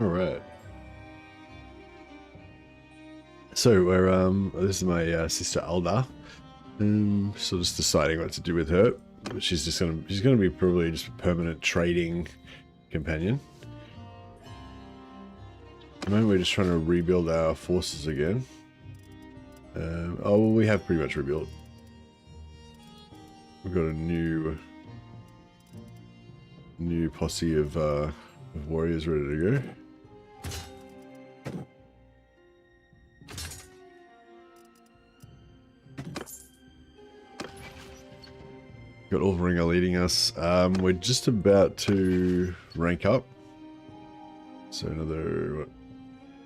All right. So we're this is my sister Alda. So just deciding what to do with her. She's gonna be probably just a permanent trading companion. At the moment we're just trying to rebuild our forces again. Oh, well, we have pretty much rebuilt. We've got a new posse of warriors ready to go. Got Ulfringer leading us. We're just about to rank up. So another, what,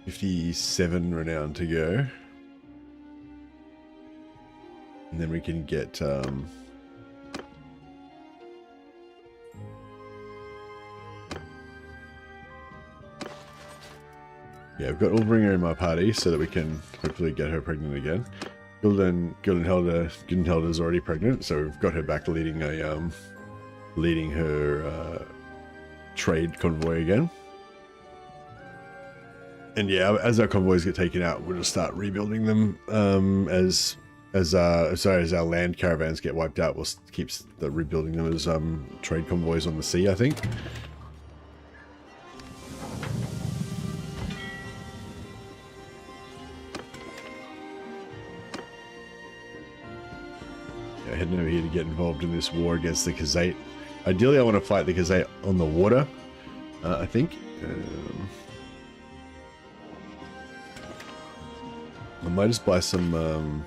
57 renown to go. And then we can get... yeah, I've got Ulfringer in my party so that we can hopefully get her pregnant again. Gildenhelda's already pregnant, so we've got her back leading a leading her trade convoy again. And yeah, as our convoys get taken out, we'll just start rebuilding them. As our land caravans get wiped out, we'll keep rebuilding them as trade convoys on the sea, I think. Heading over here to get involved in this war against the Khazate. Ideally, I want to fight the Khazate on the water, I think. I might just buy some...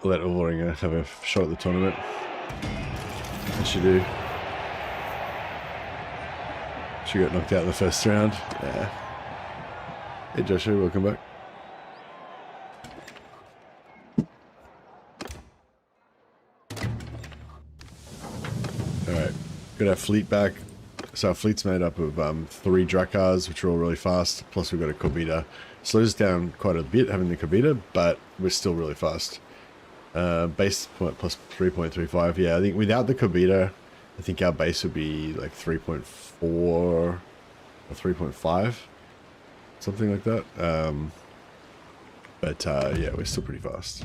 let Ulfringer have a shot at the tournament. As she do. She got knocked out in the first round. Yeah. Hey Joshua, welcome back. Alright, got our fleet back. So our fleet's made up of 3 Drakars, which are all really fast, plus we've got a Kobita. Slows us down quite a bit having the Kobita, but we're still really fast. Base point plus 3.35. Yeah, I think without the Kobita, I think our base would be like 3.4 or 3.5, something like that. Yeah, we're still pretty fast.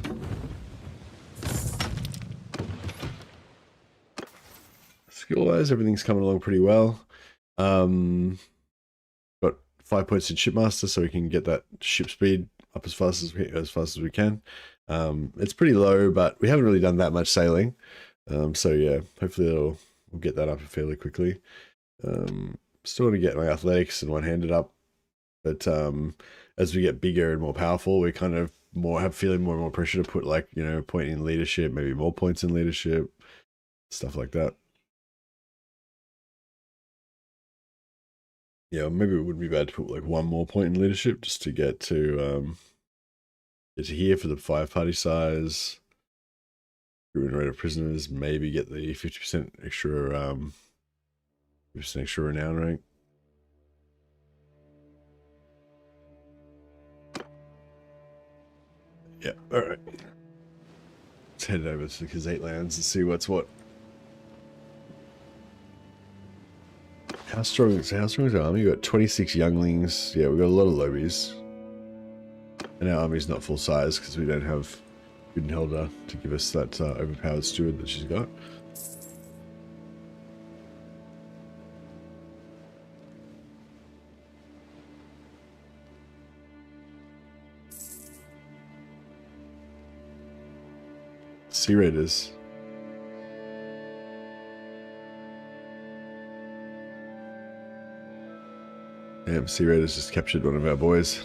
Skill-wise, everything's coming along pretty well. Got 5 points in Shipmaster, so we can get that ship speed up as fast as we can. It's pretty low, but we haven't really done that much sailing. So yeah, hopefully we'll get that up fairly quickly. Still want to get my athletics and one-handed up, but as we get bigger and more powerful, we kind of feeling more and more pressure to put, like, you know, a point in leadership, maybe more points in leadership, stuff like that. Yeah, maybe it wouldn't be bad to put like 1 more point in leadership just to get to here for the 5-party size. Ruin rate of prisoners, maybe get the 50% extra 50% extra renown rank. Yeah, alright. Let's head over to the Khazate lands and see what's what. How strong is our army? We've got 26 younglings. Yeah, we've got a lot of lobies. And our army's not full size because we don't have Gildenhelda to give us that overpowered steward that she's got. Sea Raiders. Damn, Sea Raiders just captured one of our boys.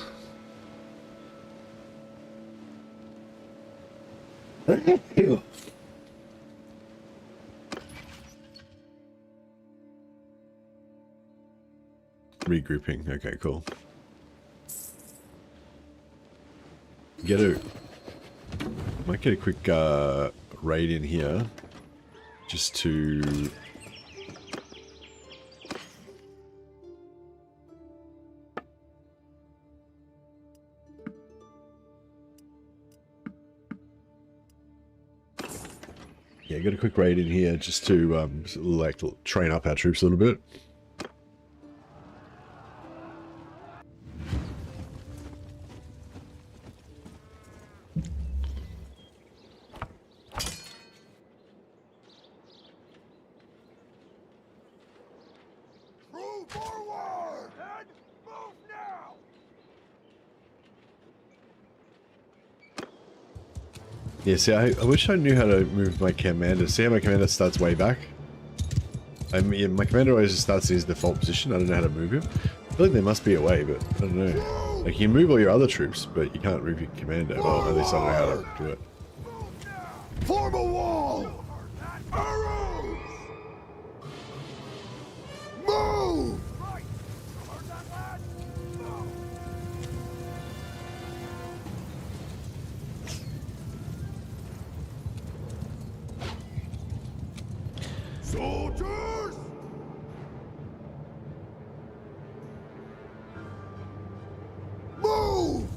Regrouping. Okay, cool. Might get a quick raid in here just to yeah, got a quick raid in here just to like train up our troops a little bit. Yeah, see, I wish I knew how to move my commander. See how my commander starts way back? Yeah, my commander always just starts in his default position. I don't know how to move him. I feel like there must be a way, but I don't know. Like, you can move all your other troops, but you can't move your commander. Well, at least I don't know how to do it. Form a wall! Arrows! Move! Soldiers! Move!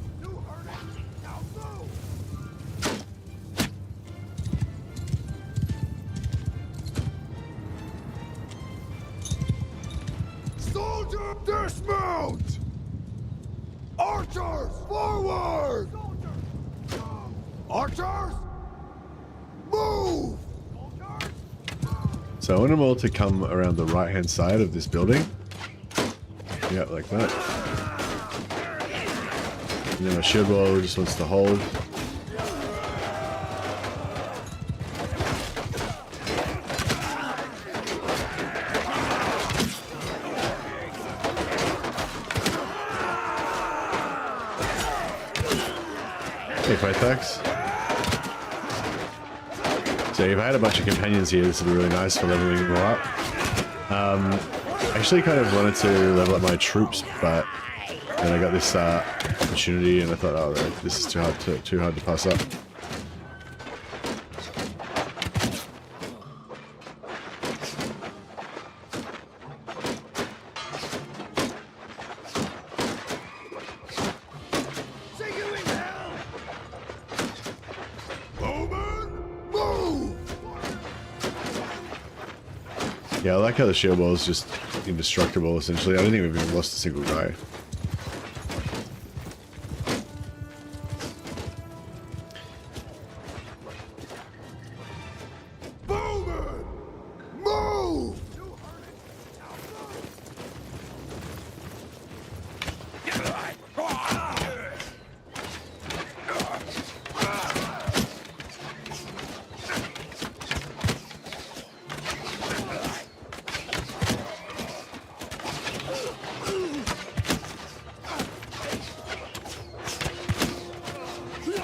Now move! Soldier, dismount! Archers, forward! Archers, move! So I want them all to come around the right-hand side of this building. Yeah, like that. And then my shield wall just wants to hold. Hey, Pythax. So if I had a bunch of companions here, this would be really nice for leveling them all up. I actually kind of wanted to level up my troops, but then I got this opportunity, and I thought, oh, this is too hard to pass up. Yeah, I like how the shield wall is just indestructible, essentially. I don't think we've even lost a single guy. Bowman! Move!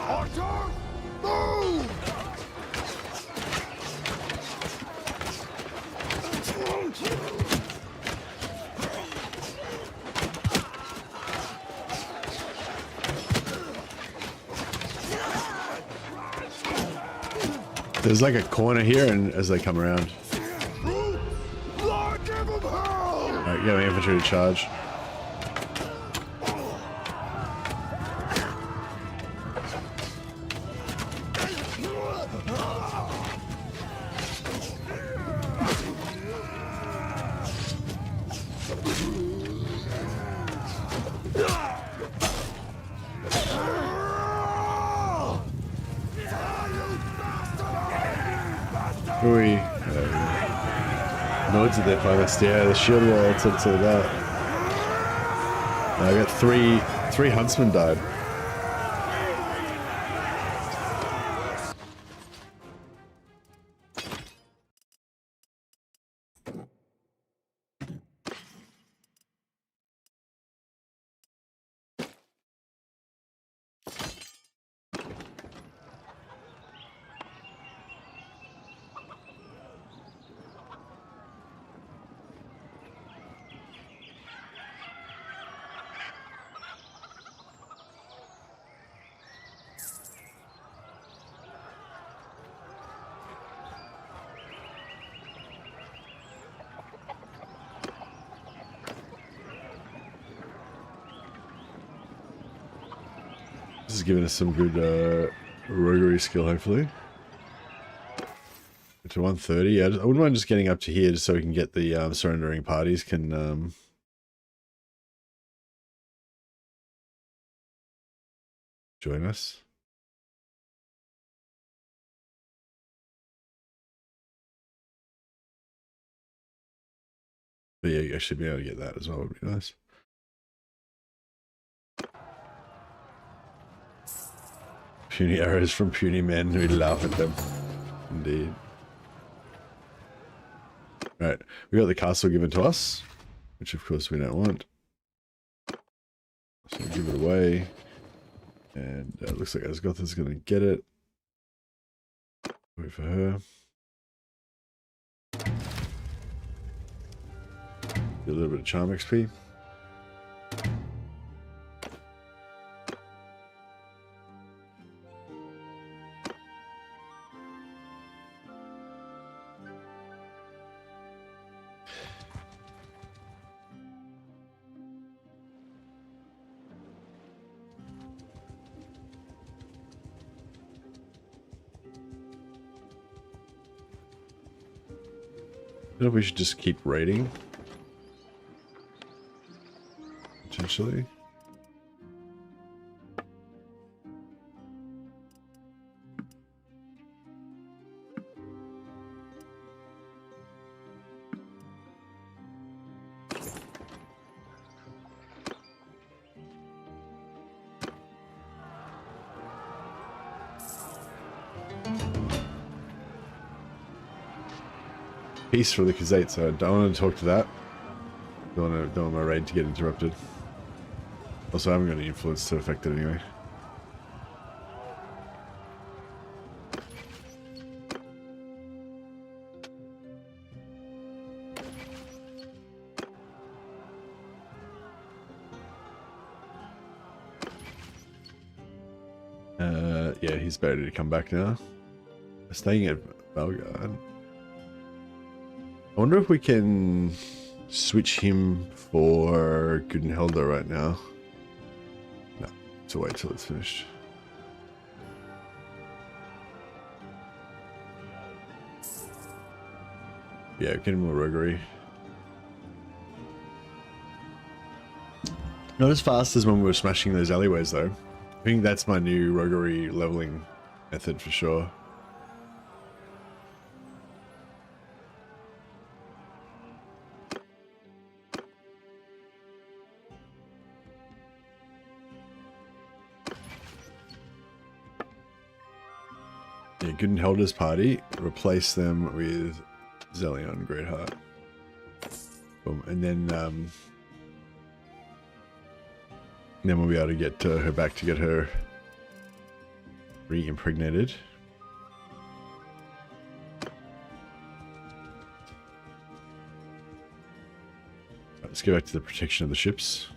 Archer, move! There's like a corner here, and as they come around. Lord, give him hell! Alright, get my infantry to charge. Ooh, nodes at their finest. Yeah, the shield wall, it's all that. I got three huntsmen died. This is giving us some good roguery skill, hopefully. To 130. I wouldn't mind just getting up to here just so we can get the surrendering parties can join us. But yeah, I should be able to get that as well. Would be nice. Puny arrows from puny men. We laugh at them. Indeed. Right, we got the castle given to us, which of course we don't want. So we give it away. And it looks like Asgotha's going to get it. Wait for her. Do a little bit of charm XP. I don't know if we should just keep raiding. Potentially. Peace for the Khazate, so I don't want to talk to that. Don't want my raid to get interrupted. Also, I haven't got any influence to affect it anyway. Yeah, he's ready to come back now. Staying at Belgard. I wonder if we can switch him for Gudenhelda right now. No, to wait till it's finished. Yeah, get him more roguery. Not as fast as when we were smashing those alleyways though. I think that's my new roguery leveling method for sure. Yeah, Gudenhelda's party, replace them with Zelion Greatheart. Boom. And then we'll be able to get her back to get her re-impregnated. Let's get back to the protection of the ships.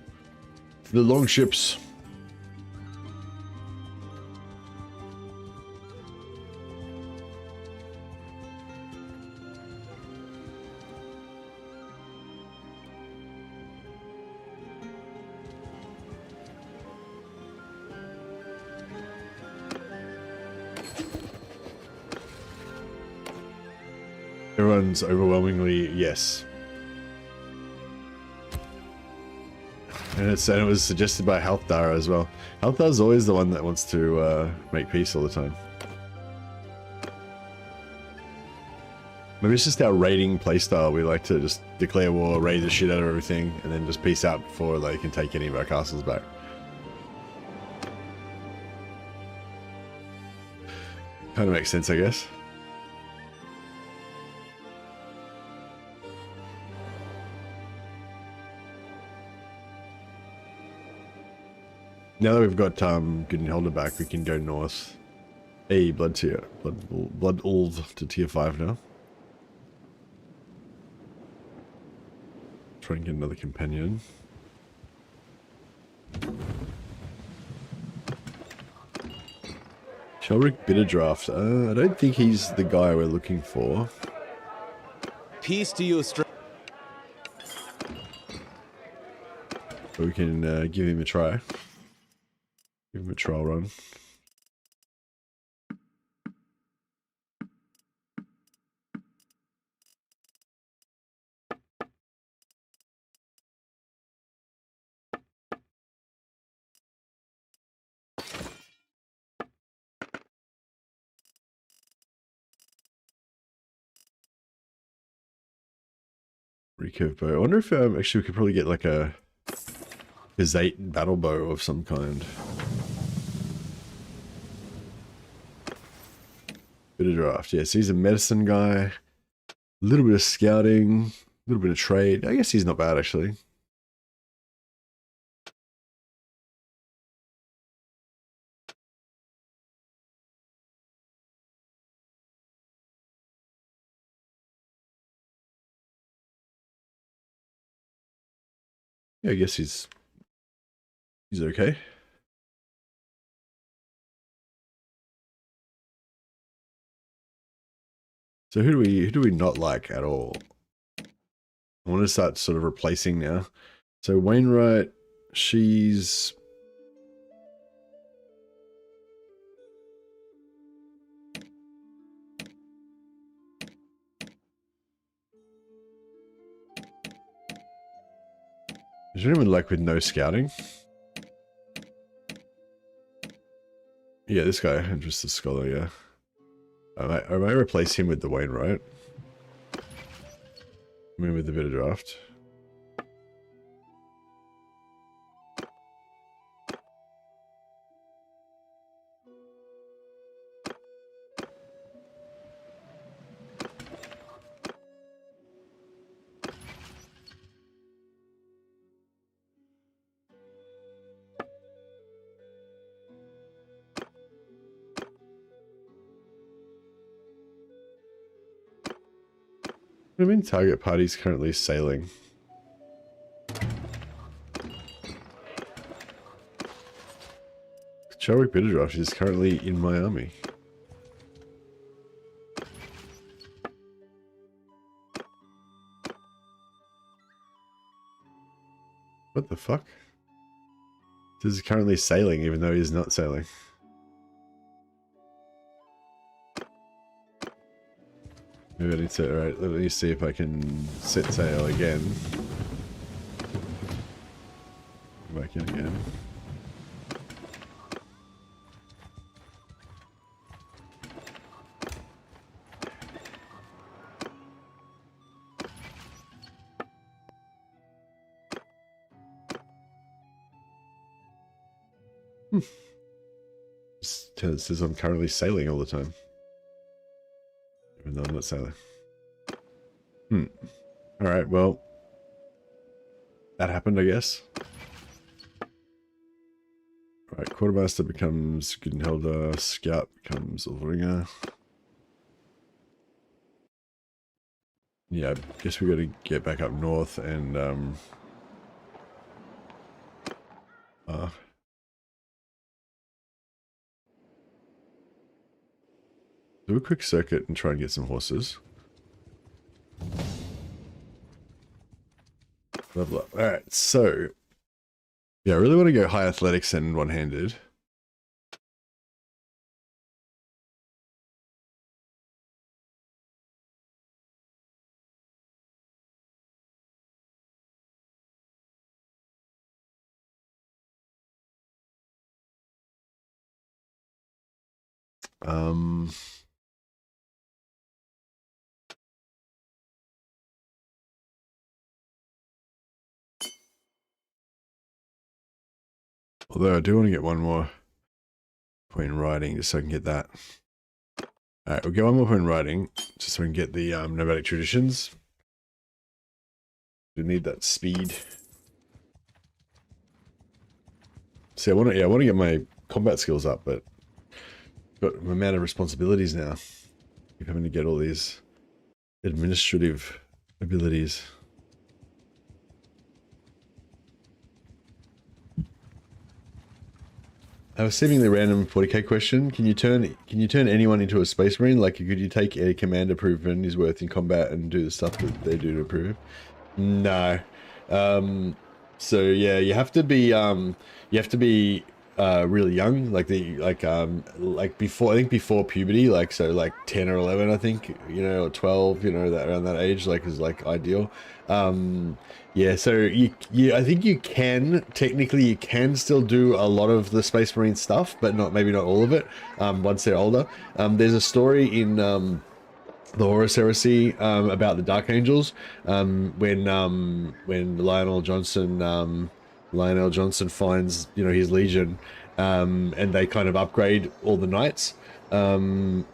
The long ships. Everyone's overwhelmingly yes. And it was suggested by Halfdar as well. Halfdar's always the one that wants to make peace all the time. Maybe it's just our raiding playstyle. We like to just declare war, raid the shit out of everything, and then just peace out before they can take any of our castles back. Kind of makes sense, I guess. Now that we've got Gudenhelda back, we can go north. Hey, Blood Ulv to tier 5 now. Try and get another companion. Shelrick Bitterdraft. I don't think he's the guy we're looking for. Peace to you, But we can give him a try. Give him a trial run. Recurve bow. I wonder if actually we could probably get like a Gazette battle bow of some kind. Bit of draft. Yes, he's a medicine guy. A little bit of scouting. A little bit of trade. I guess he's not bad actually. Yeah, I guess he's okay. So who do we not like at all? I want to start sort of replacing now. So Wainwright, she's is there anyone like with no scouting? Yeah, this guy, I'm just a scholar, yeah. I might replace him with the Wainwright. I mean, with a bit of draft. I mean, target party's currently sailing. Chadwick Bitterdraft is currently in my army. What the fuck? This is currently sailing even though he's not sailing. Maybe I need to, alright, let me see if I can set sail again. Back in again. It says I'm currently sailing all the time. Even though I'm not sailing. Alright, well. That happened, I guess. Alright, Quartermaster becomes Gudenhelder, Scout becomes Ulfringer. Yeah, I guess we gotta get back up north and do a quick circuit and try and get some horses. Level up. Alright, so yeah, I really want to go high athletics and one-handed. Although I do want to get one more point in writing just so I can get that. Alright, we'll get one more point in writing just so we can get the nomadic traditions. We need that speed. See, I want to get my combat skills up, but got an amount of responsibilities now. Keep having to get all these administrative abilities. I have a seemingly random 40k question. Can you turn anyone into a space marine? Like, could you take a commander proven his worth in combat and do the stuff that they do to prove him? No. So yeah, you have to be really young, like before, I think before puberty, like so like 10 or 11, I think, you know, or 12, you know, that around that age, like is like ideal. Yeah, so I think you can still do a lot of the Space Marine stuff, but maybe not all of it once they're older. There's a story in the Horus Heresy about the Dark Angels, when Lionel Johnson finds, you know, his legion, and they kind of upgrade all the knights to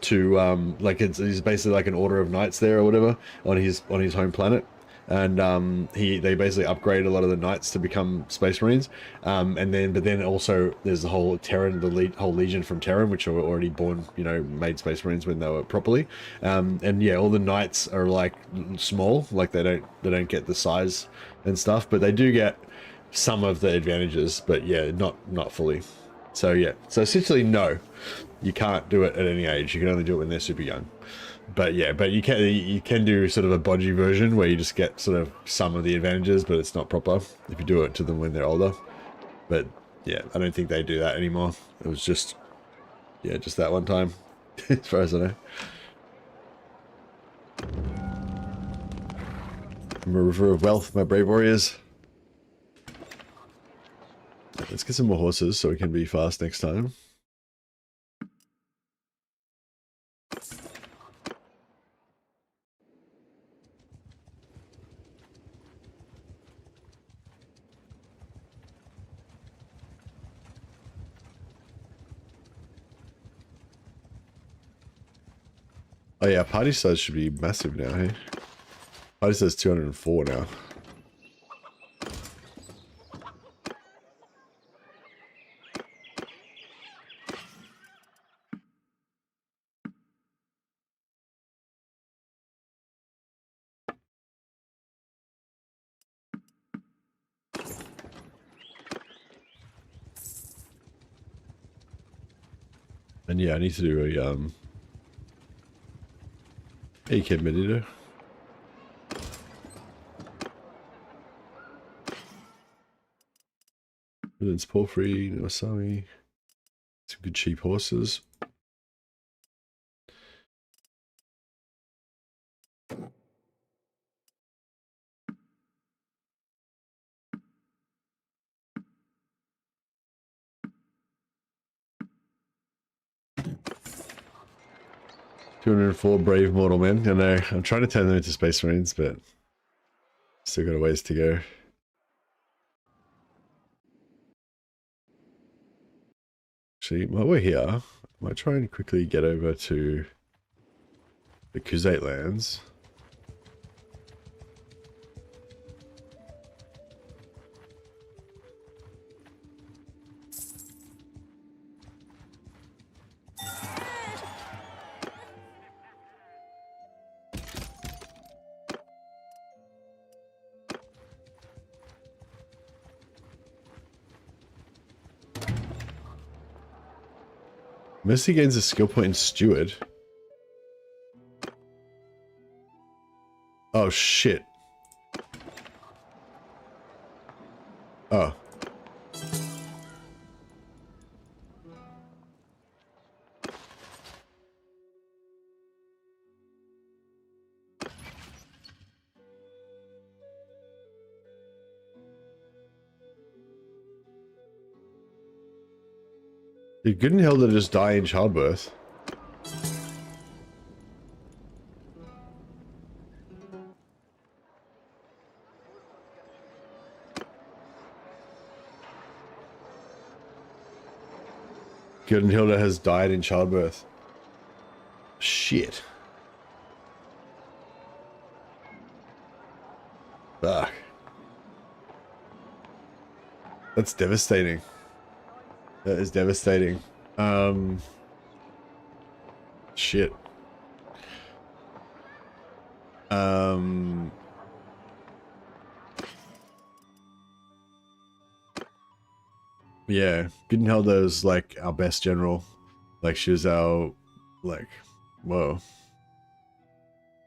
like it's basically like an order of knights there or whatever on his home planet. And they basically upgrade a lot of the knights to become Space Marines, but then also there's the whole Terran, whole Legion from Terran, which are already born, you know, made Space Marines when they were properly, and yeah, all the knights are like small, like they don't get the size and stuff, but they do get some of the advantages, but yeah, not fully. So yeah, so essentially no, you can't do it at any age. You can only do it when they're super young. But yeah, but you can do sort of a bodgy version where you just get sort of some of the advantages, but it's not proper if you do it to them when they're older. But yeah, I don't think they do that anymore. It was just, yeah, just that one time, as far as I know. I'm a river of wealth, my brave warriors. Let's get some more horses so we can be fast next time. Oh yeah, party size should be massive now, hey? Party size 204 now. And yeah, I need to do a AK meditator. It's Porphyry, Wasami. Some good cheap horses. $204 brave mortal men. I know. I'm trying to turn them into Space Marines, but still got a ways to go. Actually, while we're here, I might try and quickly get over to the Khuzait lands. Mercy gains a skill point in Steward. Oh shit. Oh. Did Goodenhilda just die in childbirth? Goodenhilda has died in childbirth. Shit. Fuck. That's devastating. That is devastating. Shit. Yeah, Goodenhilda is like our best general. Like she was our, like, whoa.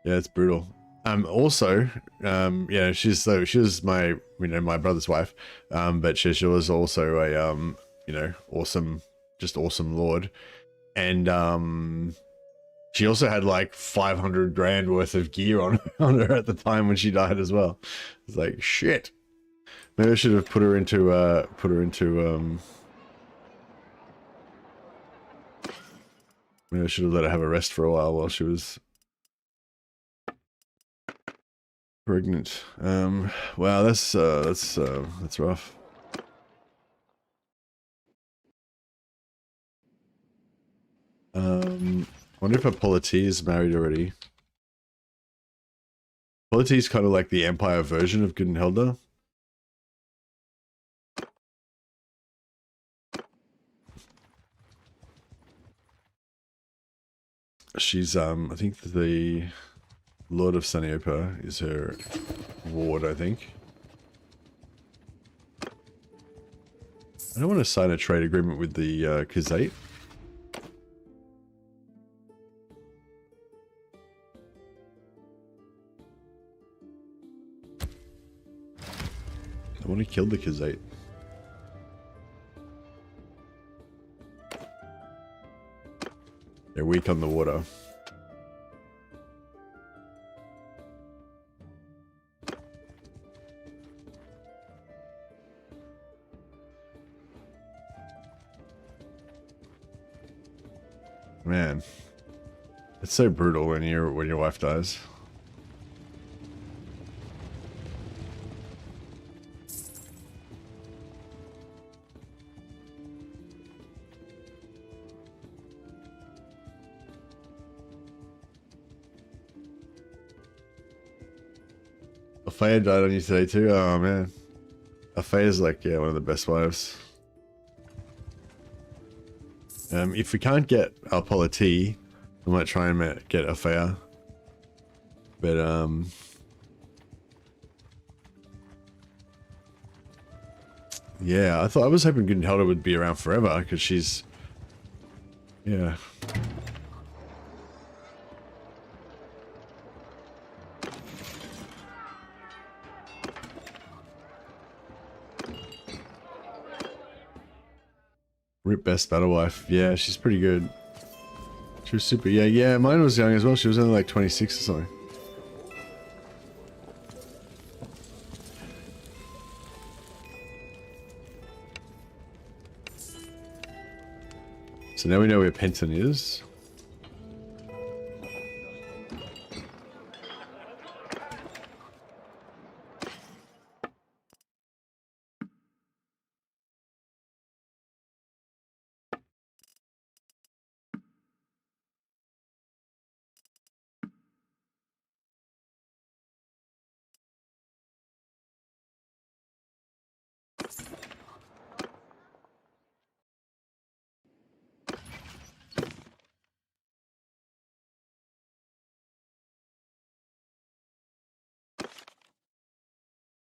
Yeah, it's brutal. Also, yeah, she was my, you know, my brother's wife. But she was also a, you know, awesome, just awesome lord. And, she also had like 500 grand worth of gear on her at the time when she died as well. It's like, shit. Maybe I should have put her into, maybe I should have let her have a rest for a while she was Pregnant. Wow, that's rough. I wonder if a polity is married already. Polity is kind of like the Empire version of Gudenhilda. She's I think the Lord of Suniopa is her ward, I think. I don't want to sign a trade agreement with the Khazate. I want to kill the Khazate. They're weak on the water. Man, it's so brutal when your wife dies. Afea died on you today too? Oh man. Afea's like, yeah, one of the best wives. If we can't get our polity, we might try and get Afea. But yeah, I was hoping Gudenhilda would be around forever because she's, yeah. Rip best battle wife. Yeah, she's pretty good. She was super. Yeah, mine was young as well. She was only like 26 or something. So now we know where Penton is.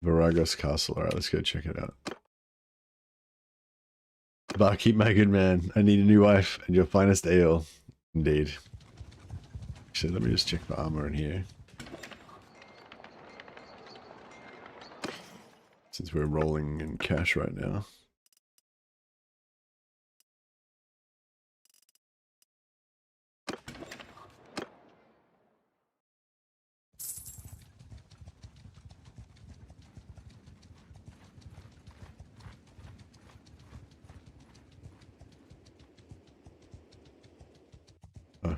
Varagos Castle. Alright, let's go check it out. Barkeep, my good man. I need a new wife and your finest ale. Indeed. Actually, let me just check the armor in here. Since we're rolling in cash right now. Oh.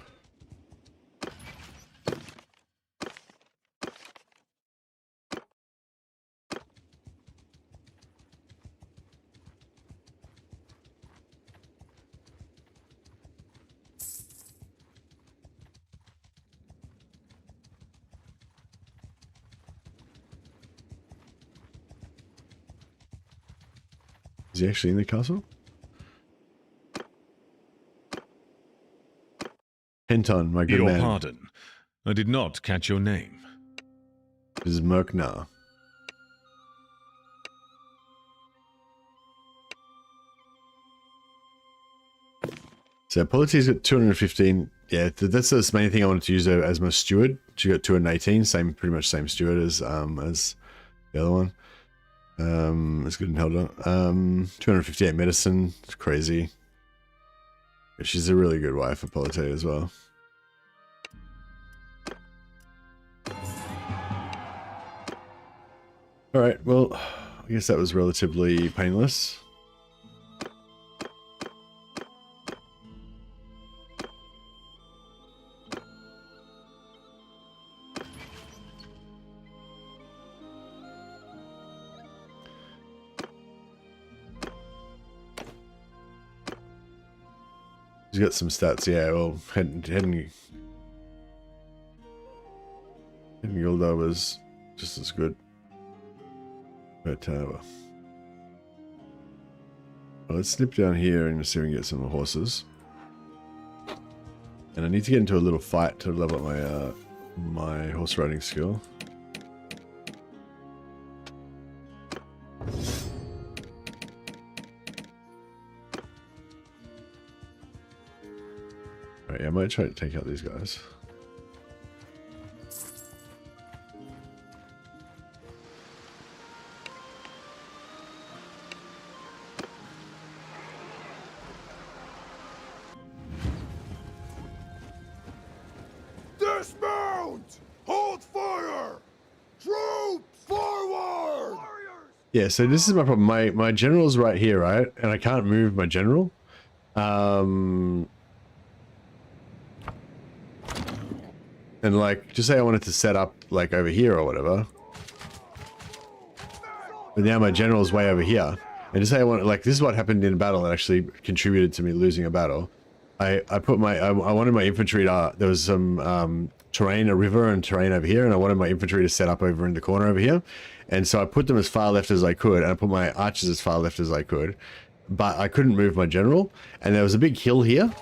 Is he actually in the castle? Penton, my good Your man. pardon. I did not catch your name. This is Merknar. So Polity's got 215. Yeah, that's the main thing I wanted to use her as my steward. She got 218, pretty much same steward as the other one. It's good and held on. 258 medicine. It's crazy. She's a really good wife for Polite as well. Alright, well, I guess that was relatively painless. He's got some stats, yeah. Well, heading Gildo was just as good. But, well, let's snip down here and see if we can get some horses. And I need to get into a little fight to level up my horse riding skill. Right, yeah, I might try to take out these guys. Dismount! Hold fire! Troops, forward! Yeah, so this is my problem. My general's right here, right? And I can't move my general. And like, just say I wanted to set up like over here or whatever. But now my general's way over here. And just say I want, like, this is what happened in a battle that actually contributed to me losing a battle. I wanted my infantry to, there was some terrain, a river and terrain over here, and I wanted my infantry to set up over in the corner over here. And so I put them as far left as I could, and I put my archers as far left as I could. But I couldn't move my general, and there was a big hill here.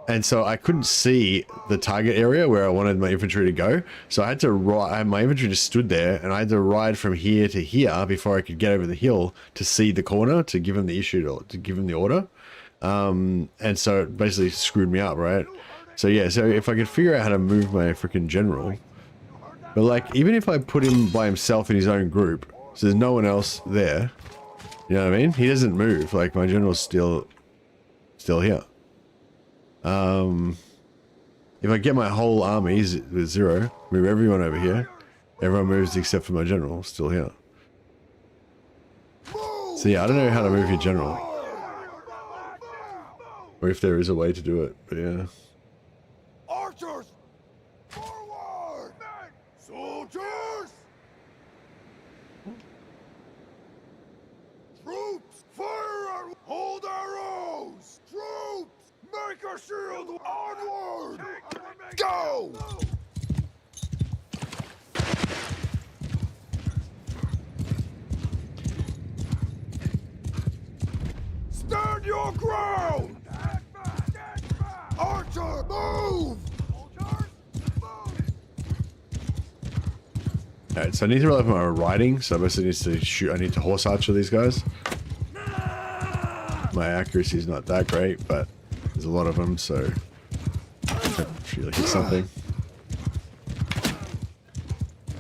And so I couldn't see the target area where I wanted my infantry to go. So I had to ride, my infantry just stood there, and I had to ride from here to here before I could get over the hill to see the corner to give him the issue, to give him the order. And so it basically screwed me up, right? So yeah, so if I could figure out how to move my freaking general, but like, even if I put him by himself in his own group, so there's no one else there, you know what I mean? He doesn't move, like my general's still here. If I get my whole army with 0, move everyone over here, everyone moves except for my general, still here. So yeah, I don't know how to move your general. Or if there is a way to do it, but yeah. Archers! Forward! Soldiers! Troops! Fire! Hold arrows! Troops! Make a shield! Onward! Go! Stand your ground! Archer, move! Alright, so I need to rely on my riding, so I basically need to shoot, I need to horse archer these guys. My accuracy is not that great, but there's a lot of them, so I can really hit something.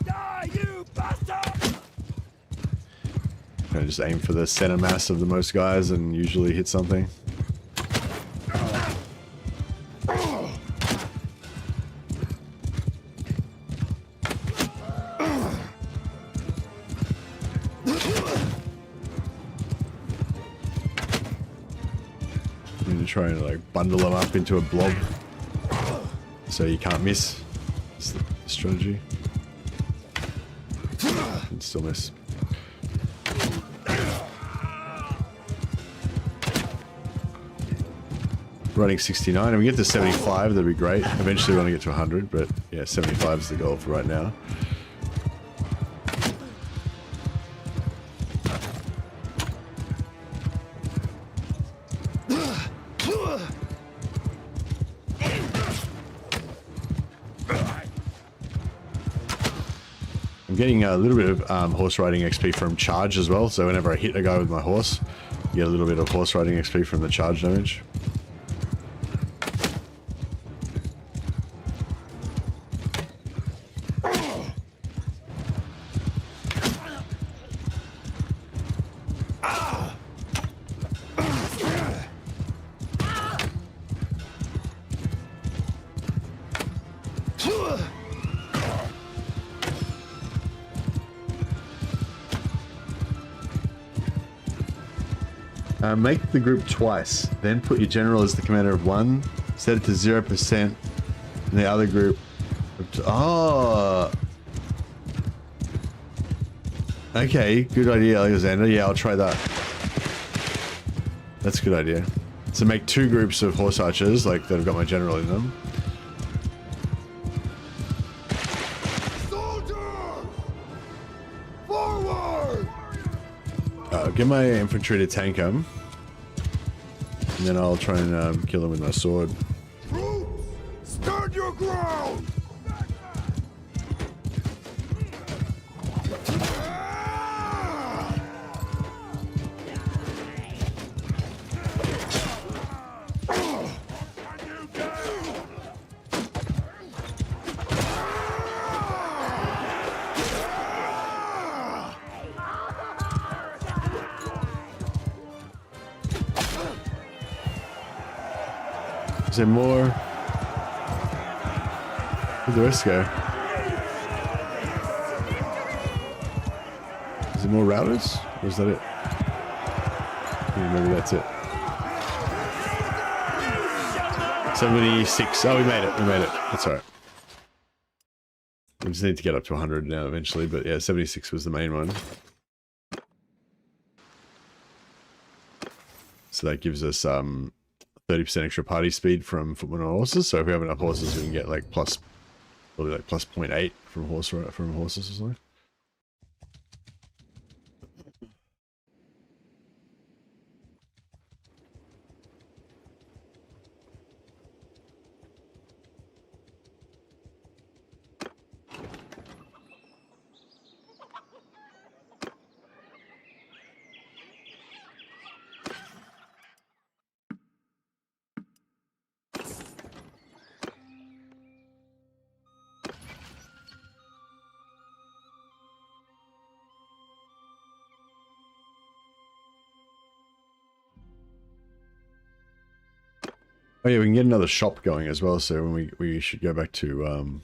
Die, you bastard! I just aim for the center mass of the most guys and usually hit something. Trying to like bundle them up into a blob so you can't miss. That's the strategy. And still miss. Running 69, and we get to 75, that'd be great. Eventually we want to get to 100, but yeah, 75 is the goal for right now. I'm getting a little bit of horse riding XP from charge as well, so whenever I hit a guy with my horse, you get a little bit of horse riding XP from the charge damage. Make the group twice, then put your general as the commander of one, set it to 0%, and the other group... Oh! Okay, good idea, Alexander. Yeah, I'll try that. That's a good idea. So make 2 groups of horse archers, like that have got my general in them. Soldiers! Forward! Get my infantry to tank them. And then I'll try and kill them with my sword. Troops, stand your ground! Is there more? Where'd the rest go? Is there more routers? Or is that it? Yeah, maybe that's it. 76. Oh, we made it. We made it. That's alright. We just need to get up to 100 now eventually, but yeah, 76 was the main one. So that gives us 30% extra party speed from footmen on horses. So if we have enough horses, we can get like probably like plus 0.8 from horses or something. Oh yeah, we can get another shop going as well. So when we should go back to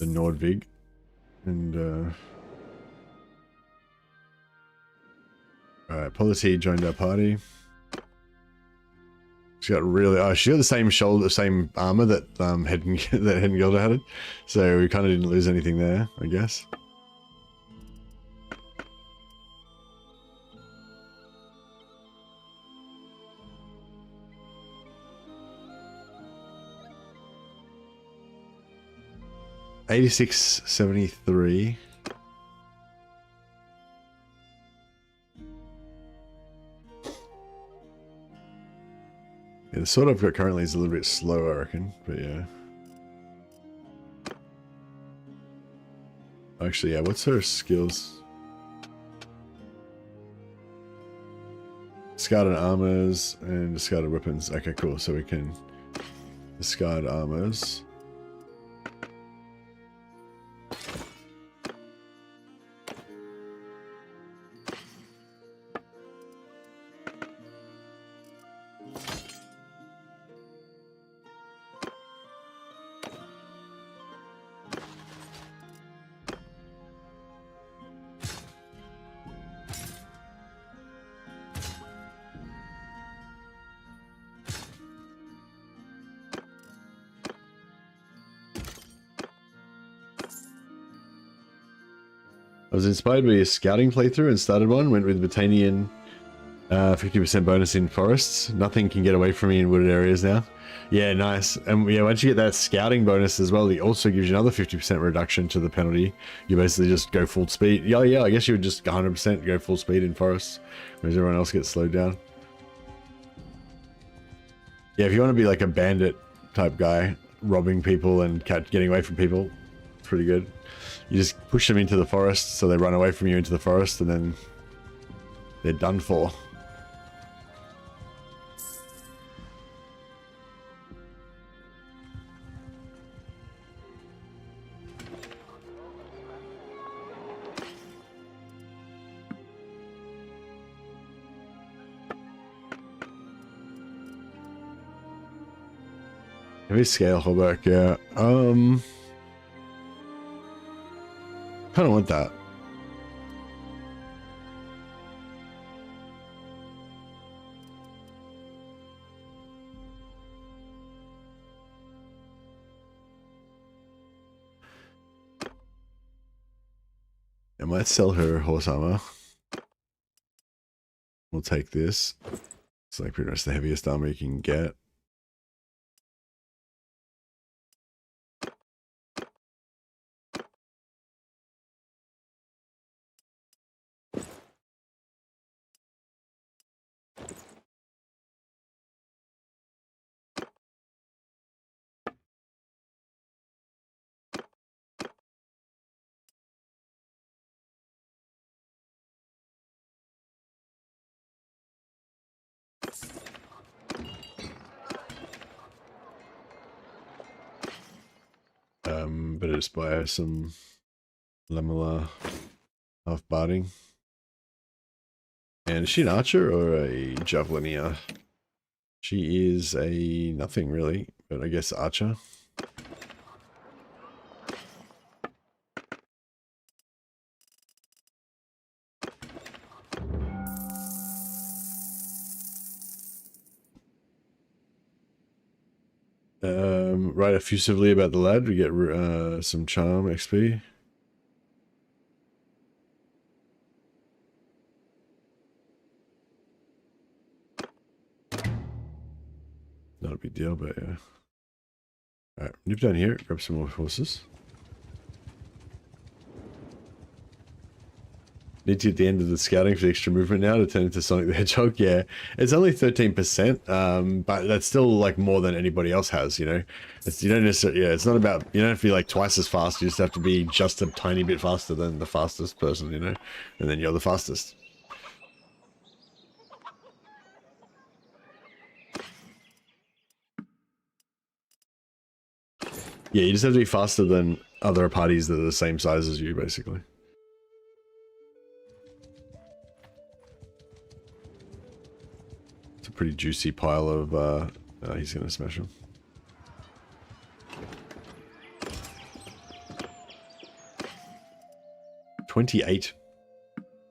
the Nordvig and alright, Polity joined our party. She got really she got the same shoulder, same armor that Hedengilda had, so we kind of didn't lose anything there, I guess. $86.73. Yeah, the sword I've got currently is a little bit slow, I reckon, but yeah. Actually, yeah, what's her skills? Discarded armors and discarded weapons. Okay, cool. So we can discard armors. I was inspired by a scouting playthrough and started one. Went with Botanian, 50% bonus in forests. Nothing can get away from me in wooded areas now. Yeah, nice. And yeah, once you get that scouting bonus as well, it also gives you another 50% reduction to the penalty. You basically just go full speed. Yeah, I guess you would just 100% go full speed in forests, whereas everyone else gets slowed down. Yeah, if you want to be like a bandit type guy, robbing people and getting away from people, it's pretty good. You just push them into the forest, so they run away from you into the forest, and then they're done for. Heavy scale hauberk, yeah. Kind of want that. I might sell her horse armor. take this. It's like pretty much the heaviest armor you can get. Better just buy some Lamela half barding. And is she an archer or a javelineer? She is a nothing really, but I guess archer. Write effusively about the lad. We get some charm XP. Not a big deal, but yeah. Alright, nip down here, grab some more horses. Need to get the end of the scouting for the extra movement now to turn into Sonic the Hedgehog. Yeah, it's only 13%, but that's still like more than anybody else has, you know. You don't necessarily, yeah, it's not about, you don't have to be like twice as fast, you just have to be just a tiny bit faster than the fastest person, you know, and then you're the fastest. Yeah, you just have to be faster than other parties that are the same size as you, basically. It's a pretty juicy pile of, he's gonna smash him. $28.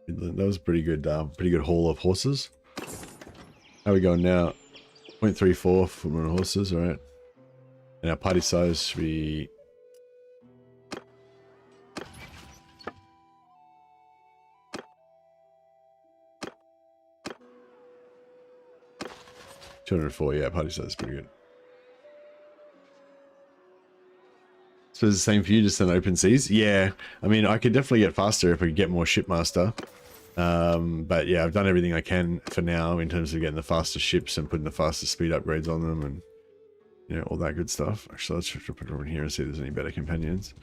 That was a pretty good haul of horses. How are we going now? 0.34 for more horses, alright. And our party size should be... $204, yeah, party size is pretty good. So it's the same for you, just an open seas? Yeah, I mean, I could definitely get faster if I could get more shipmaster. But yeah, I've done everything I can for now in terms of getting the fastest ships and putting the fastest speed upgrades on them and, you know, all that good stuff. Actually, let's put it over here and see if there's any better companions.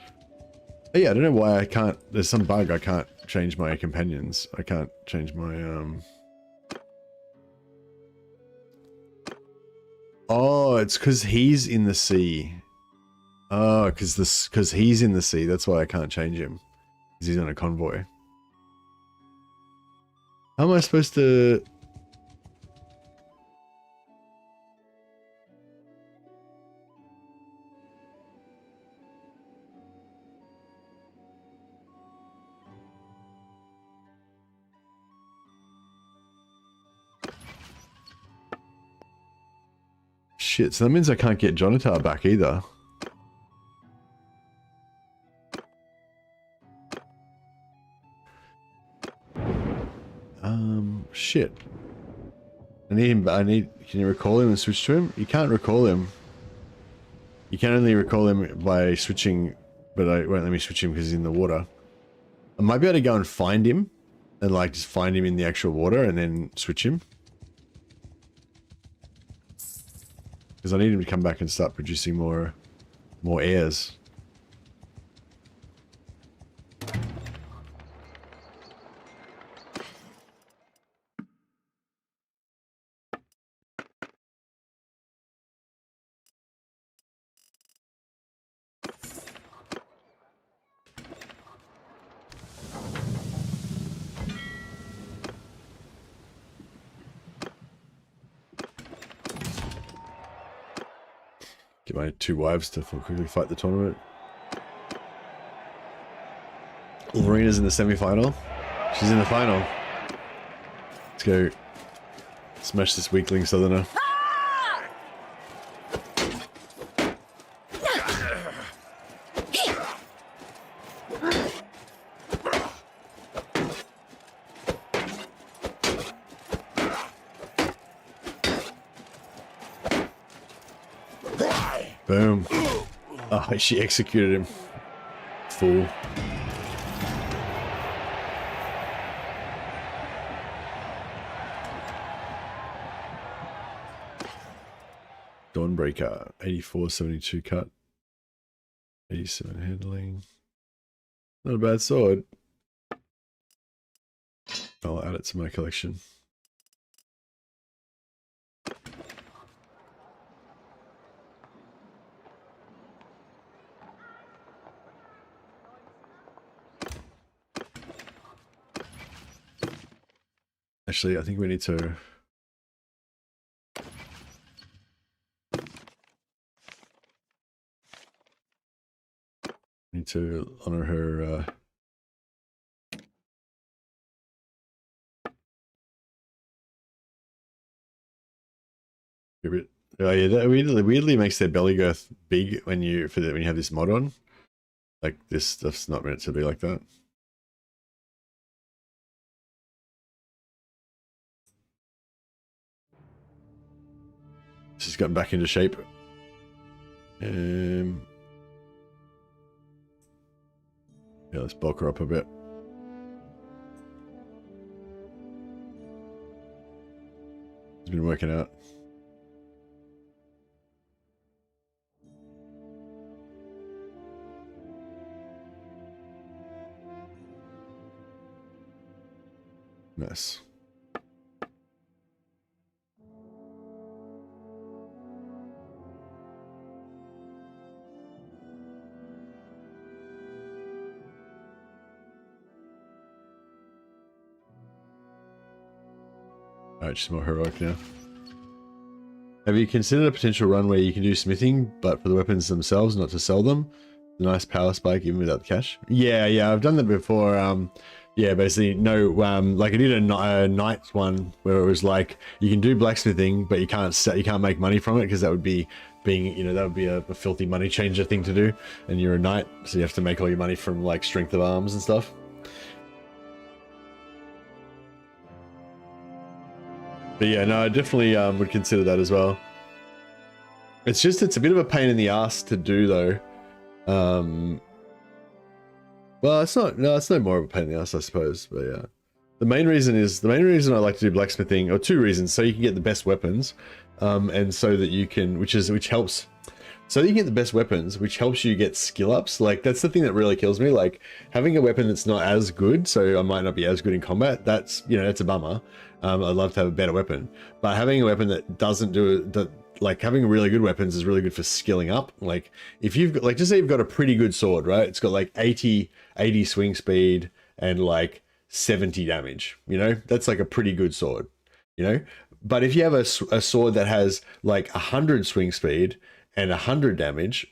But yeah, I don't know why I can't, there's some bug, I can't change my companions. I can't change my, Oh, it's because he's in the sea. Oh, because he's in the sea. That's why I can't change him. Because he's on a convoy. How am I supposed to... Shit, so that means I can't get Jonatar back either. Shit. I need him, can you recall him and switch to him? You can't recall him. You can only recall him by switching, but I won't let me switch him because he's in the water. I might be able to go and find him, and like just find him in the actual water and then switch him. Because I need him to come back and start producing more heirs. Get my 2 wives to quickly fight the tournament. Lorina's in the semi-final. She's in the final. Let's go smash this weakling southerner. Boom. Oh, she executed him. Fool. Dawnbreaker, 84, 72 cut. 87 handling. Not a bad sword. I'll add it to my collection. Actually, I think we need to... honor her, oh yeah, that weirdly makes their belly girth big when you have this mod on. Like, this stuff's not meant to be like that. She's gotten back into shape. Yeah, let's bulk her up a bit. It's been working out. Nice. Alright, she's more heroic now. Have you considered a potential run where you can do smithing, but for the weapons themselves, not to sell them? A nice power spike even without the cash? Yeah, I've done that before. Yeah, basically, no, like I did a night one where it was like, you can do blacksmithing, but you can't make money from it because that would be that would be a filthy money changer thing to do, and you're a knight, so you have to make all your money from like strength of arms and stuff. But yeah, no, I definitely would consider that as well. It's a bit of a pain in the ass to do though. Well, it's not no more of a pain in the ass, I suppose, but yeah. The main reason I like to do blacksmithing, or two reasons: so you can get the best weapons, and so that you can, which helps, so that you get the best weapons, which helps you get skill ups. Like, that's the thing that really kills me. Like, having a weapon that's not as good, so I might not be as good in combat. That's that's a bummer. I'd love to have a better weapon, but having a weapon that doesn't do that. Like, having really good weapons is really good for skilling up. Like, if you've got, like, just say you've got a pretty good sword, right? It's got like 80 swing speed and like 70 damage, that's like a pretty good sword, but if you have a sword that has like 100 swing speed and 100 damage,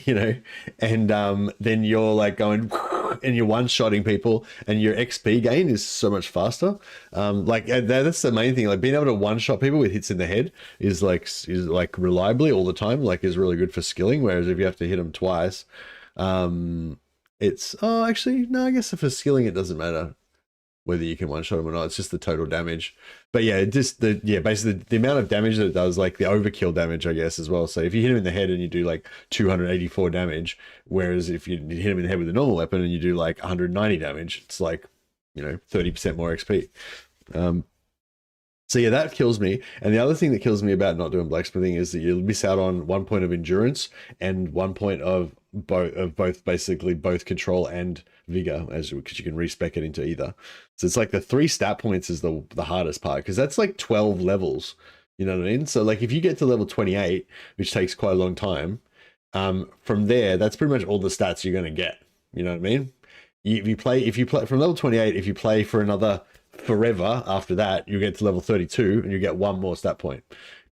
and then you're like going and you're one-shotting people, and your XP gain is so much faster. Like, that's the main thing. Like, being able to one-shot people with hits in the head is like reliably all the time, like, is really good for skilling. Whereas if you have to hit them twice, it's actually no. I guess for skilling it doesn't matter whether you can one-shot them or not. It's just the total damage. But yeah, basically the amount of damage that it does, like the overkill damage, I guess, as well. So if you hit him in the head and you do like 284 damage, whereas if you hit him in the head with a normal weapon and you do like 190 damage, it's like, 30% more XP. So yeah, that kills me. And the other thing that kills me about not doing blacksmithing is that you'll miss out on 1 point of endurance and 1 point of both control and vigor, because you can respec it into either. So it's like the 3 stat points is the hardest part, because that's like 12 levels. You know what I mean? So like, if you get to level 28, which takes quite a long time, from there, that's pretty much all the stats you're going to get. You know what I mean? If you play from level 28, if you play for another forever after that, you get to level 32 and you get 1 more stat point.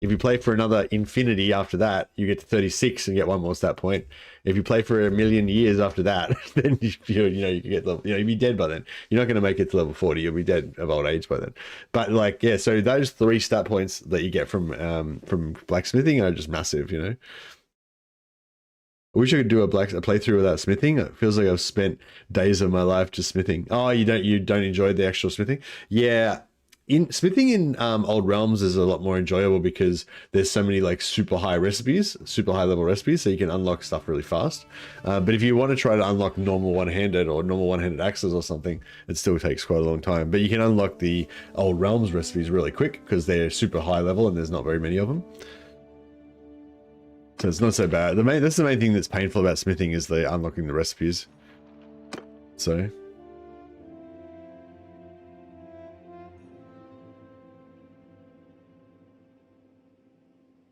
If you play for another infinity after that, you get to 36 and get 1 more stat point. If you play for a million years after that, then you can get level, you'll be dead by then. You're not going to make it to level 40. You'll be dead of old age by then. But like, yeah, so those 3 stat points that you get from blacksmithing are just massive. I wish I could do a playthrough without smithing. It feels like I've spent days of my life just smithing. Oh, you don't enjoy the actual smithing? Yeah, in smithing in Old Realms is a lot more enjoyable because there's so many like super high recipes, super high level recipes, so you can unlock stuff really fast. But if you want to try to unlock normal one-handed or normal one-handed axes or something, it still takes quite a long time. But you can unlock the Old Realms recipes really quick because they're super high level and there's not very many of them. So it's not so bad. That's the main thing that's painful about smithing is the unlocking the recipes. So.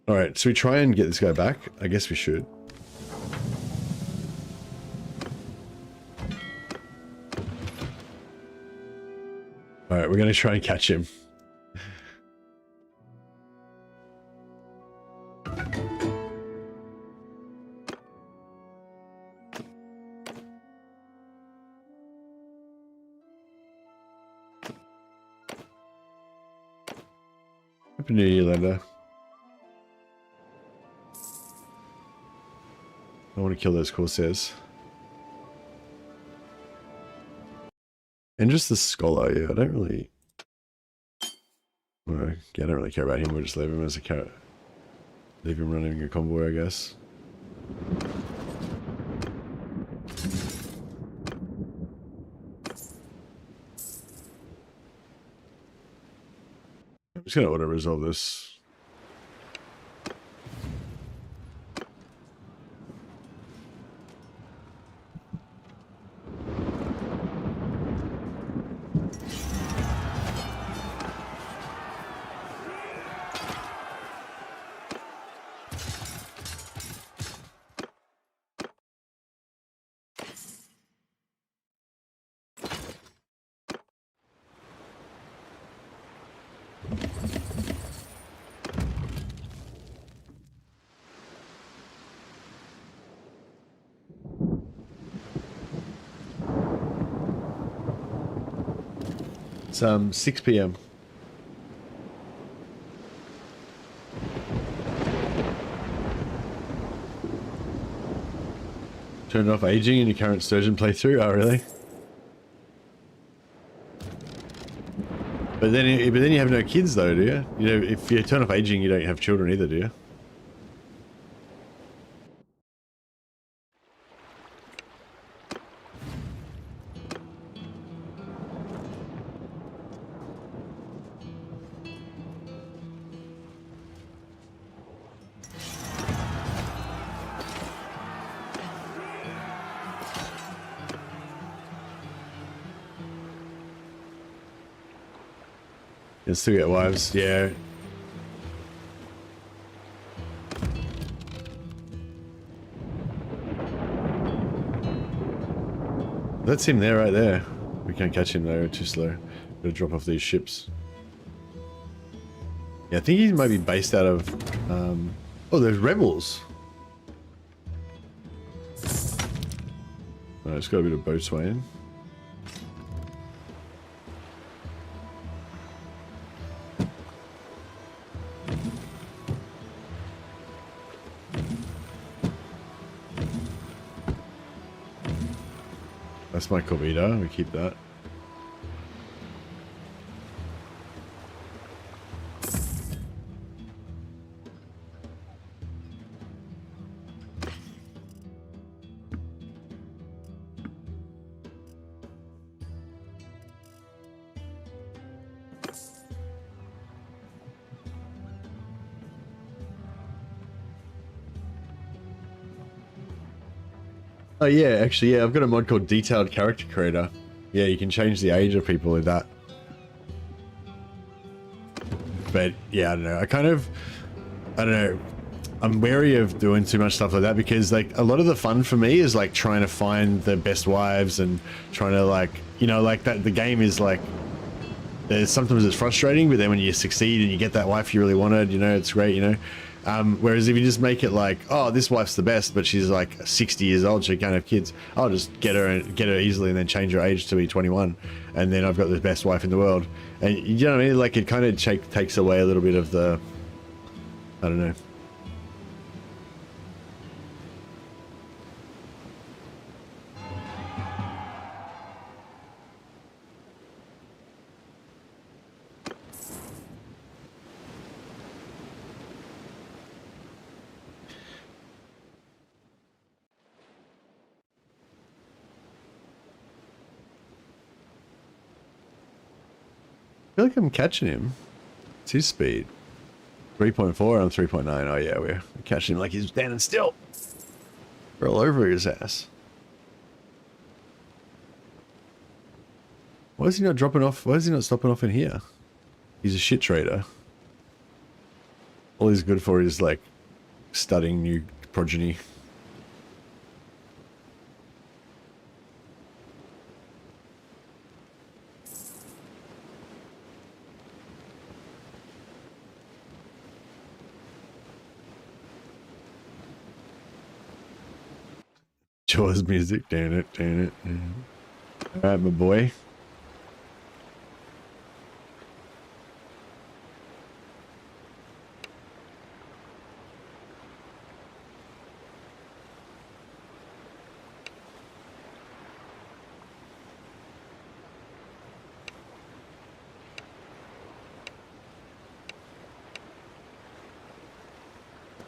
Alright, so we try and get this guy back? I guess we should. Alright, we're going to try and catch him. Happy New Year, Linda. I want to kill those Corsairs. And just the Scholar, yeah, I don't really... Well, yeah, I don't really care about him, we'll just leave him as a carrot. Leave him running a convoy, I guess. I'm just gonna auto-resolve this. It's 6 PM. Turned off aging in your current Sturgeon playthrough? Oh, really? But then you have no kids though, do you? You know, if you turn off aging, you don't have children either, do you? You still get wives, yeah. That's him there, right there. We can't catch him though, we're too slow. Gotta drop off these ships. Yeah, I think he might be based out of... oh, there's rebels! Oh, it's got a bit of boatswain. That's my Corvida, we keep that. Oh yeah, actually, yeah, I've got a mod called Detailed Character Creator. Yeah, you can change the age of people with that. But yeah, I don't know. I don't know. I'm wary of doing too much stuff like that because like a lot of the fun for me is like trying to find the best wives and trying to like, you know, like that the game is like, sometimes it's frustrating, but then when you succeed and you get that wife you really wanted, you know, it's great, you know. Whereas if you just make it like, oh, this wife's the best, but she's like 60 years old, she can't have kids. I'll just get her easily and then change her age to be 21. And then I've got the best wife in the world. And you know what I mean? Like it kind of takes away a little bit of the, I don't know. feel like I'm catching him. It's his speed. 3.4 on 3.9. Oh yeah, we're catching him like he's standing still. We're all over his ass. Why is he not dropping off? Why is he not stopping off in here? He's a shit trader. All he's good for is like studying new progeny. Jaws music, damn it, damn it. Alright, my boy.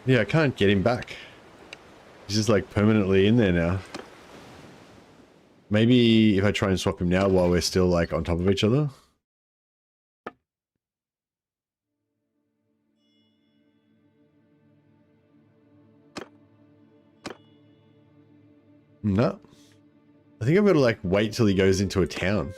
Yeah, I can't get him back. He's just like permanently in there now. Maybe if I try and swap him now while we're still like on top of each other. No. I think I've got to like wait till he goes into a town.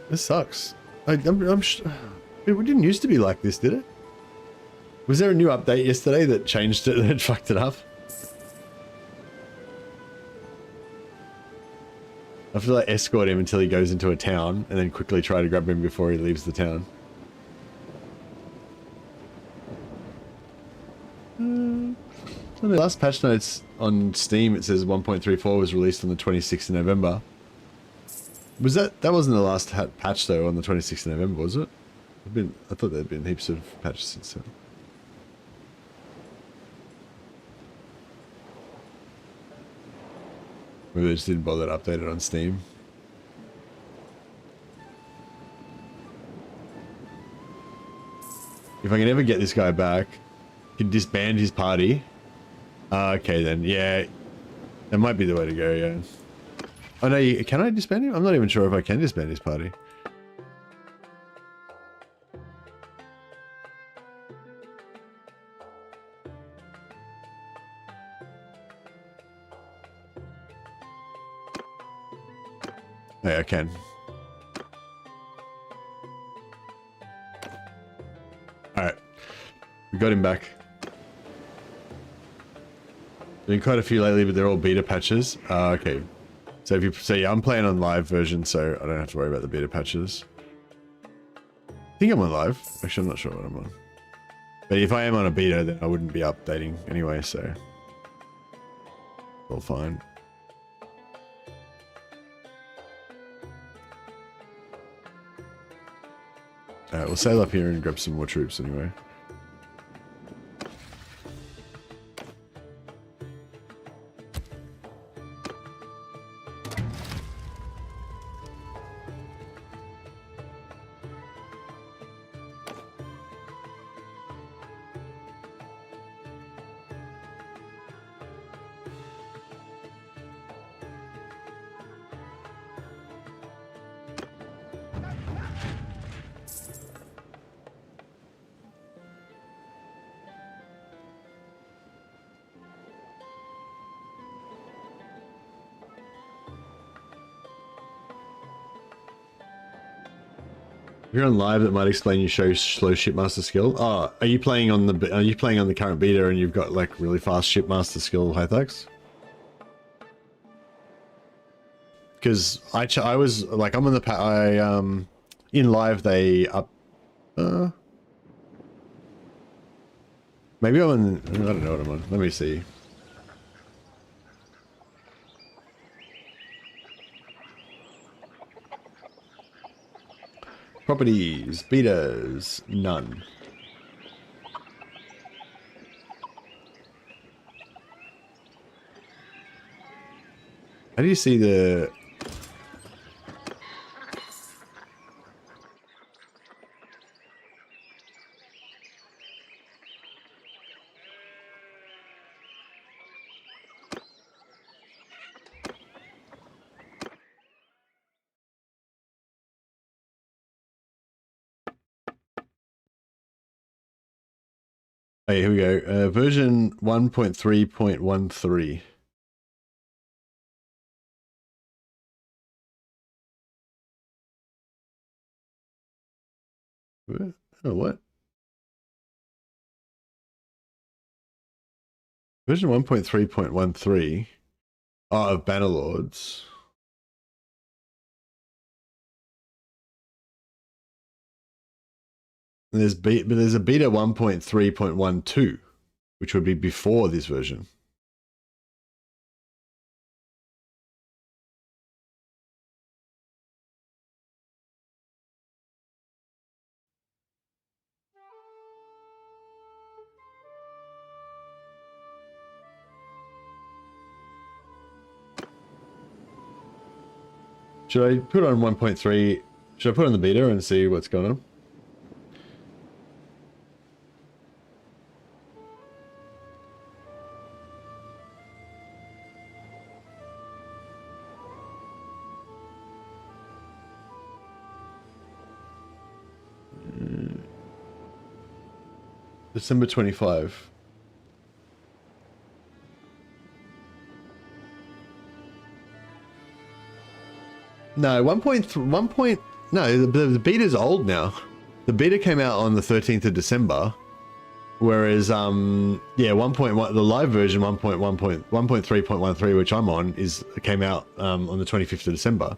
This sucks. It didn't used to be like this, did it? Was there a new update yesterday that changed it and fucked it up? I have to like escort him until he goes into a town and then quickly try to grab him before he leaves the town. On the last patch notes on Steam, it says 1.34 was released on the 26th of November. Was that wasn't the last patch though on the 26th of November, was it? I thought there'd been heaps of patches since then. Maybe they just didn't bother to update it on Steam. If I can ever get this guy back, I can disband his party. Okay then, yeah. That might be the way to go, yeah. Oh no, can I disband him? I'm not even sure if I can disband his party. Yeah, I can. Alright. We got him back. Been quite a few lately, but they're all beta patches. Okay. So if you yeah, I'm playing on live version, so I don't have to worry about the beta patches. I think I'm on live. Actually, I'm not sure what I'm on. But if I am on a beta, then I wouldn't be updating anyway, so it's all fine. Alright, we'll sail up here and grab some more troops anyway. If you're on live, that might explain you show slow shipmaster skill. Oh, are you playing on the current beta and you've got like really fast shipmaster skill, Hythax? Because I was like, I'm on the in live they up maybe I'm on, I don't know what I'm on. Let me see. Properties, betas, none. How do you see the... Hey, here we go. Version 1.3.13. Oh, what? Version 1.3.13. Oh, of Bannerlords. And there's a beta 1.3.12, which would be before this version. Should I put on 1.3? Should I put on the beta and see what's going on? December 25. No, 1.1. No, the beta's old now. The beta came out on the 13th of December, whereas yeah, 1.1, the live version 1.3.13, which I'm on, came out on the 25th of December.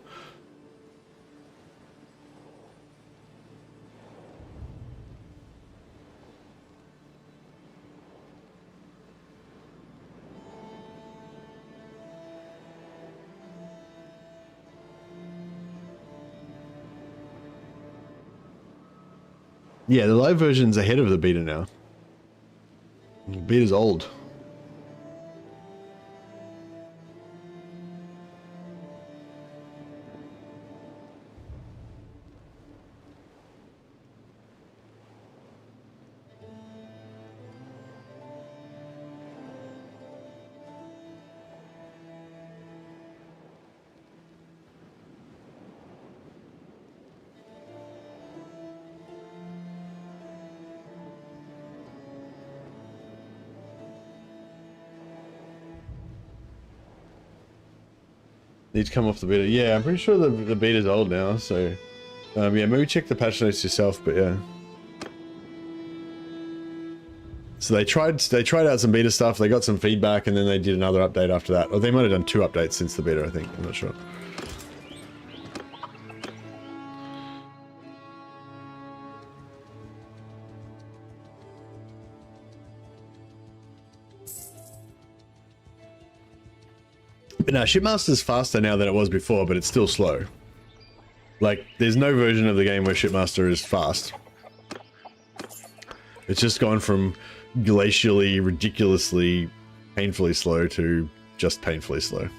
Yeah, the live version's ahead of the beta now. The beta's old. Need to come off the beta. Yeah, I'm pretty sure the beta's old now, so yeah, maybe check the patch notes yourself, but yeah. So they tried out some beta stuff, they got some feedback, and then they did another update after that. Or they might have done 2 updates since the beta, I think. I'm not sure. But no, Shipmaster's faster now than it was before, but it's still slow. Like, there's no version of the game where Shipmaster is fast. It's just gone from glacially, ridiculously, painfully slow to just painfully slow.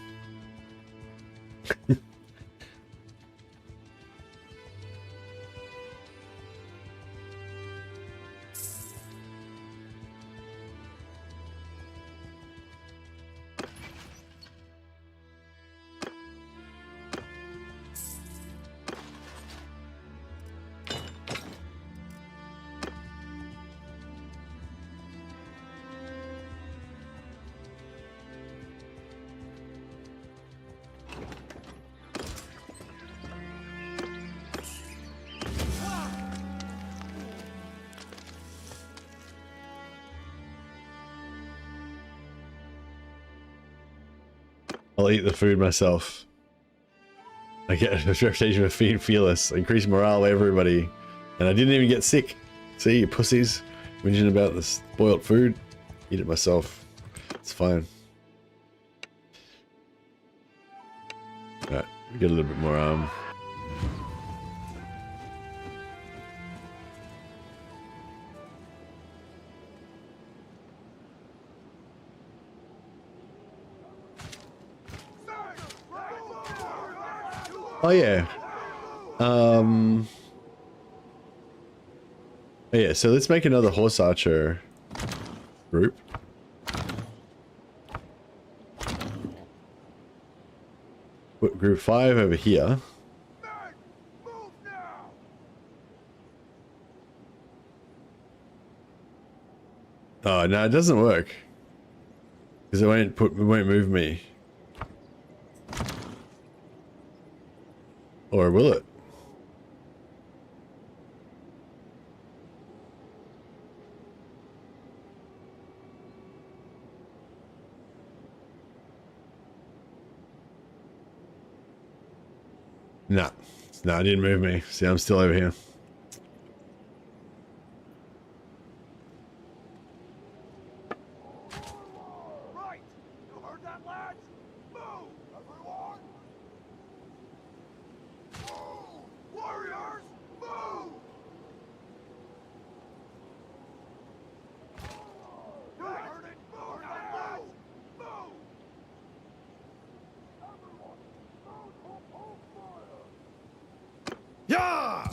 I'll eat the food myself. I get a reputation for being fearless. Increase morale, everybody. And I didn't even get sick. See, you pussies. Whinging about the spoiled food. Eat it myself. It's fine. Alright, we get a little bit more Oh yeah. Oh yeah, so let's make another horse archer group. Put group 5 over here. Oh no, it doesn't work. Because it won't move me. Or will it? No. No, it didn't move me. See, I'm still over here. Right! You heard that, lads? Move! Everyone! Move! Warriors! Move! You heard it? Move now, lads! Move! Everyone! Move! Hold fire! Yeah!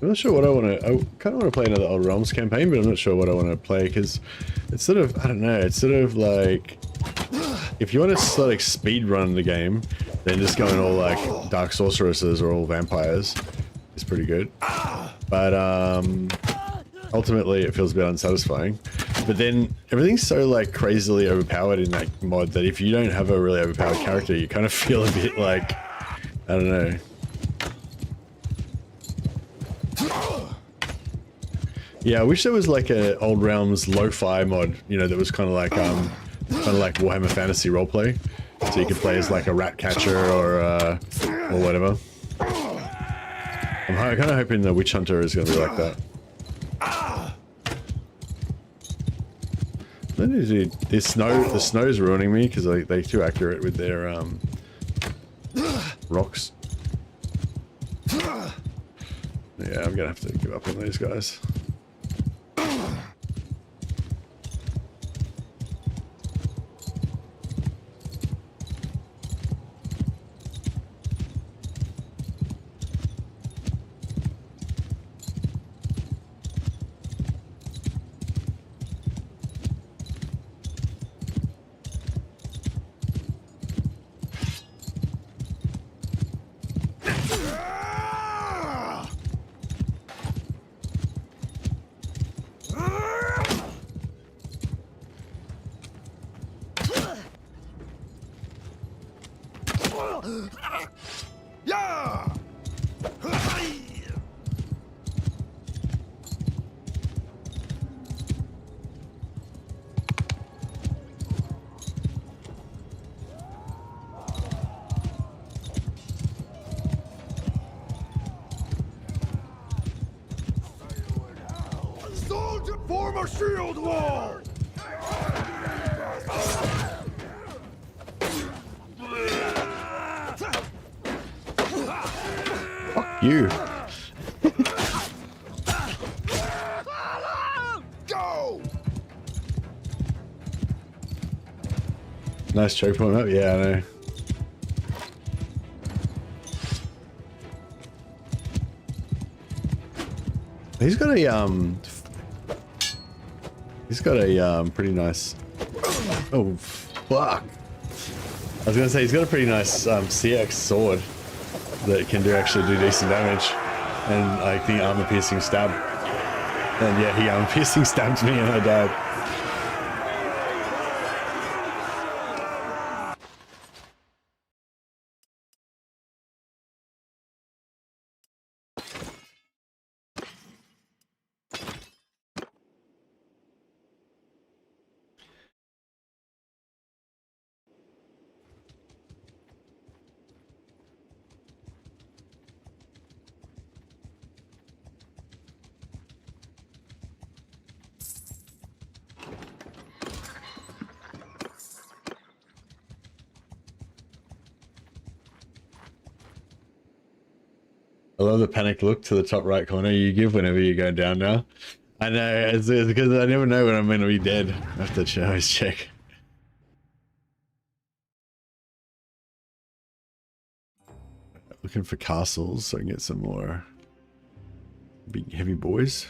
I'm not sure what I want to... I kind of want to play another Old Realms campaign, but I'm not sure what I want to play, because it's sort of... I don't know, it's sort of like... If you want to sort of speed run the game, then just going all like Dark Sorceresses or all vampires is pretty good. But ultimately it feels a bit unsatisfying. But then everything's so like crazily overpowered in that mod that if you don't have a really overpowered character, you kind of feel a bit like... I don't know. Yeah, I wish there was like a Old Realms lo-fi mod, you know, that was kind of like Warhammer Fantasy roleplay, so you could play as like a rat catcher or whatever. I'm kind of hoping the Witch Hunter is going to be like that. The snow's ruining me because they're too accurate with their rocks. Yeah, I'm gonna have to give up on these guys. Yeah! Soldier, form a shield wall! Fuck you. Go! Nice choke point up. Yeah, I know. He's got a pretty nice... Oh, fuck. I was gonna say, he's got a pretty nice CX sword that can actually do decent damage. And like the armor piercing stab. And yeah, he armor piercing stabbed me and I died. I love the panicked look to the top right corner you give whenever you go down now. I know, it's because I never know when I'm going to be dead. I have to always check. Looking for castles so I can get some more big heavy boys.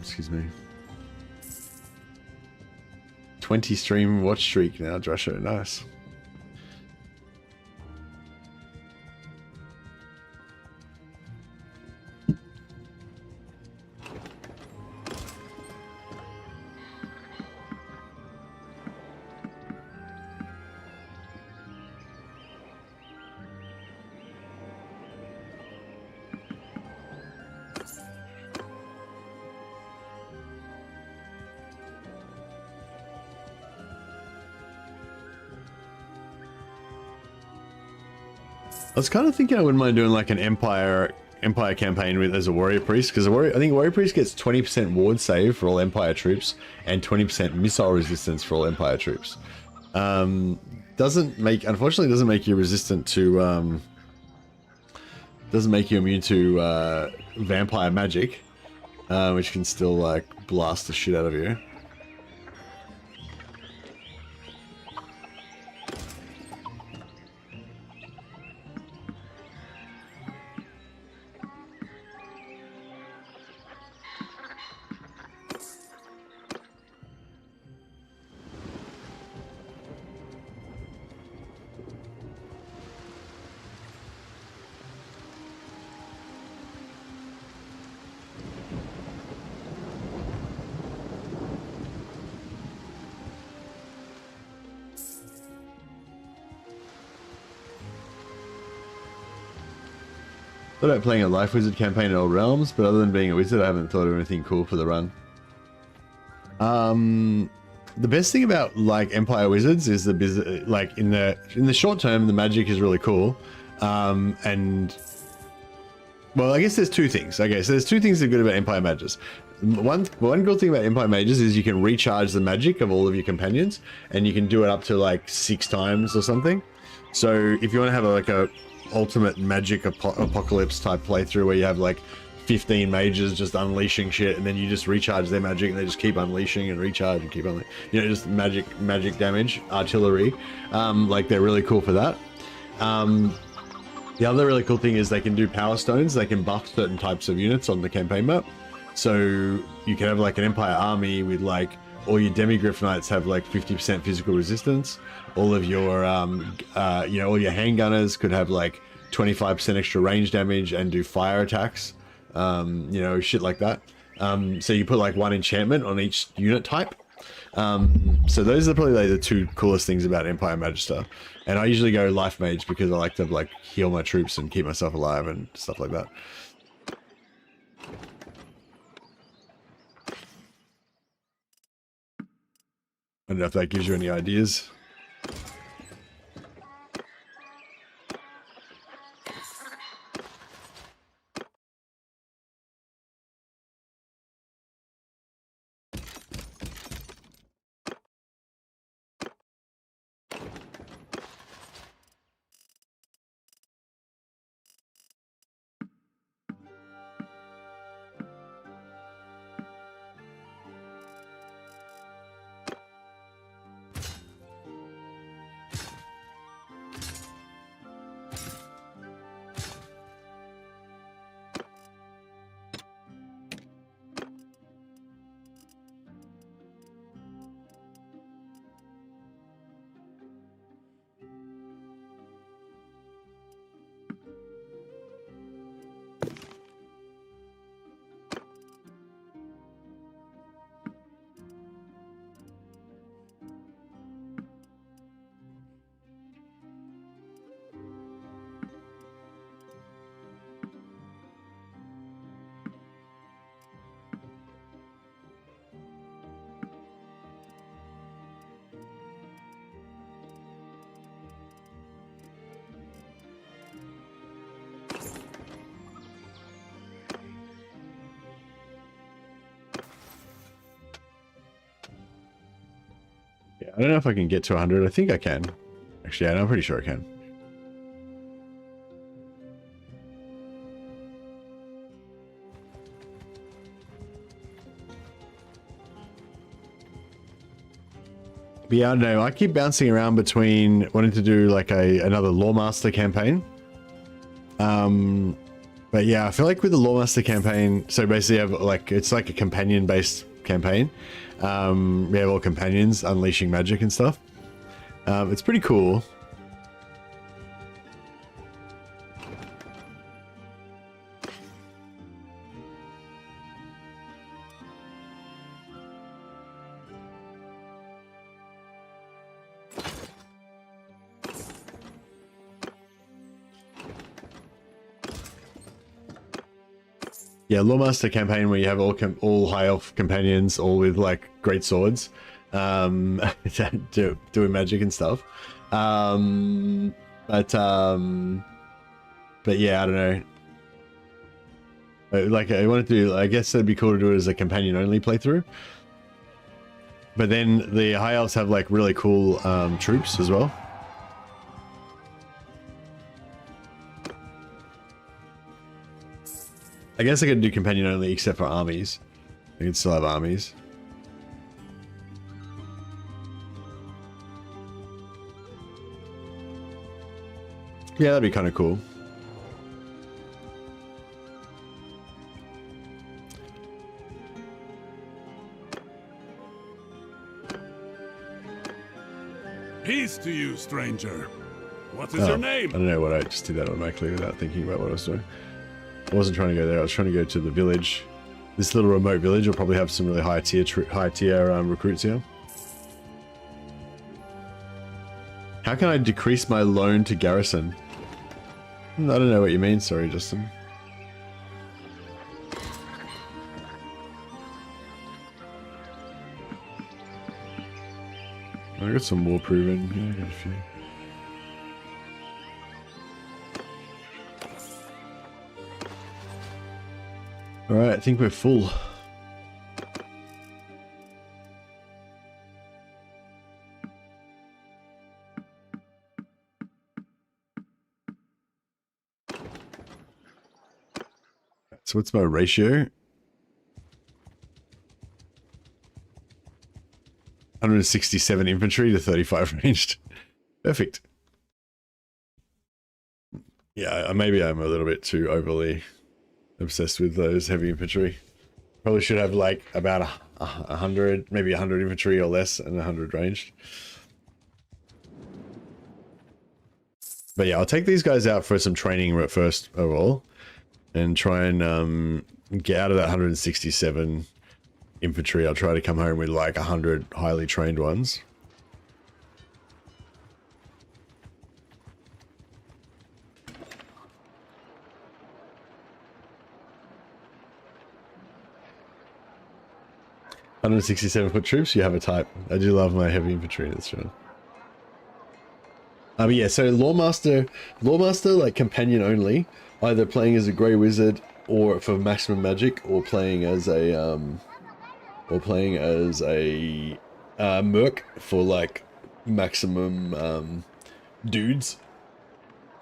Excuse me. 20 stream watch streak now, Drasho. Nice. I was kind of thinking I wouldn't mind doing like an Empire campaign with as a warrior priest, because I think warrior priest gets 20% ward save for all Empire troops and 20% missile resistance for all Empire troops. Unfortunately doesn't make you resistant to doesn't make you immune to vampire magic, which can still like blast the shit out of you. Thought about playing a Life Wizard campaign in Old Realms, but other than being a wizard, I haven't thought of anything cool for the run. The best thing about like Empire Wizards is like in the short term, the magic is really cool, and well, I guess there's two things. Okay, so there's two things that are good about Empire Mages. One cool thing about Empire Mages is you can recharge the magic of all of your companions, and you can do it up to like 6 times or something. So if you want to have like a ultimate magic apocalypse type playthrough where you have like 15 mages just unleashing shit, and then you just recharge their magic and they just keep unleashing and recharge and keep on, you know, just magic damage, artillery, like they're really cool for that. The other really cool thing is they can do power stones. They can buff certain types of units on the campaign map. So you can have like an Empire army with like all your demigryph knights have like 50% physical resistance. All of your, you know, all your handgunners could have like 25% extra range damage and do fire attacks, you know, shit like that. So you put like 1 enchantment on each unit type. So those are probably like the 2 coolest things about Empire Magister. And I usually go Life Mage because I like to like heal my troops and keep myself alive and stuff like that. I don't know if that gives you any ideas. Yeah, I don't know if I can get to 100. I think I can. Actually, yeah, I'm pretty sure I can. But yeah, I don't know. I keep bouncing around between wanting to do like another Lawmaster campaign. But yeah, I feel like with the Lawmaster campaign, so basically have like, it's like a companion based campaign. We have all companions unleashing magic and stuff. It's pretty cool. Yeah, Lawmaster campaign where you have all high elf companions, all with like great swords, doing magic and stuff. But yeah, I don't know. Like I wanted to do, I guess it'd be cool to do it as a companion only playthrough. But then the high elves have like really cool troops as well. I guess I could do companion only except for armies. I could still have armies. Yeah, that'd be kind of cool. Peace to you, stranger. What is your name? I don't know what, I just did that automatically without thinking about what I was doing. I wasn't trying to go there. I was trying to go to the village. This little remote village will probably have some really high tier recruits here. How can I decrease my loan to garrison? I don't know what you mean. Sorry, Justin. I got some more proven. Yeah, I got a few. Alright, I think we're full. So what's my ratio? 167 infantry to 35 ranged. Perfect. Yeah, maybe I'm a little bit too overly obsessed with those heavy infantry. Probably should have like about 100, maybe 100 infantry or less and 100 ranged. But yeah, I'll take these guys out for some training first of all, and try and get out of that 167 infantry. I'll try to come home with like 100 highly trained ones. $167 troops, you have a type. I do love my heavy infantry, that's true. But yeah, so Lawmaster, like companion only, either playing as a Grey Wizard or for maximum magic, or playing as a Merc for like maximum dudes.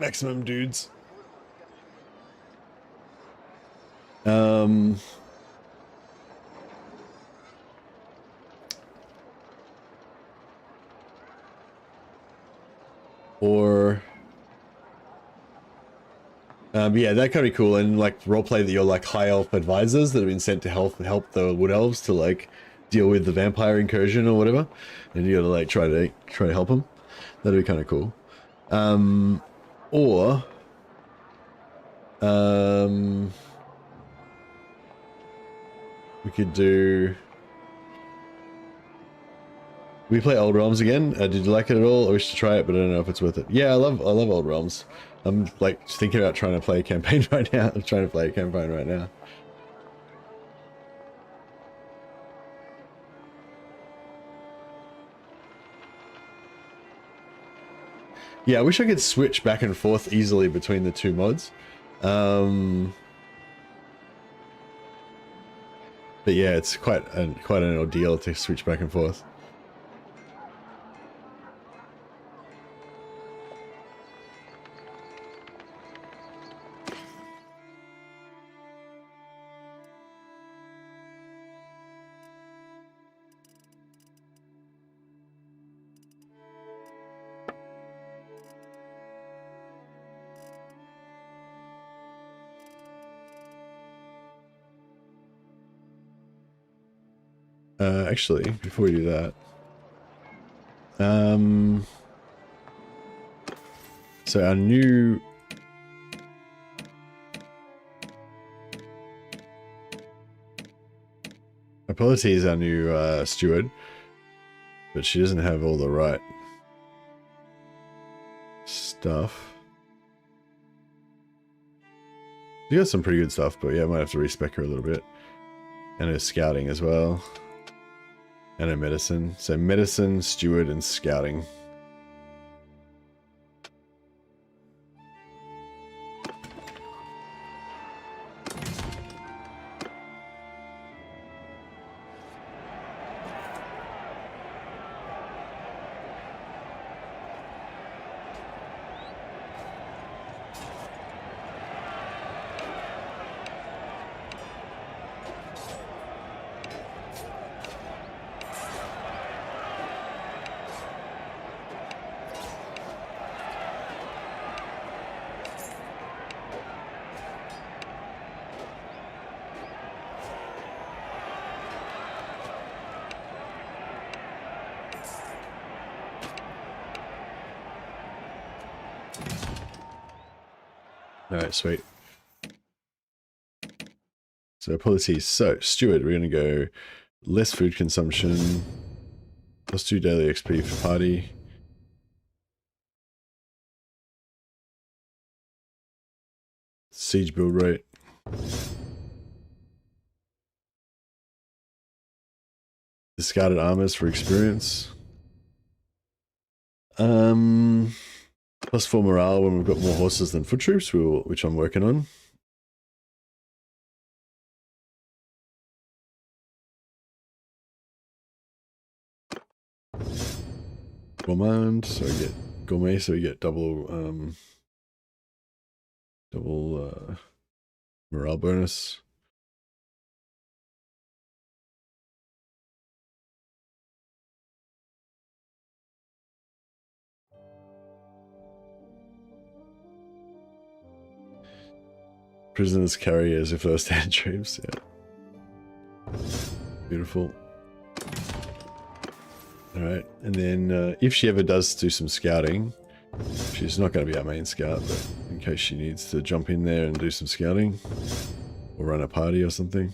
Maximum dudes. Or yeah, that could be cool. And like roleplay that you're like high elf advisors that have been sent to help the wood elves to like deal with the vampire incursion or whatever, and you gotta like try to help them. That'd be kind of cool. Or we could do. We play Old Realms again. Did you like it at all? I wish to try it, but I don't know if it's worth it. Yeah, I love Old Realms. I'm like thinking about trying to play a campaign right now. I'm trying to play a campaign right now. Yeah, I wish I could switch back and forth easily between the two mods. But yeah, it's quite an ordeal to switch back and forth. Actually, before we do that, so our new Apology is our new steward, but she doesn't have all the right stuff. She got some pretty good stuff, but yeah, I might have to respec her a little bit. And her scouting as well. And her medicine. So medicine, steward, and scouting. Alright, sweet. So policies. So, steward, we're going to go less food consumption, plus 2 daily XP for party. Siege build rate. Discarded armors for experience. Plus 4 morale when we've got more horses than foot troops, which I'm working on. Gourmand, so we get gourmet, so we get double morale bonus. Prisoners carry as if they were stand troops, yeah. Beautiful. Alright, and then if she ever does do some scouting, she's not going to be our main scout, but in case she needs to jump in there and do some scouting, or run a party or something.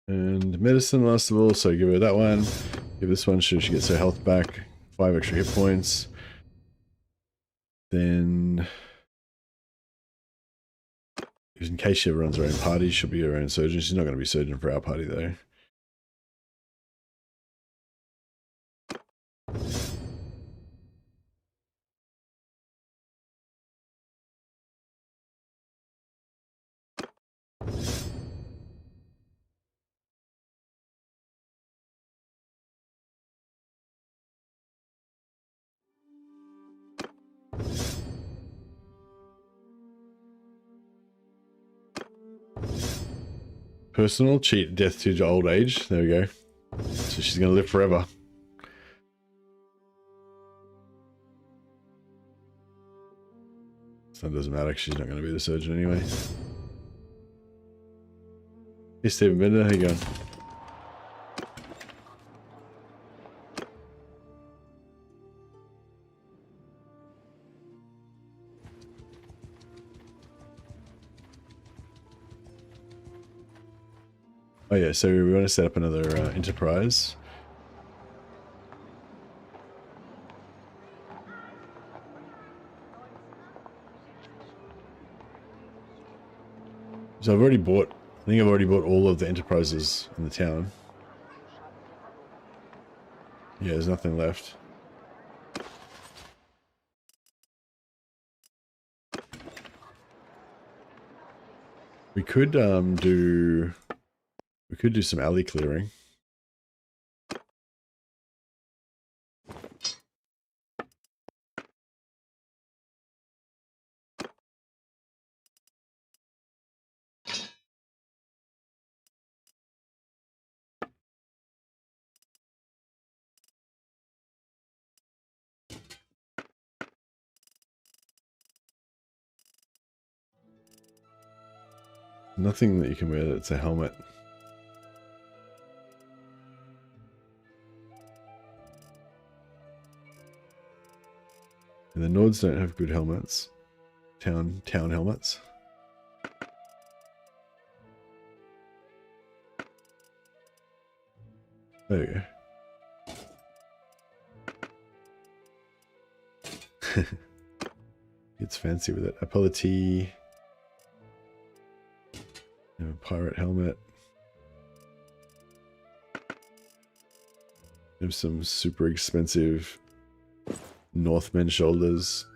And medicine last of all, so give her that one. Give this one, she gets her health back. 5 extra hit points. Then, in case she ever runs her own party, she'll be her own surgeon. She's not going to be surgeon for our party though. Personal, cheat death to old age. There we go. So she's going to live forever. So it doesn't matter because she's not going to be the surgeon anyway. Hey Stephen Bender, how you going? Oh yeah, so we want to set up another enterprise. So I've already bought, I think I've already bought all of the enterprises in the town. Yeah, there's nothing left. We could do some alley clearing. Nothing that you can wear that's a helmet. And the Nords don't have good helmets. Town helmets. There you go. It's fancy with it. Apollo-T. Pirate helmet. There's some super expensive Northman shoulders.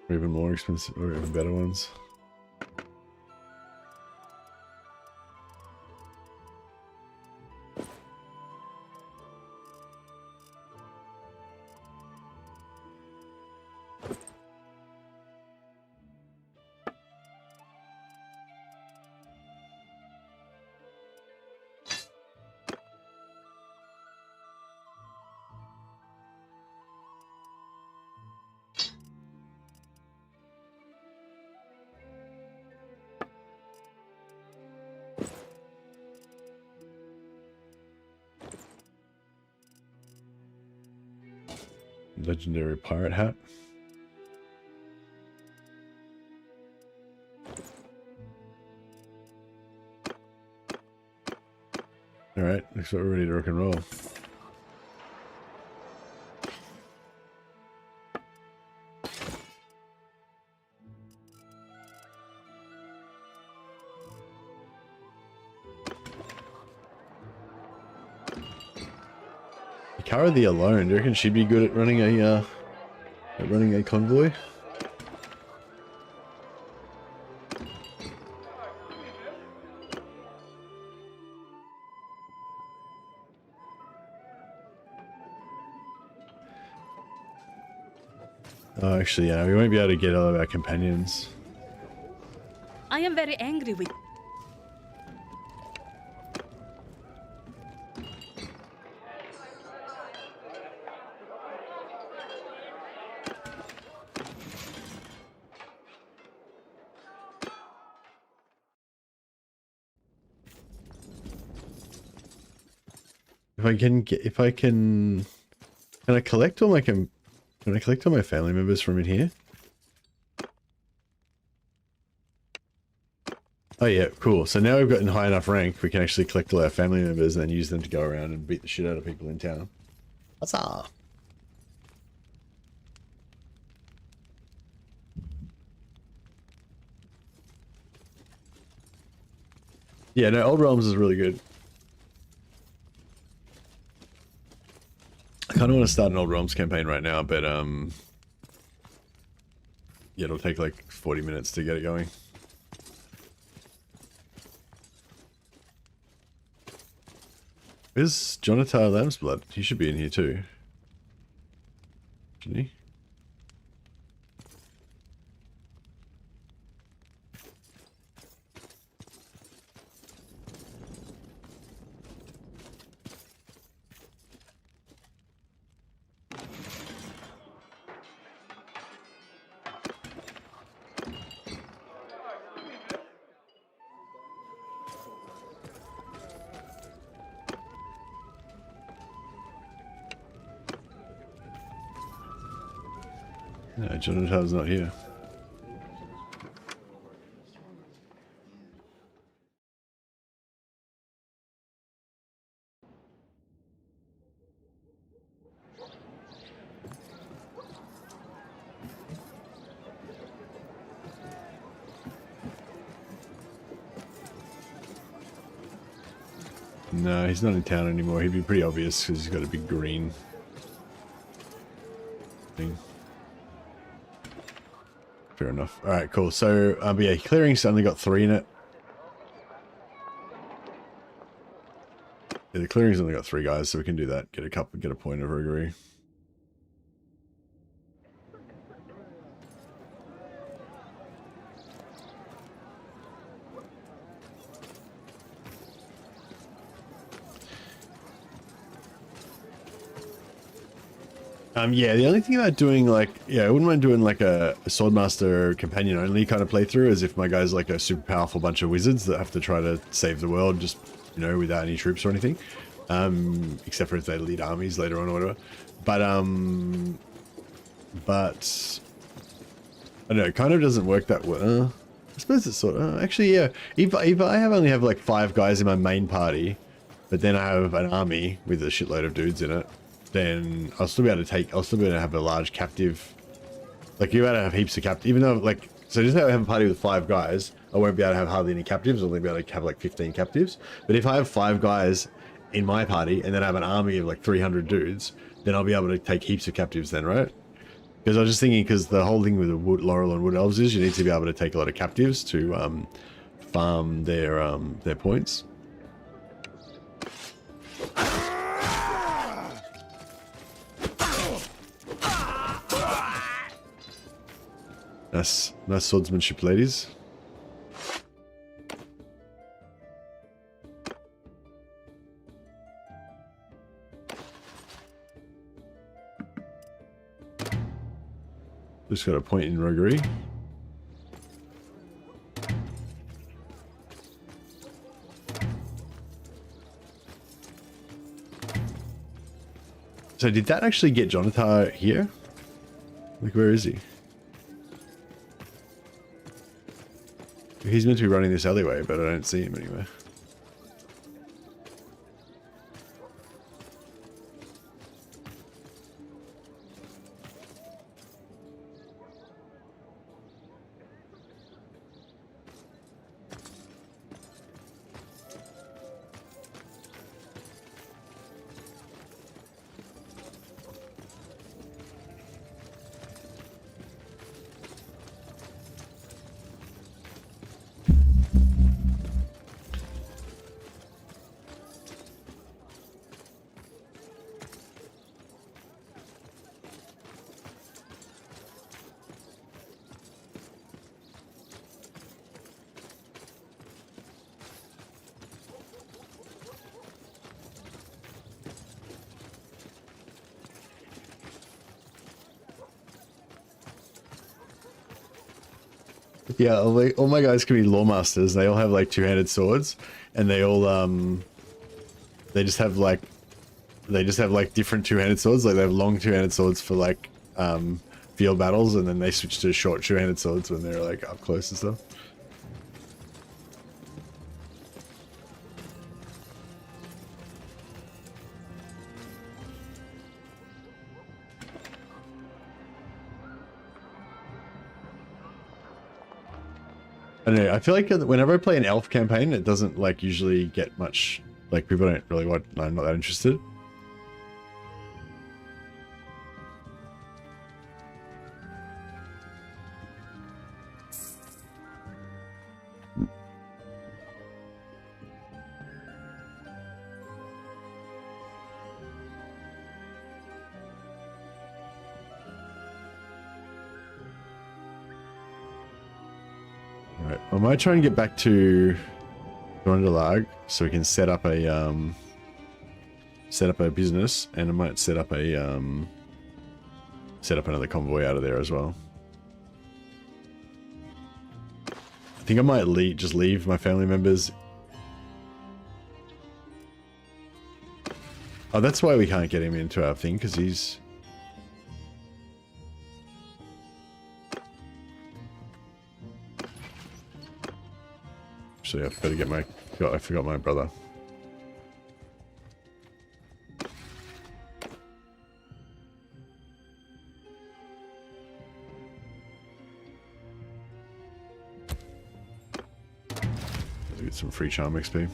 Or even more expensive, or even better ones. Legendary pirate hat. Alright, looks like we're ready to rock and roll. Cara the Alone, do you reckon she'd be good at running a convoy? Oh, actually, yeah, we won't be able to get all of our companions. I am very angry with. Can I collect all my family members from in here? Oh yeah, cool. So now we've gotten high enough rank, we can actually collect all our family members and then use them to go around and beat the shit out of people in town. Huzzah! Yeah, no, Old Realms is really good. I kind of want to start an Old Realms campaign right now, but yeah, it'll take like 40 minutes to get it going. Where's Jonathan Lambsblood? He should be in here too. Shouldn't he? No, Jonathan's not here. No, he's not in town anymore. He'd be pretty obvious because he's got a big green thing. Fair enough. All right, cool. So, but yeah, clearing's only got 3 in it. Yeah, the clearing's only got 3 guys, so we can do that. Get a point of roguery. Yeah, the only thing about doing like, yeah, I wouldn't mind doing like a Swordmaster companion only kind of playthrough, as if my guy's like a super powerful bunch of wizards that have to try to save the world just, you know, without any troops or anything. Except for if they lead armies later on or whatever. But I don't know, it kind of doesn't work that well. I suppose it's sort of, actually, yeah. If I only have like 5 guys in my main party, but then I have an army with a shitload of dudes in it, then I'll still be able to have a large captive. Like, you're able to have heaps of captives, even though, like, so just if I have a party with 5 guys, I won't be able to have hardly any captives. I'll only be able to have like 15 captives. But if I have 5 guys in my party and then I have an army of like 300 dudes, then I'll be able to take heaps of captives then, right? Because I was just thinking, because the whole thing with the Laurel and Wood Elves is you need to be able to take a lot of captives to farm their points. Nice swordsmanship, ladies. Just got a point in roguery. So did that actually get Jonathar here? Like, where is he? He's meant to be running this alleyway, but I don't see him anywhere. Yeah, all my guys can be lawmasters. They all have like 2-handed swords, and they all they just have like different 2-handed swords. Like they have long 2-handed swords for like field battles, and then they switch to short 2-handed swords when they're like up close and stuff. I don't know, I feel like whenever I play an elf campaign, it doesn't like usually get much, like people don't really want, I'm not that interested. Alright, I might try and get back to Rondelag so we can set up a business, and I might set up another convoy out of there as well. I think I might just leave my family members. Oh, that's why we can't get him into our thing, because he's... Actually, I better get my... I forgot my brother. Let's get some free charm XP.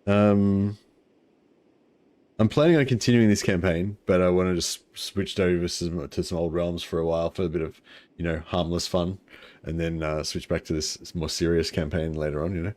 I'm planning on continuing this campaign, but I want to just switch over to some old realms for a while for a bit of, you know, harmless fun, and then switch back to this more serious campaign later on, you know.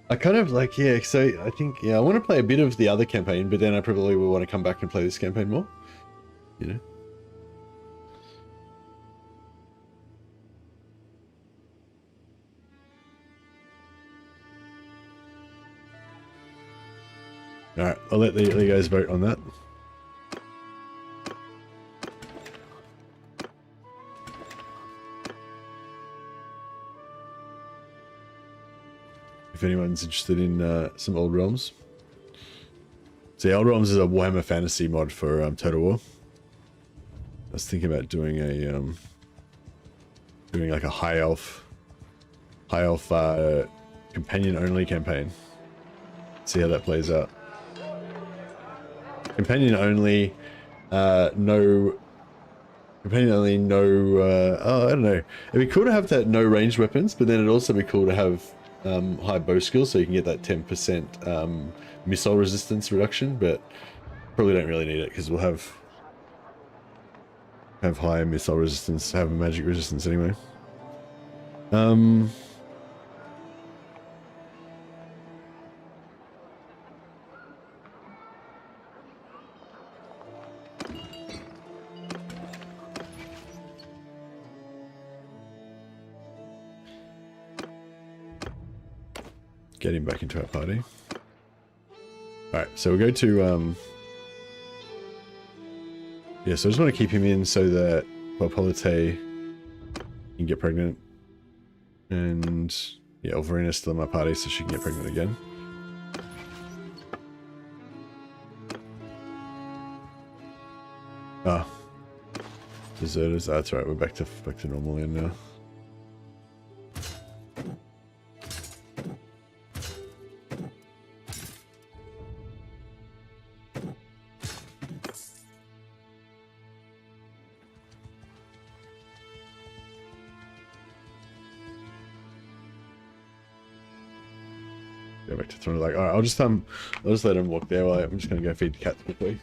I kind of like, yeah, so I think, yeah, I want to play a bit of the other campaign, but then I probably will want to come back and play this campaign more, you know? Alright, I'll let the guys vote on that. If anyone's interested in some Old Realms. So yeah, Old Realms is a Warhammer Fantasy mod for Total War. I was thinking about doing a doing like a high elf companion only campaign. See how that plays out. Companion only, no. Companion only, no. Oh, I don't know. It'd be cool to have that no ranged weapons, but then it'd also be cool to have high bow skill, so you can get that 10% missile resistance reduction. But probably don't really need it because we'll have high missile resistance, have magic resistance anyway. Get him back into our party. Alright, so we'll go to yeah, so I just want to keep him in so that Polite can get pregnant. And yeah, Elverina's still in my party so she can get pregnant again. Ah. Deserters. That's right, we're back to normal in now. Go back to throne. Like, alright, I'll just let him walk there while I'm just gonna go feed the cats quickly.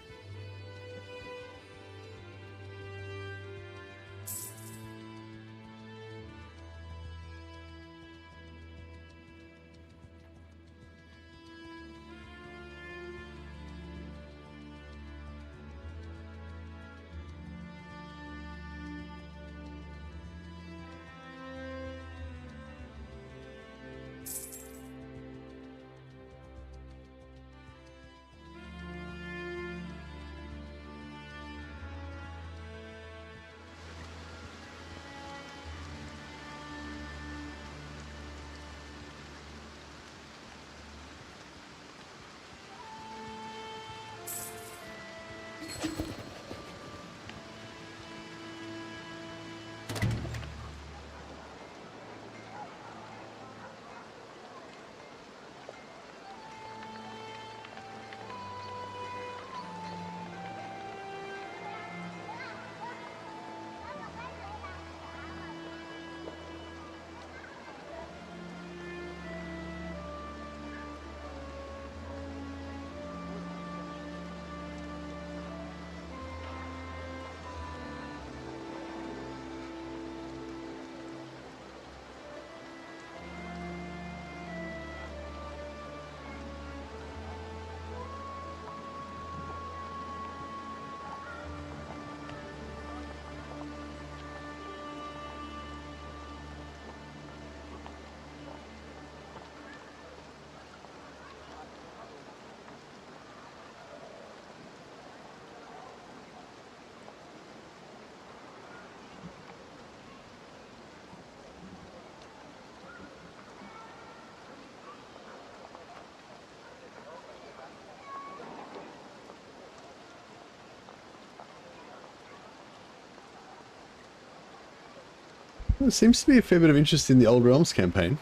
There seems to be a fair bit of interest in the Old Realms campaign.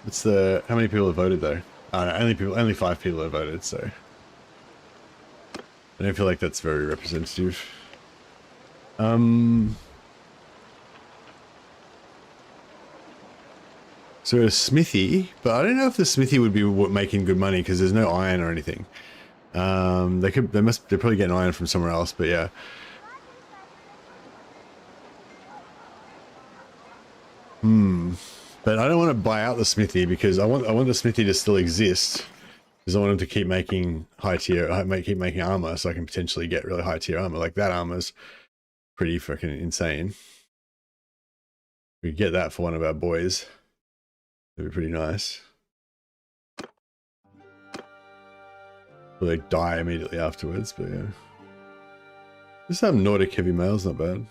It's the how many people have voted though? Only 5 people have voted, so I don't feel like that's very representative. So a smithy, but I don't know if the smithy would be making good money because there's no iron or anything. They're probably getting iron from somewhere else, but yeah. But I don't want to buy out the smithy because I want the smithy to still exist because I want him to keep making keep making armor so I can potentially get really high tier armor. Like that armor's pretty freaking insane. We get that for one of our boys. That'd be pretty nice. Well, they die immediately afterwards, but yeah. This Nordic heavy mail's not bad.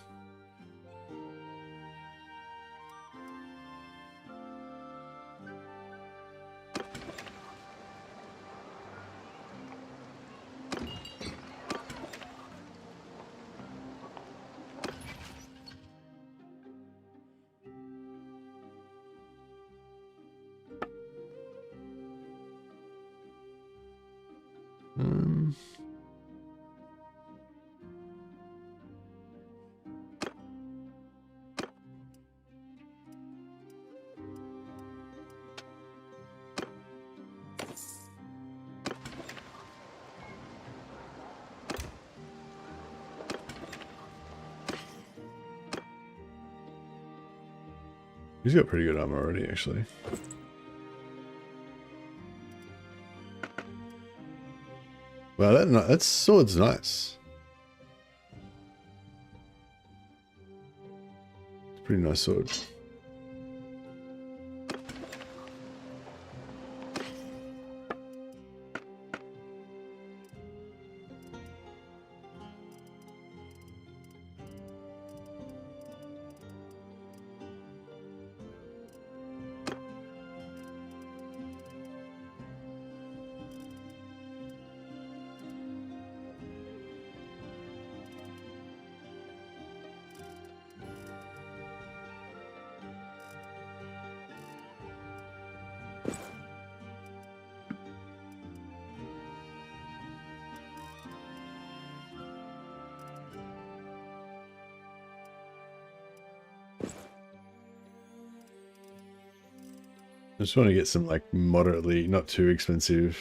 He's got pretty good armor already, actually. Wow, that sword's nice. It's a pretty nice sword. I just want to get some like moderately, not too expensive,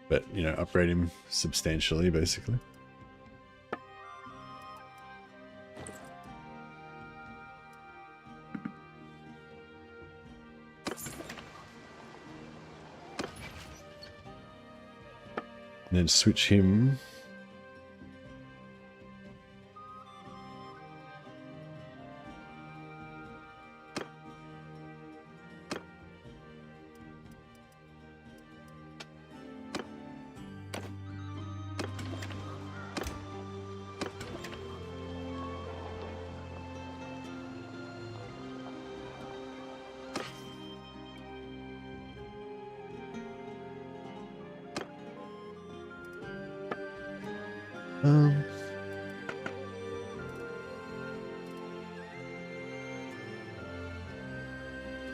but you know, upgrade him substantially, basically. And then switch him.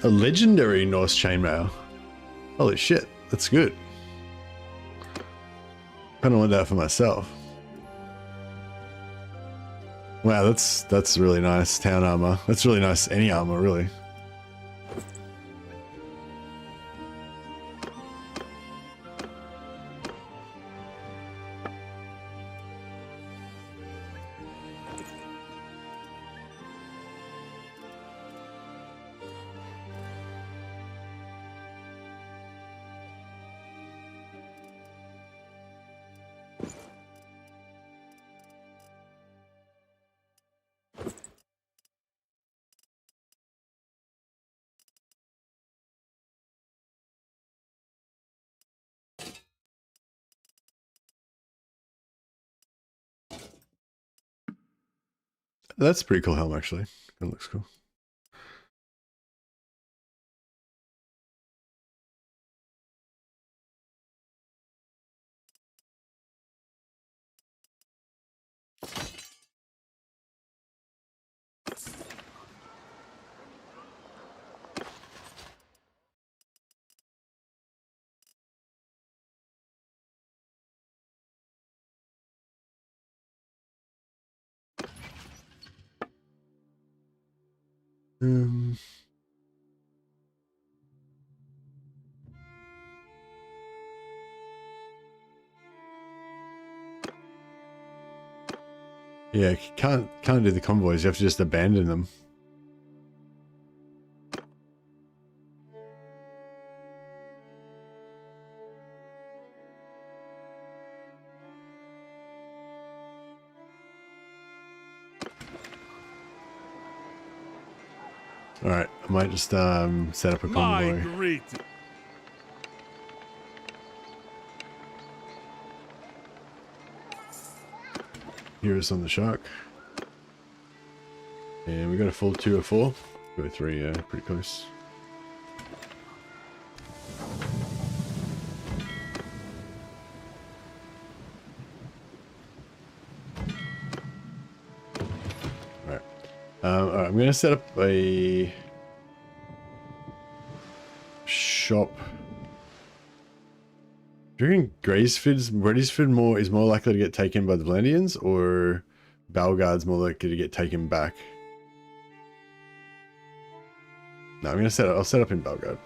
A legendary Norse chainmail. Holy shit, that's good. Kind of want that for myself. Wow, that's really nice town armor. That's really nice any armor, really. That's a pretty cool helm, actually. That looks cool. Um, yeah, can't do the convoys. You have to just abandon them. All right, I might just set up a My convoy. great. Here is on the shark. And we got a full 2 or 4. 2 or 3, yeah, pretty close. Alright. Alright, I'm gonna set up a shop. Do you reckon Redisford is more likely to get taken by the Valandians, or Balgard's more likely to get taken back? No, I'm gonna I'll set up in Balgard.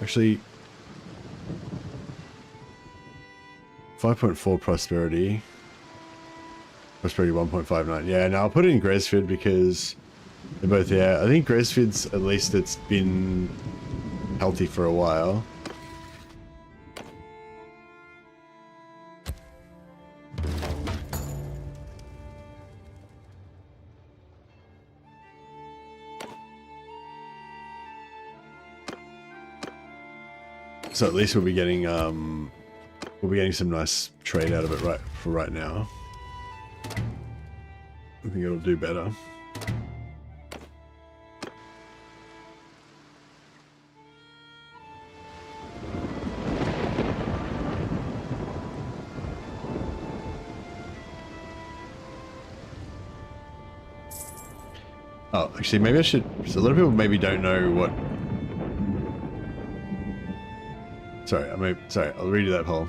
Actually 5.4 prosperity. Prosperity 1.59. Yeah, no, I'll put it in Gresford because they're both there. I think Gresford's at least it's been healthy for a while. So at least we'll be getting some nice trade out of it right now. I think it'll do better. Oh, actually, maybe I should. So a lot of people maybe don't know what. Sorry, I'll redo that poll.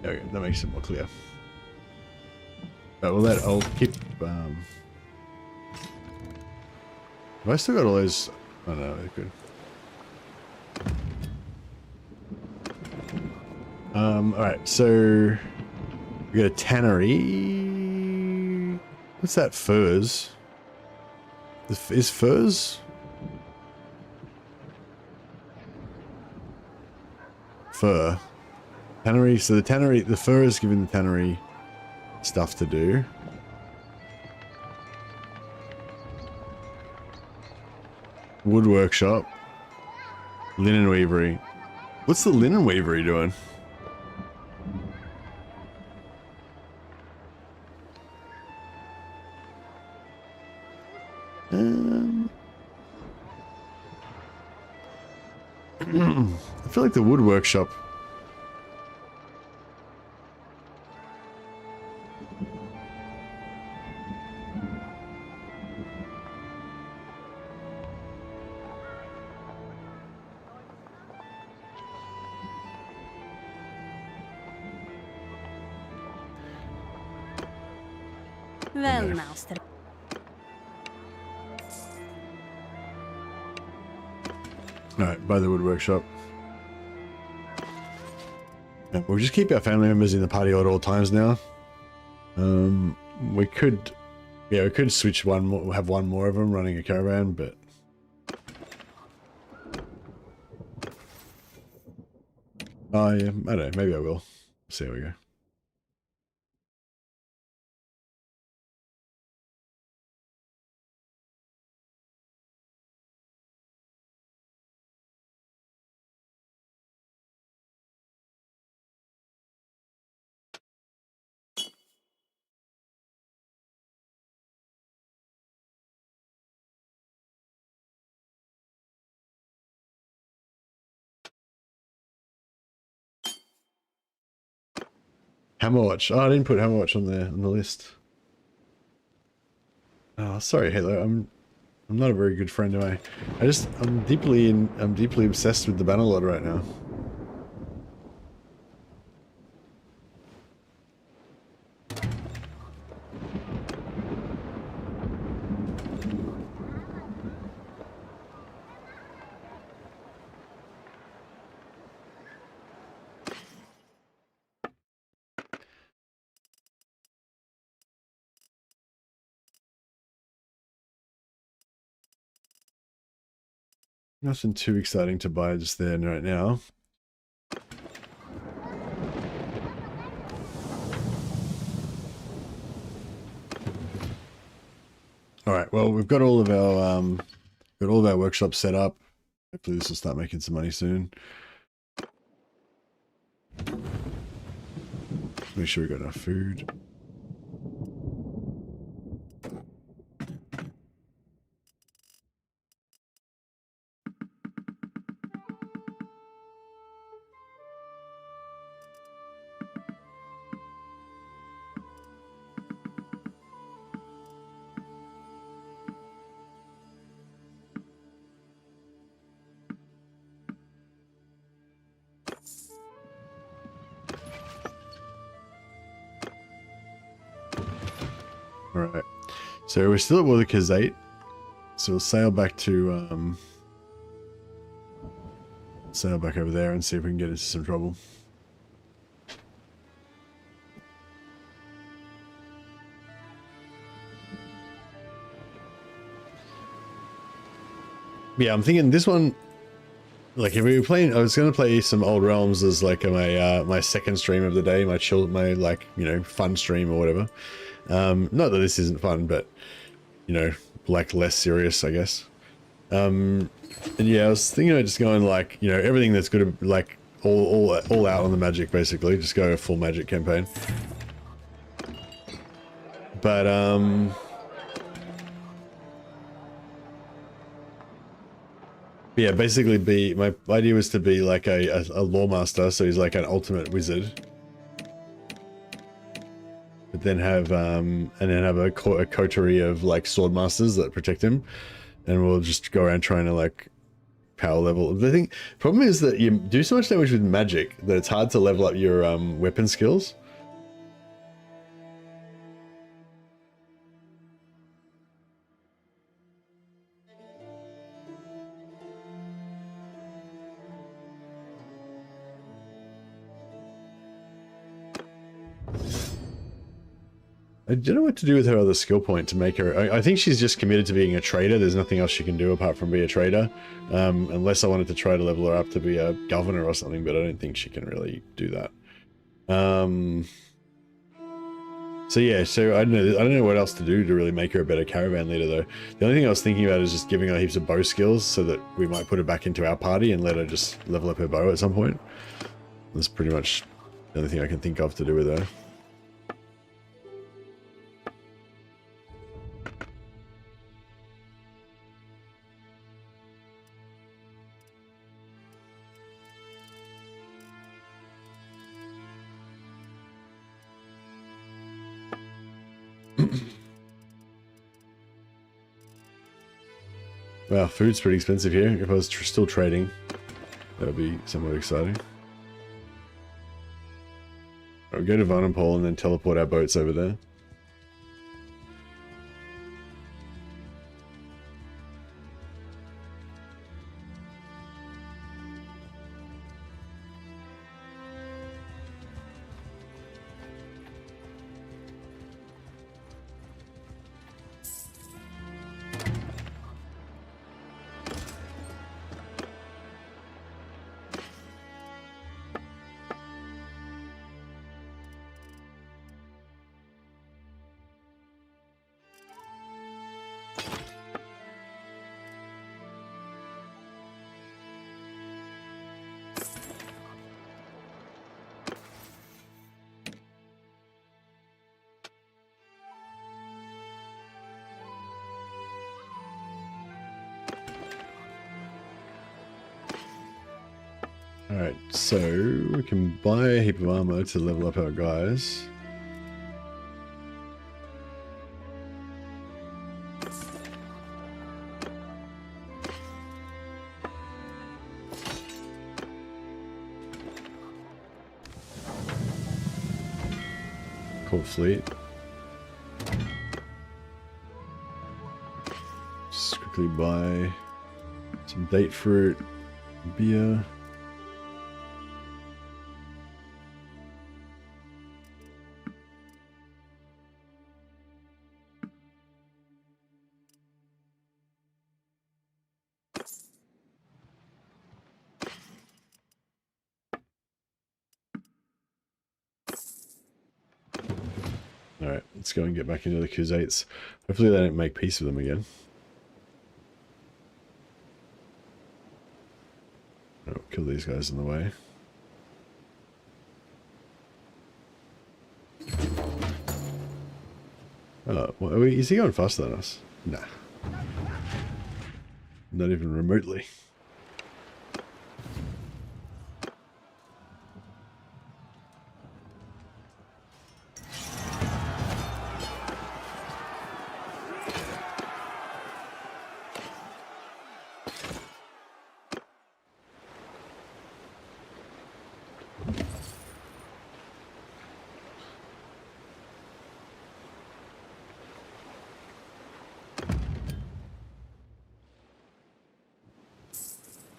There we go. That makes it more clear. I'll keep. Have I still got all those? Oh no, they're good. Alright, so we got a tannery. What's that? Furs? Is furs? Fur. Tannery, so the fur is giving the tannery stuff to do. Wood workshop. Linen weavery. What's the linen weavery doing? I feel like the wood workshop. Well, master. Alright, by the wood workshop. And we'll just keep our family members in the party at all times now. We could Yeah, we could switch one more, have one more of them running a caravan, but oh yeah, I don't know. Maybe I will. See how we go. Hammerwatch. Oh, I didn't put Hammerwatch on the list. Oh, sorry, Halo. I'm not a very good friend, am I? I'm deeply obsessed with the Bannerlord right now. Nothing too exciting to buy just there right now. All right. Well, we've got all of our workshops set up. Hopefully, this will start making some money soon. Make sure we got enough food. All right. So we're still at Willikers 8. So we'll sail back to sail back over there and see if we can get into some trouble. Yeah, I'm thinking this one, like if we were playing, I was going to play some Old Realms as like my second stream of the day, my like, you know, fun stream or whatever. Not that this isn't fun, but you know, like less serious, I guess. And yeah, I was thinking of just going like, you know, everything that's good, like all out on the magic, basically, just go a full magic campaign. But yeah, basically my idea was to be like a lore master, so he's like an ultimate wizard. But then have a coterie of like sword masters that protect him, and we'll just go around trying to like power level. The problem is that you do so much damage with magic that it's hard to level up your weapon skills. I don't know what to do with her other skill point to make her... I think she's just committed to being a trader. There's nothing else she can do apart from be a trader. Unless I wanted to try to level her up to be a governor or something, but I don't think she can really do that. So yeah, so I don't know what else to do to really make her a better caravan leader though. The only thing I was thinking about is just giving her heaps of bow skills so that we might put her back into our party and let her just level up her bow at some point. That's pretty much the only thing I can think of to do with her. Wow, food's pretty expensive here. If I was still trading, that would be somewhat exciting. I'll go to Varnapol and then teleport our boats over there. Alright, so we can buy a heap of armor to level up our guys. Court fleet. Just quickly buy some date fruit, beer. Alright, let's go and get back into the Khuzaits. Hopefully they don't make peace with them again. Oh, kill these guys in the way. Oh, well, is he going faster than us? Nah. Not even remotely.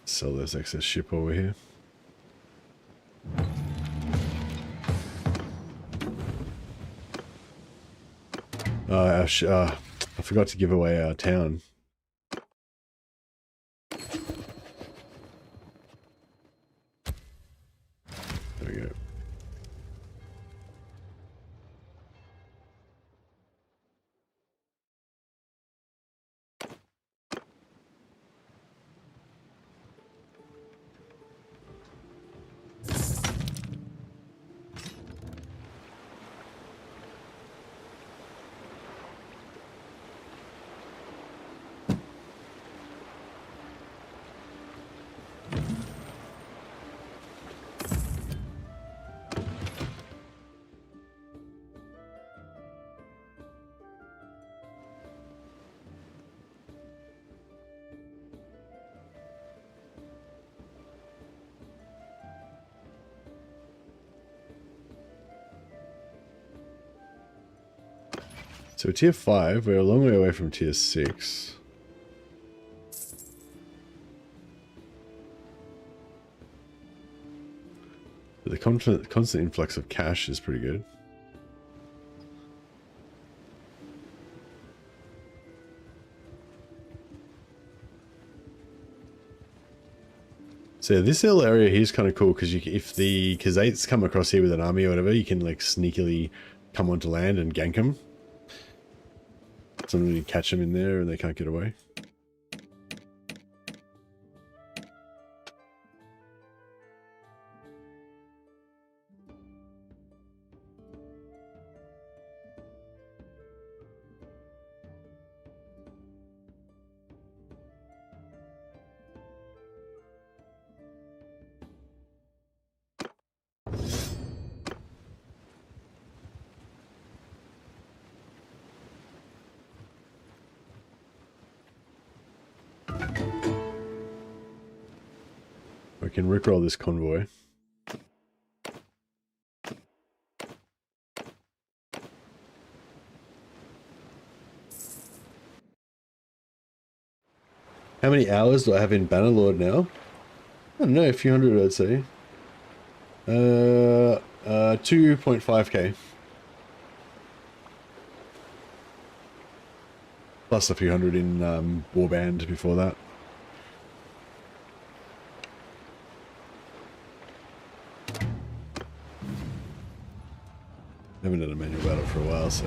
Sell this excess ship over here. I forgot to give away our town. There we go. So tier 5, we're a long way away from tier 6. But the constant influx of cash is pretty good. So this little area here is kind of cool because if the Khuzaits come across here with an army or whatever, you can like sneakily come onto land and gank them. Somebody catch them in there and they can't get away. We can rickroll this convoy. How many hours do I have in Bannerlord now? I don't know, a few hundred I'd say. 2.5k. Plus a few hundred in Warband before that. Haven't done a manual battle for a while, so...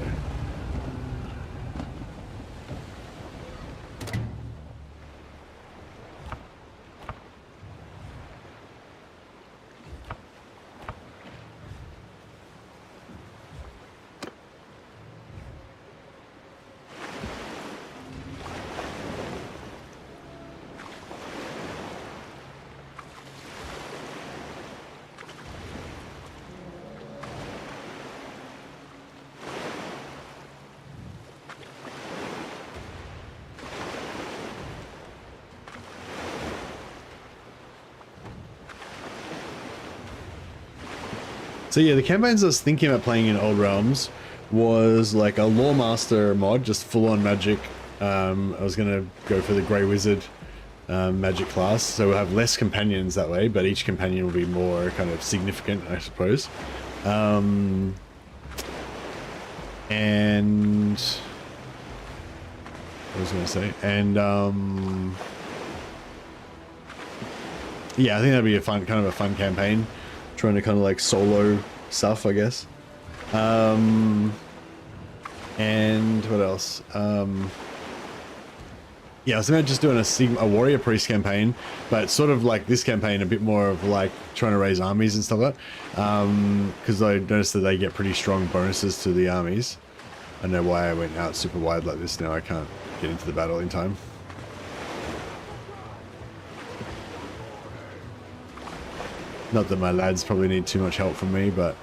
So yeah, the campaigns I was thinking about playing in Old Realms was like a Lore Master mod, just full on magic. I was gonna go for the Grey Wizard magic class, so we'll have less companions that way, but each companion will be more kind of significant, I suppose. And what was I gonna say? And yeah, I think that'd be a fun, kind of a fun campaign, trying to kind of like solo stuff, I guess. And what else? Yeah, I was thinking about just doing a warrior priest campaign, but sort of like this campaign, a bit more of like trying to raise armies and stuff like that. Because I noticed that they get pretty strong bonuses to the armies. I don't know why I went out super wide like this now. I can't get into the battle in time. Not that my lads probably need too much help from me, but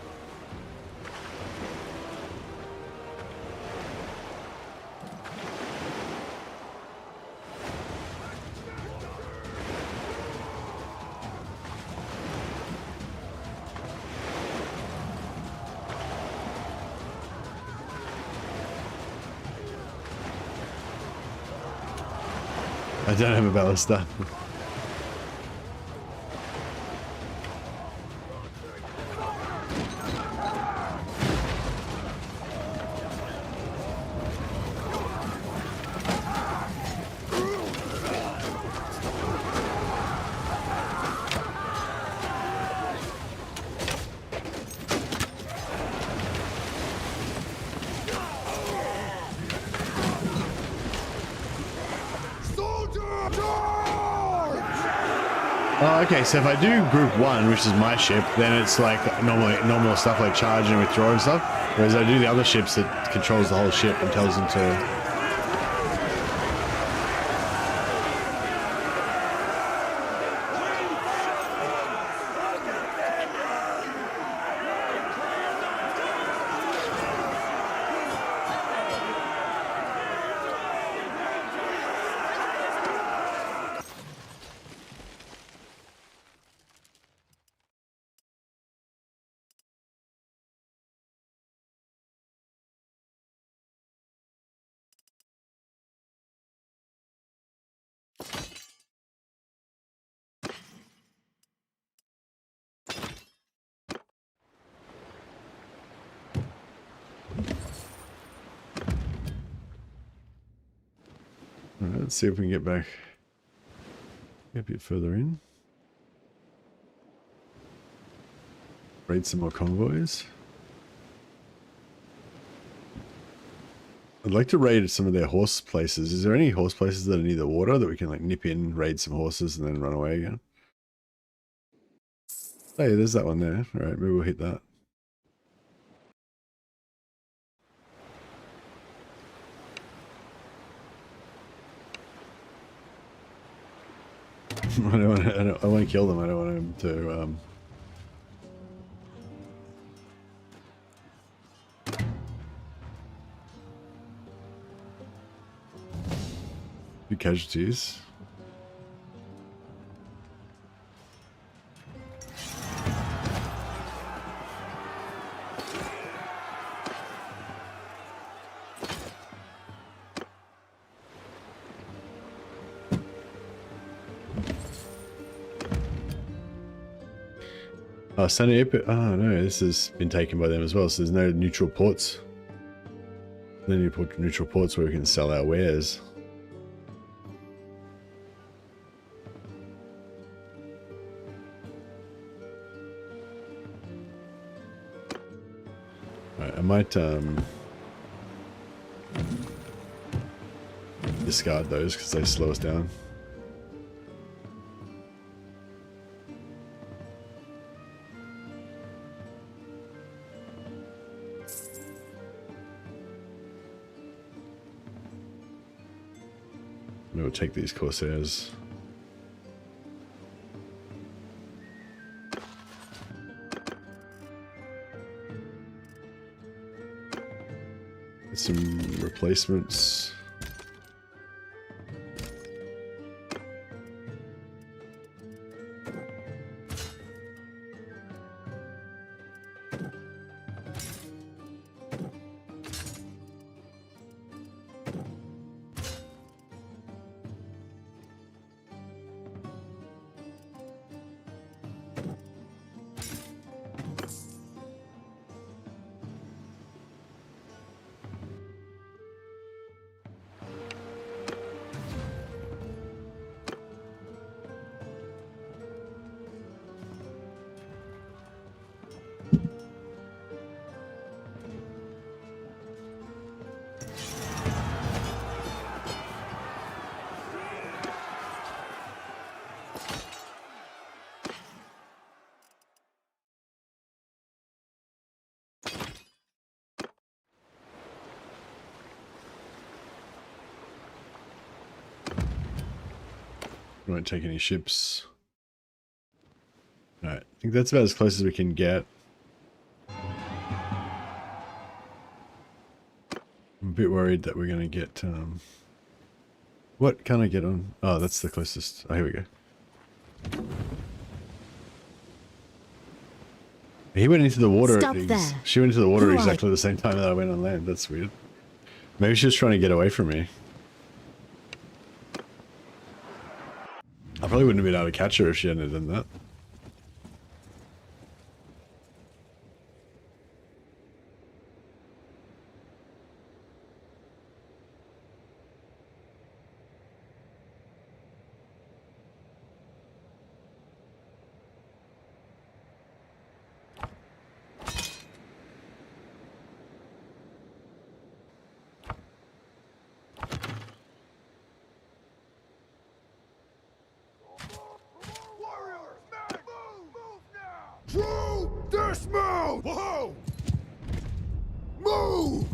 I don't have a ballista. Oh, okay, so if I do group 1, which is my ship, then it's like normal stuff like charge and withdraw and stuff. Whereas I do the other ships, it controls the whole ship and tells them to... Alright, let's see if we can get back a bit further in. Raid some more convoys. I'd like to raid some of their horse places. Is there any horse places that are near the water that we can like nip in, raid some horses, and then run away again? Hey, there's that one there. Alright, maybe we'll hit that. I want to kill them. I don't want them to be casualties. Oh, Sunny Airport. Oh no, this has been taken by them as well. So there's no neutral ports. No neutral ports where we can sell our wares. Alright, I might discard those because they slow us down. We'll take these Corsairs. Get some replacements. We won't take any ships. Alright, I think that's about as close as we can get. I'm a bit worried that we're going to get... what can I get on? Oh, that's the closest. Oh, here we go. He went into the water. Stop there. She went into the water Who are exactly the same time that I went on land. That's weird. Maybe she was trying to get away from me. I probably wouldn't have been able to catch her if she hadn't done that. Warriors, men, move now! True dismount! Whoa! Move!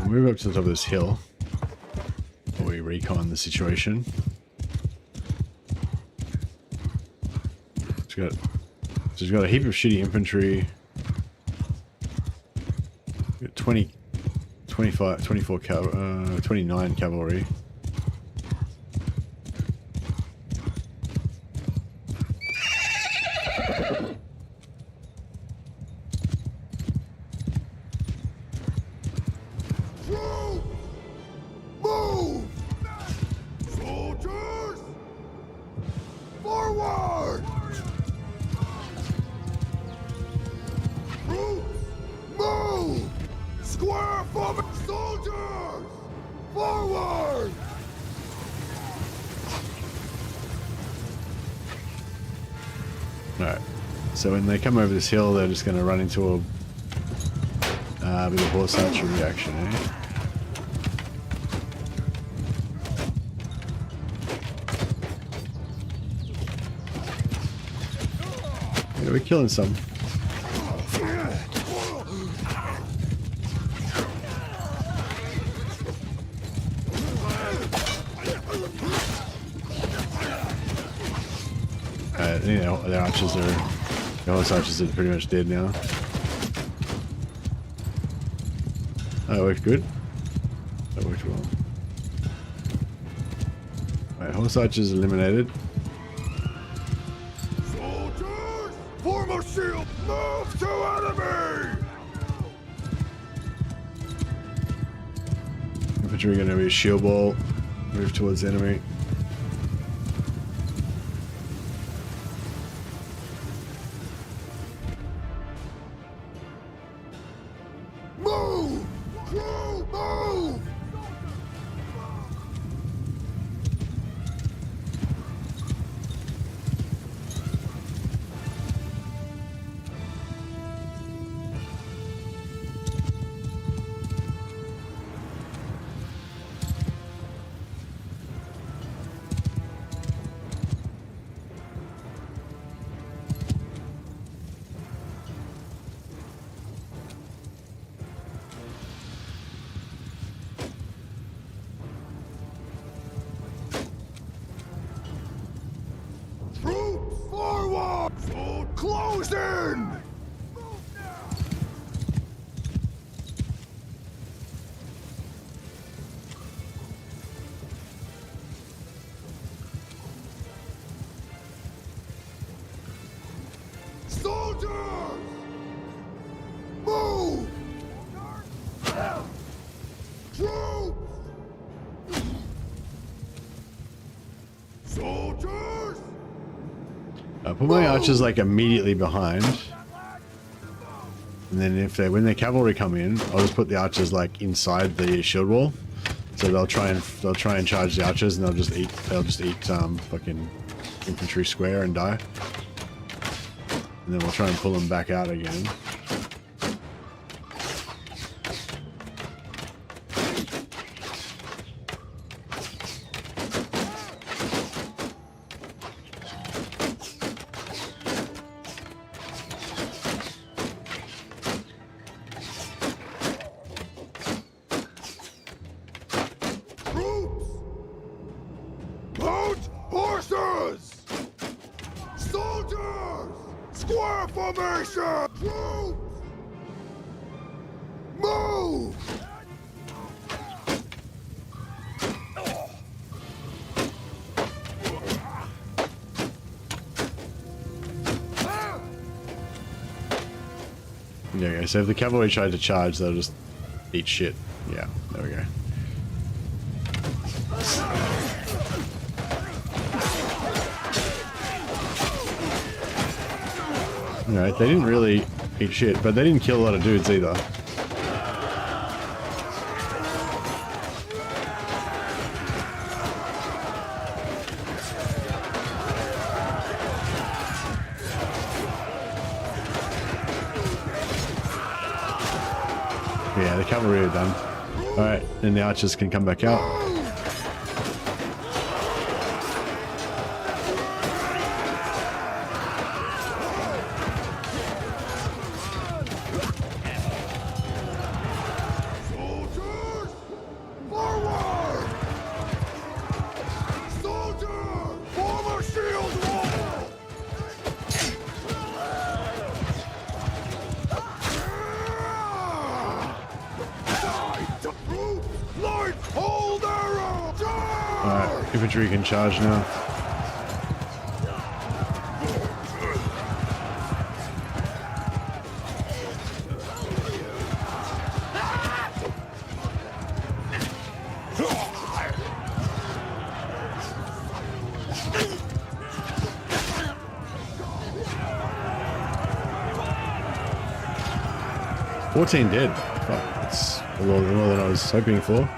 We'll move up to the top of this hill while we recon the situation. She's got a heap of shitty infantry. Got 20, 25, 24 29 cavalry. Move! Soldiers! Forward! Troops! Move! Square formation! Soldiers! Forward! Alright, so when they come over this hill, they're just going to run into a bit of horse archery reaction, eh? Yeah, we're killing some. You know, the horse archers are pretty much dead now. That worked good. That worked well. Right, horse archers eliminated. Soldiers! Form a shield! Move to enemy! Infantry going to be a shield wall. Move towards the enemy. Move! True, move! Troops forward! Close in! Soldiers! Move! Troops! Soldiers! Put my archers like immediately behind, and then when the cavalry come in, I'll just put the archers like inside the shield wall, so they'll try and charge the archers, and they'll just eat fucking infantry square and die, and then we'll try and pull them back out again. Troops! Hold Formation! Troops! Move! There we go. So if the cavalry tried to charge, they'll just eat shit. Yeah, there we go. Alright, they didn't really eat shit, but they didn't kill a lot of dudes either. Yeah, the cavalry are done. Alright, and the archers can come back out. Soldiers! Forward! Soldier! Form a shield wall! Light, hold arrow! Charge! Alright, infantry can charge now. $14 dead. Fuck, that's a lot more than I was hoping for.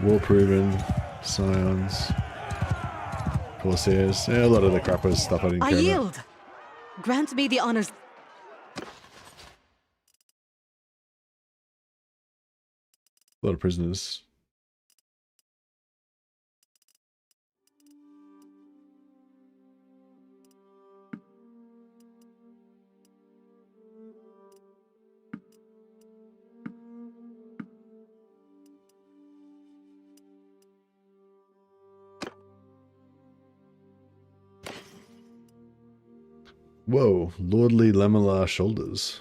War proven, scions, corsairs. Yeah, a lot of the crap was stuff I didn't I care yield. Grant me the honors. about. A lot of prisoners. Whoa, lordly lamellar shoulders.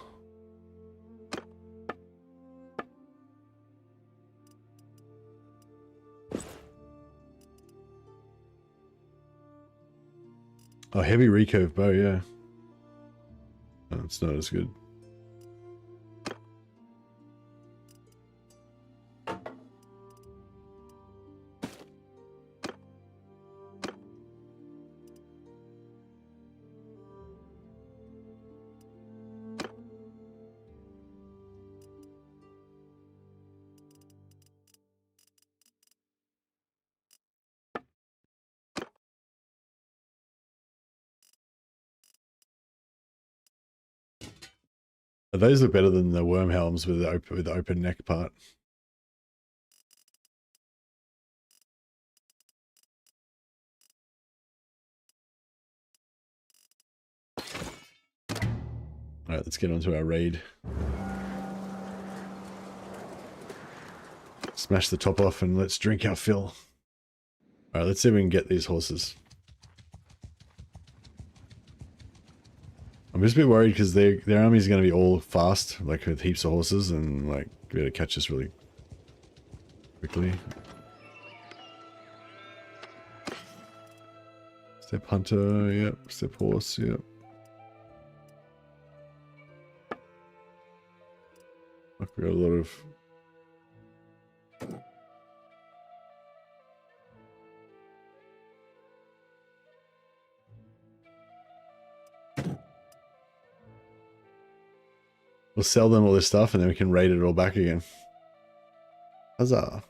Oh, heavy recurve bow, yeah. Oh, it's not as good. Those look better than the worm helms with the open neck part. Alright, let's get on to our raid. Smash the top off and let's drink our fill. Alright, let's see if we can get these horses. I'm just a bit worried because their army is going to be all fast, like with heaps of horses, and like be able to catch us really quickly. Step hunter, yep. Step horse, yep. Fuck, we got a lot of... We'll sell them all this stuff and then we can raid it all back again. Huzzah.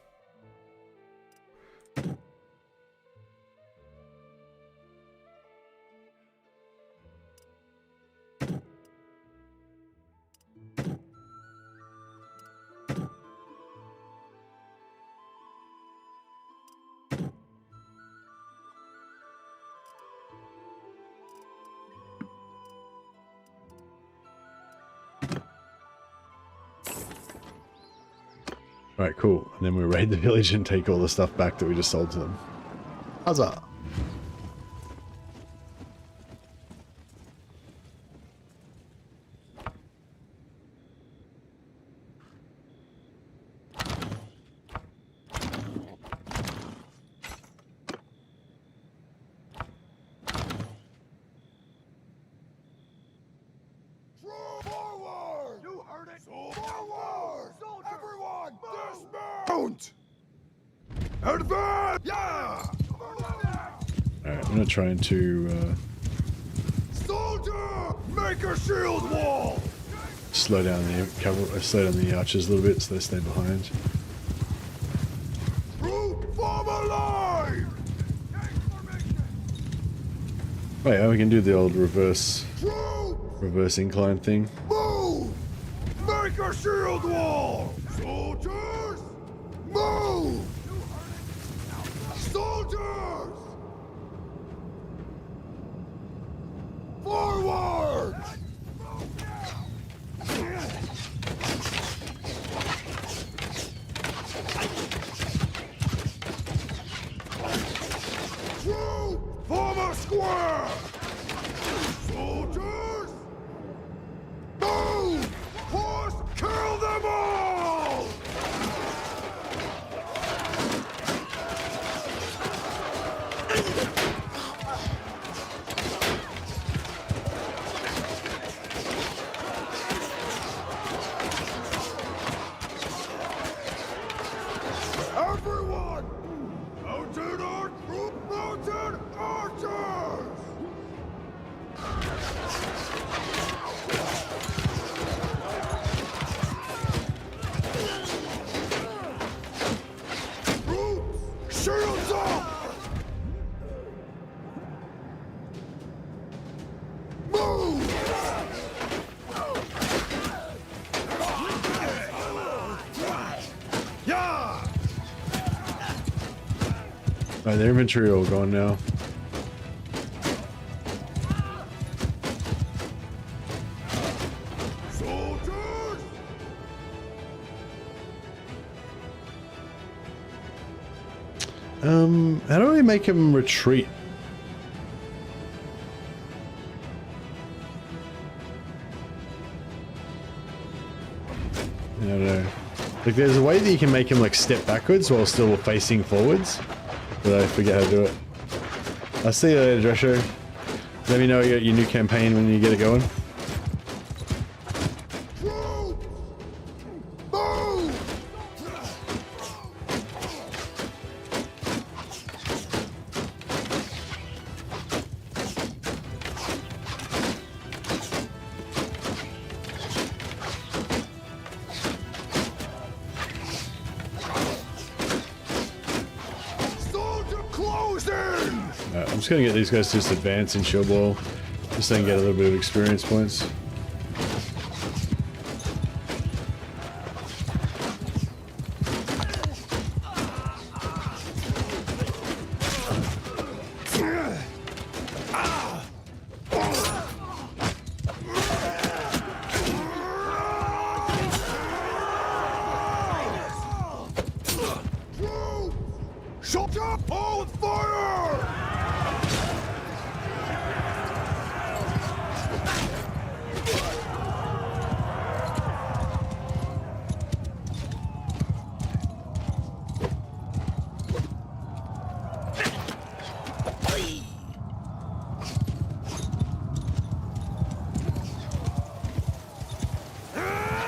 Alright, cool. And then we raid the village and take all the stuff back that we just sold to them. Huzzah! Advance! Yeah! Alright, I'm gonna try and to Soldier! Make a shield wall! slow down the archers a little bit so they stay behind. Troop, form a line! Wait, oh, we can do the old reverse Troop, incline thing. move! Make a shield wall! Soldiers, move! Soldiers! Forward! Troop, form a square! Soldiers, move! Horse, kill them all! Everyone! Mountain archers! Troops, shields up! Move! Yeah! Alright, their inventory all gone now. Soldiers! How do we make him retreat? I don't know. Like, there's a way that you can make him like step backwards while still facing forwards, but I forget how to do it. I'll see you later, Drescher. Let me know your new campaign when you get it going. Troops! Move! Soldier closing! I'm just gonna get these guys to just advance in shield wall, just so I can get a little bit of experience points. Troops! Shut up! Hold fire!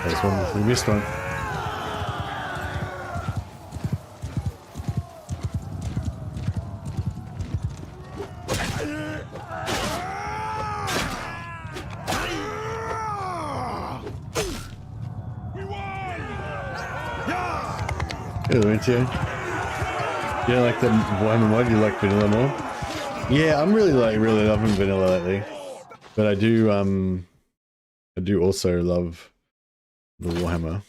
That's one, we missed one. Good, weren't you? You don't like the Warhammer mod? You like vanilla more? Yeah, I'm really loving vanilla lately, but I do also love the Warhammer.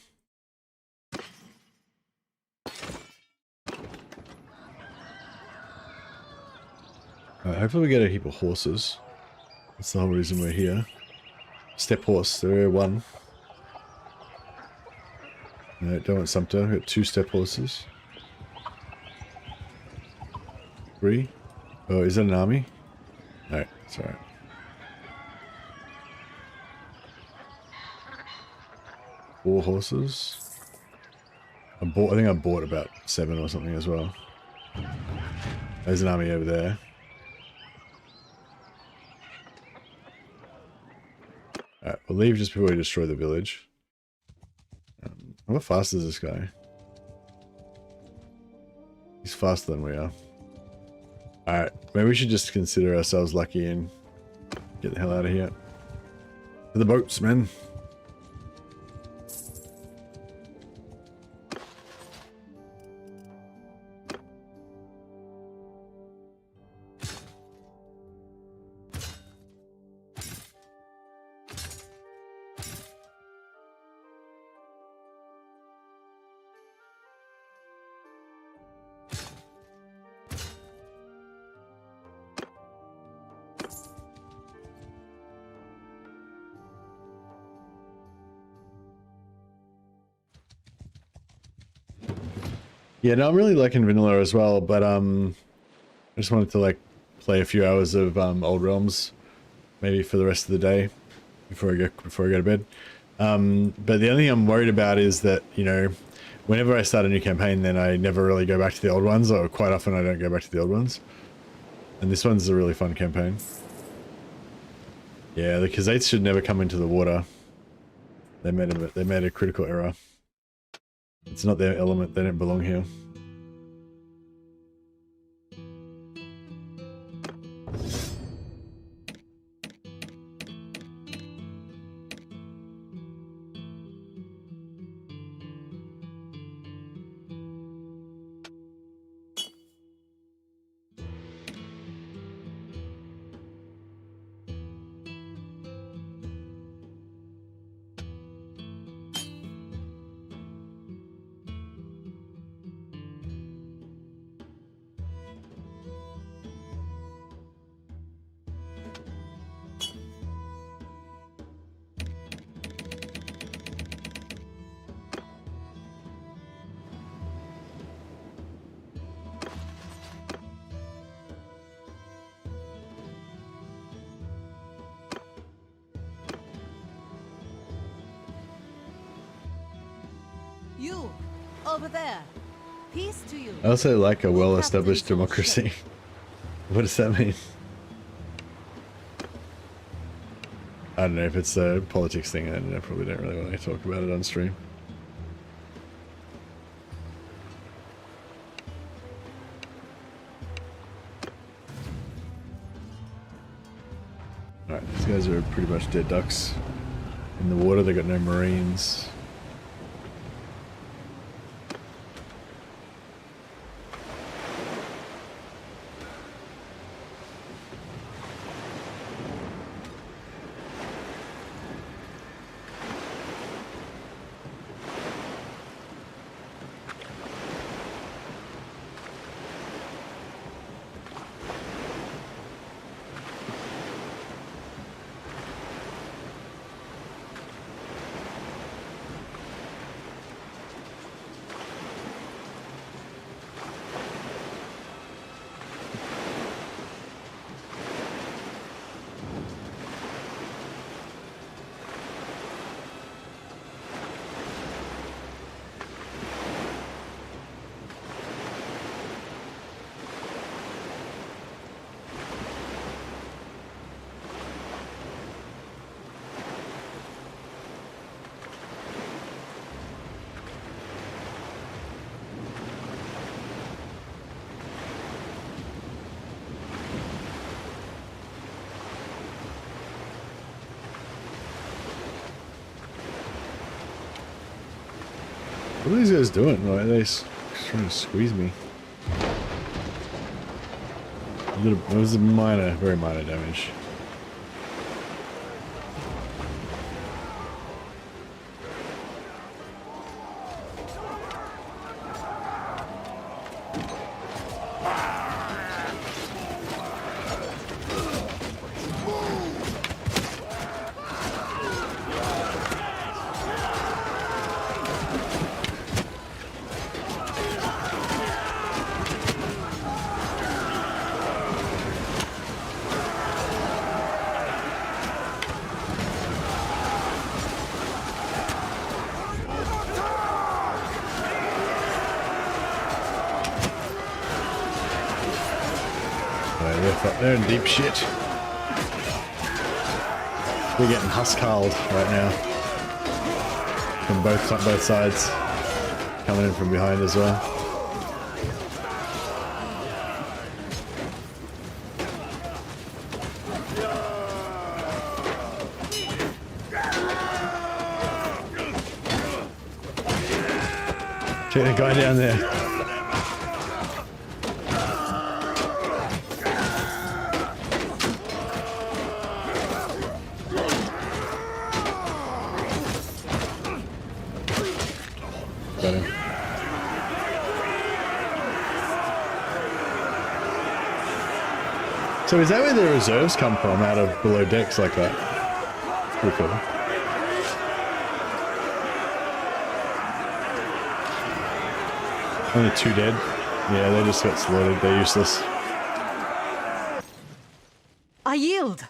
Hopefully we get a heap of horses. That's the whole reason we're here. Step horse, there are one. No, don't want Sumpter. We've got 2 step horses. 3. Oh, is that an army? No, it's alright. Four horses. I think I bought about 7 or something as well. There's an army over there. Alright, we'll leave just before we destroy the village. How fast is this guy? He's faster than we are. Alright, maybe we should just consider ourselves lucky and get the hell out of here. To the boats, man. Yeah, no, I'm really liking vanilla as well, but I just wanted to like play a few hours of Old Realms, maybe for the rest of the day before I go to bed. But the only thing I'm worried about is that, you know, whenever I start a new campaign, then I never really go back to the old ones, or quite often I don't go back to the old ones. And this one's a really fun campaign. Yeah, the Khazaits should never come into the water. They made a critical error. It's not their element, they don't belong here. You, over there. Peace to you. I also like a well-established democracy. What does that mean? I don't know if it's a politics thing. I probably don't really want to talk about it on stream. Alright, these guys are pretty much dead ducks. In the water, they got no marines. What are these guys doing? Why are they trying to squeeze me? It was a minor, very minor damage. They're in deep shit. We're getting huskled right now. From both sides. Coming in from behind as well. Check the guy down there. Got him. So is that where the reserves come from, out of below decks like that? Pretty cool. Only 2 dead. Yeah, they just got slaughtered. They're useless. I yield.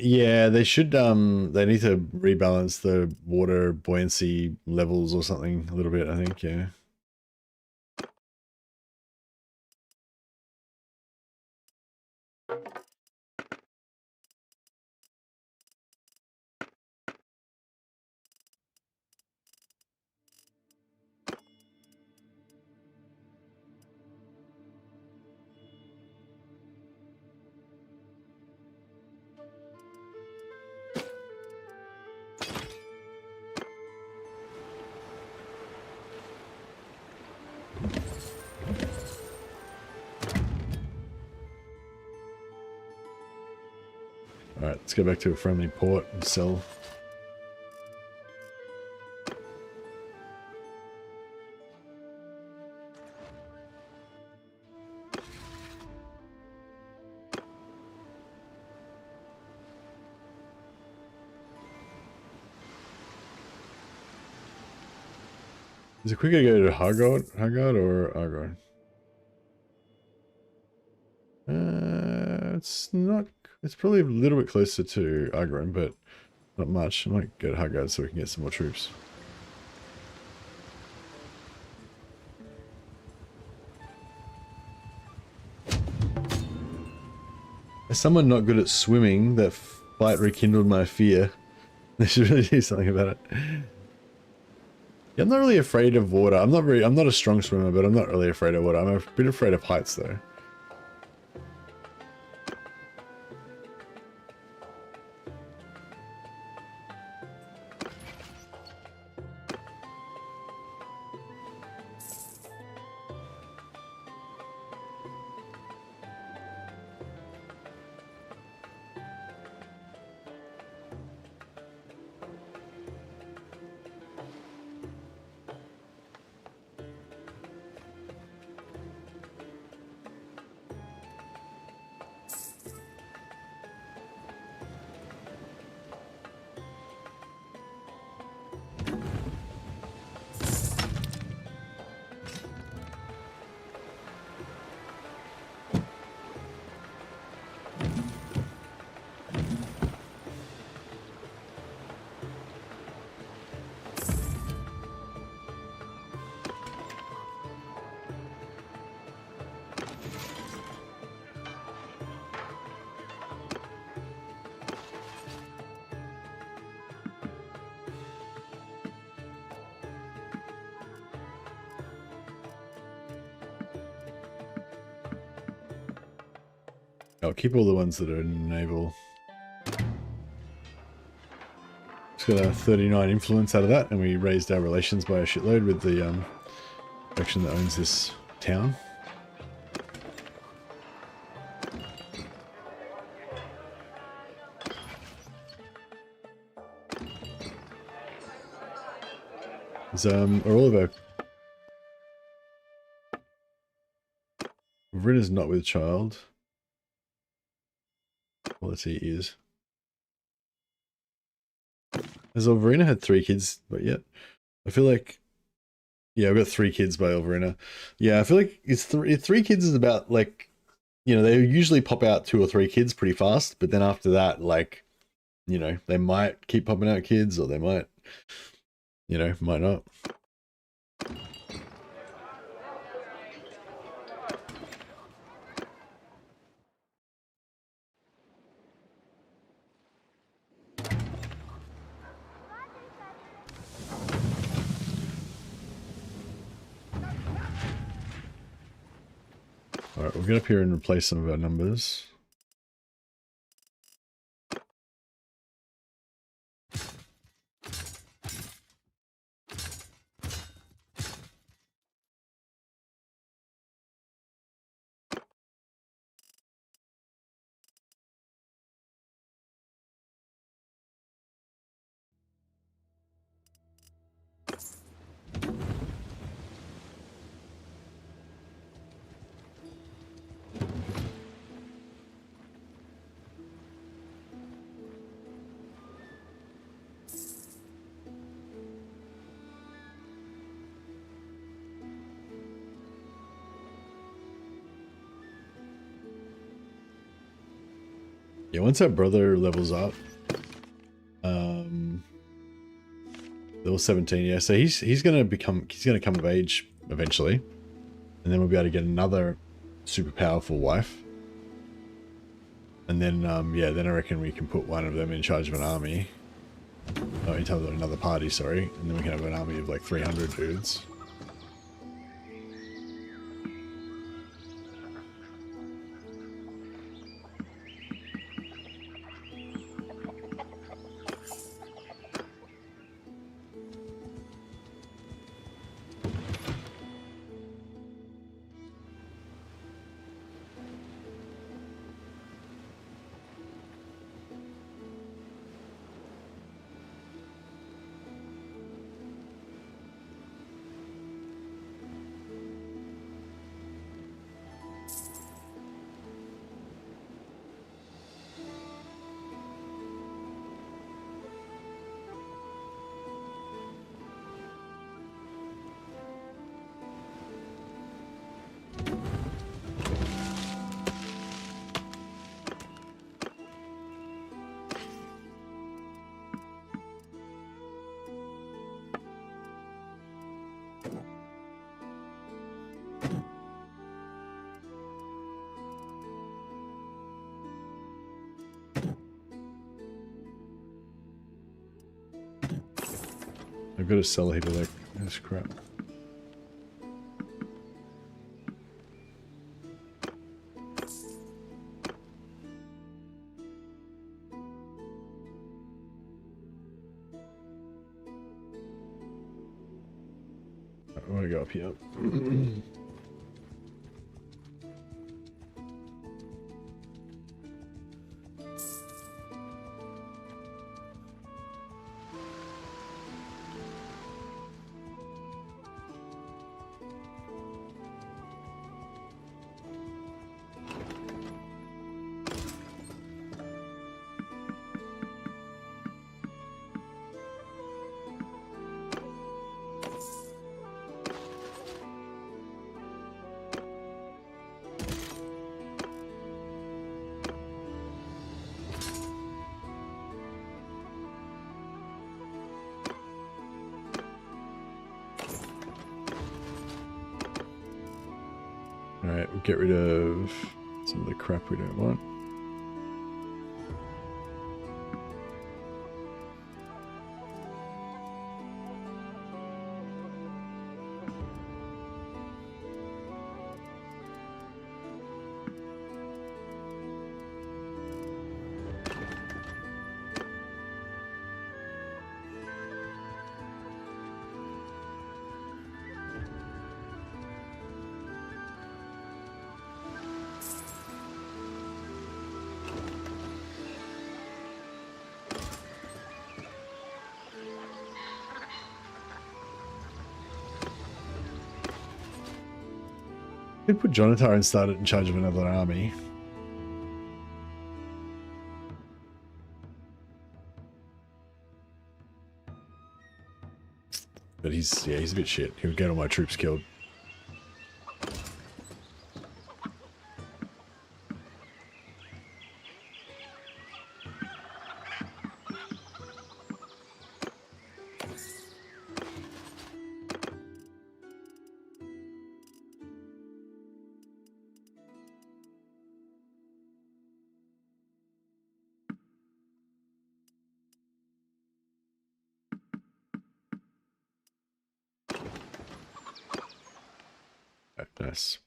Yeah, they should, they need to rebalance the water buoyancy levels or something a little bit, I think, yeah. Alright, let's go back to a friendly port and sell. Is it quicker to go to Hagard or Argard? It's not. It's probably a little bit closer to Argard, but not much. I might go to Hagard so we can get some more troops. As someone not good at swimming, that fight rekindled my fear. They should really do something about it. Yeah, I'm not really afraid of water. I'm not a strong swimmer, but I'm not really afraid of water. I'm a bit afraid of heights though. I'll keep all the ones that are naval. Just got a 39 influence out of that, and we raised our relations by a shitload with the faction that owns this town. Are all of our Verina's not with child. Quality is. Has Elverina had 3 kids, but yet I feel like, yeah, I've got 3 kids by Elverina. Yeah, I feel like it's 3 kids is about like, you know, they usually pop out 2 or 3 kids pretty fast, but then after that, like, you know, they might keep popping out kids, or they might, you know, might not. Alright, we'll get up here and replace some of our numbers. Yeah, once our brother levels up, level 17, yeah, so he's gonna come of age eventually, and then we'll be able to get another super powerful wife, and then yeah, then I reckon we can put one of them in charge of an army, oh, in charge of another party, sorry, and then we can have an army of like 300 dudes. I've got to sell a heap of that this crap. I want to go up here. Alright, we'll get rid of some of the crap we don't want. Could put Jonatar and start it in charge of another army. But he's a bit shit. He'll get all my troops killed. Nice.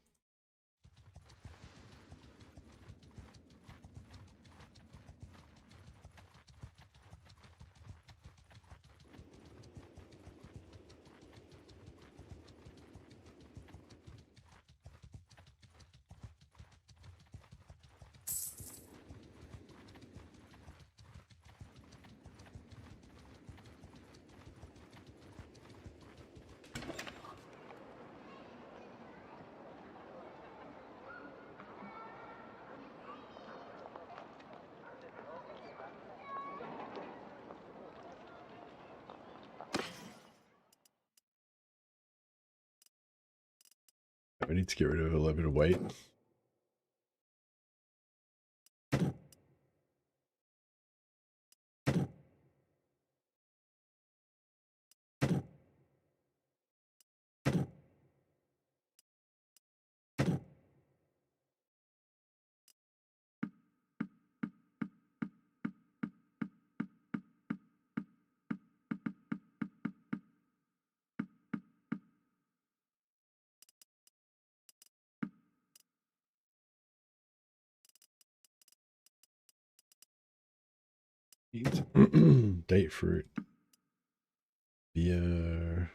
we need to get rid of a little bit of weight. Date fruit. Beer.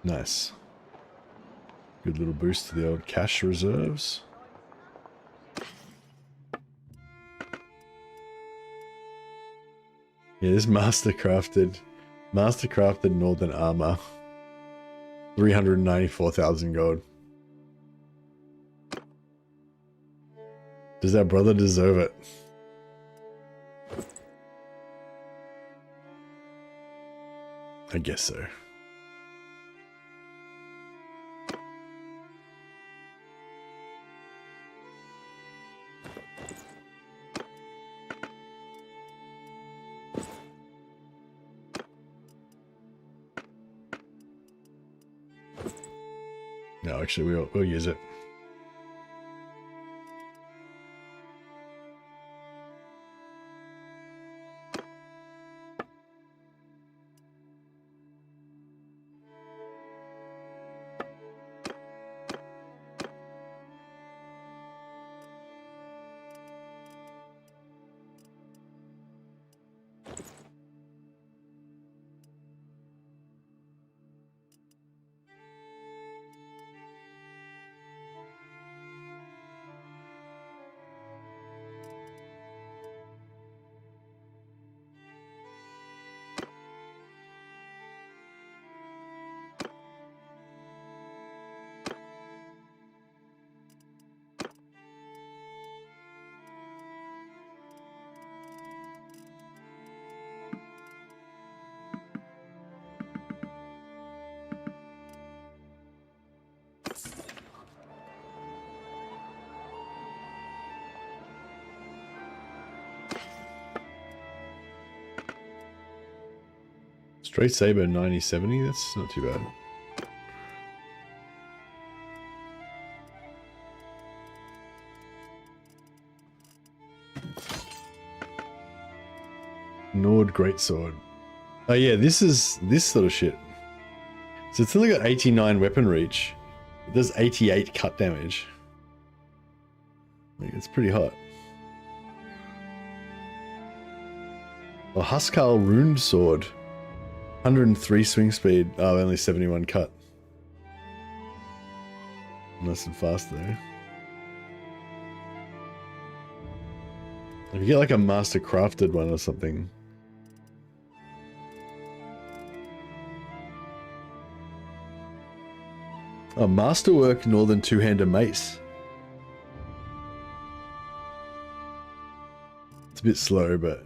Nice. Good little boost to the old cash reserves. Yeah, this mastercrafted northern armor. 394,000 gold. Does our brother deserve it? I guess so. No, actually, we'll use it. Straight saber 90/70, that's not too bad. Nord Greatsword. Oh yeah, this is this sort of shit. So it's only got 89 weapon reach. It does 88 cut damage. Like, it's pretty hot. A Huskal Runed Sword. 103 swing speed. Oh, only 71 cut. Nice and fast there. If you get like a master crafted one or something. Oh, Masterwork Northern Two-Hander Mace. It's a bit slow, but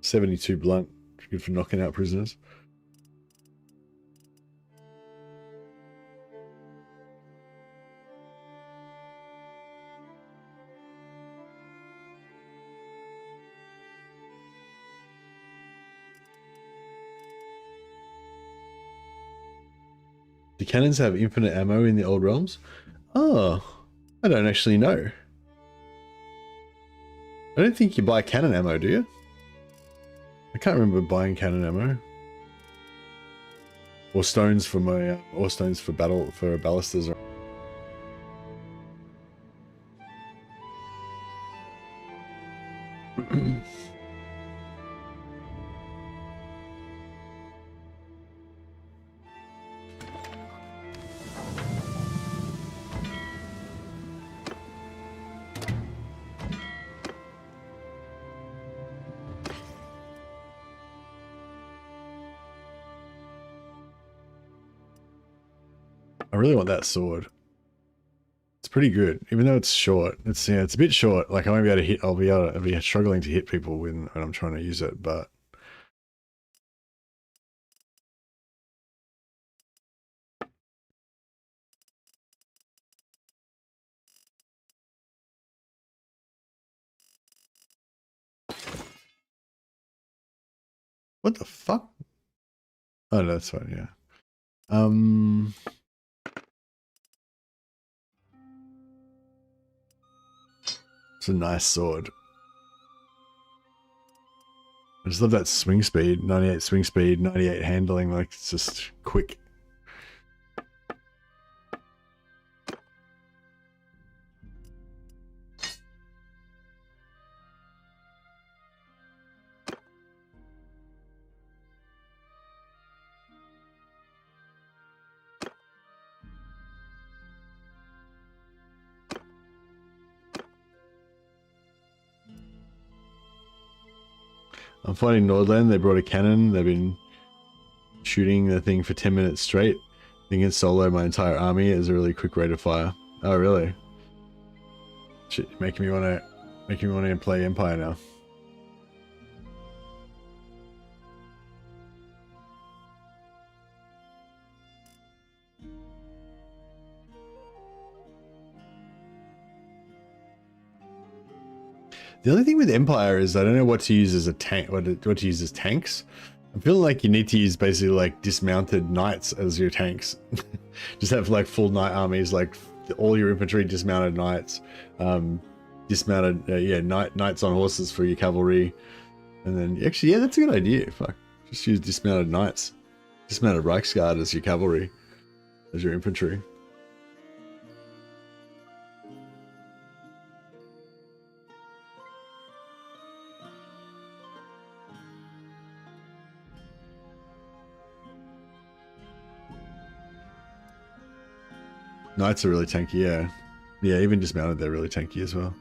72 blunt. Good for knocking out prisoners. Do cannons have infinite ammo in the old realms? Oh, I don't actually know. I don't think you buy cannon ammo, do you? I can't remember buying cannon ammo. Or stones for my, or stones for battle, for ballistas. I really want that sword. It's pretty good, even though it's short. It's it's a bit short. Like I won't be able to hit. I'll be struggling to hit people when I'm trying to use it. But What the fuck? Oh, no, that's fine, yeah. It's a nice sword. I just love that swing speed. 98 swing speed, 98 handling, like it's just quick. I'm fighting Nordland. They brought a cannon. They've been shooting the thing for 10 minutes straight. They can solo my entire army. It's a really quick rate of fire. Oh, really? Shit, making me want to play Empire now. The only thing with Empire is I don't know what to use as a tank, what to use as tanks. I'm feeling like you need to use basically like dismounted knights as your tanks. Just have like full knight armies, like all your infantry dismounted knights, dismounted knights on horses for your cavalry, and then actually that's a good idea. Fuck, just use dismounted knights, dismounted Reichsguard as your cavalry, as your infantry. Knights are really tanky, yeah. Yeah, even dismounted, they're really tanky as well.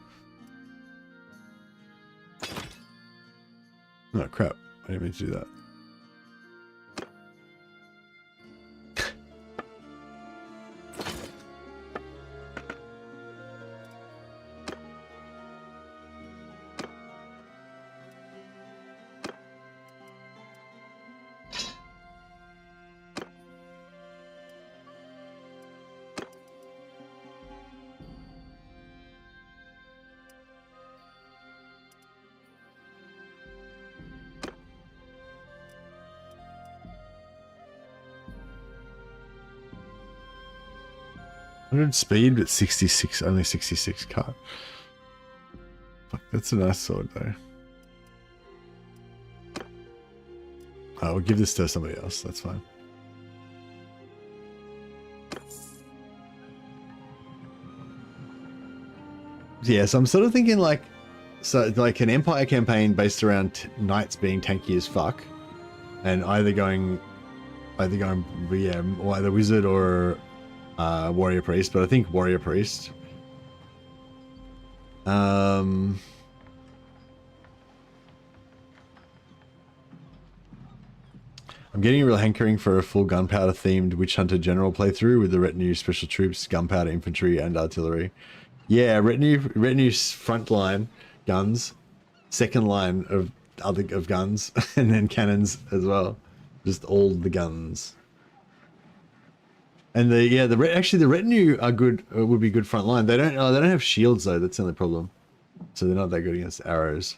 Oh crap, I didn't mean to do that. 100 speed, but 66, only 66 cut. Fuck, that's a nice sword though. I will give this to somebody else, that's fine. Yeah, so I'm sort of thinking like, so like an Empire campaign based around knights being tanky as fuck, and either going VM or either wizard or warrior priest, but I think warrior priest. I'm getting a real hankering for a full gunpowder themed witch hunter general playthrough with the retinue, special troops, gunpowder infantry, and artillery. Yeah, retinue's front line guns, second line of guns, and then cannons as well. Just all the guns. And actually the retinue are good. Would be good front line. They don't have shields though. That's the only problem. So they're not that good against arrows.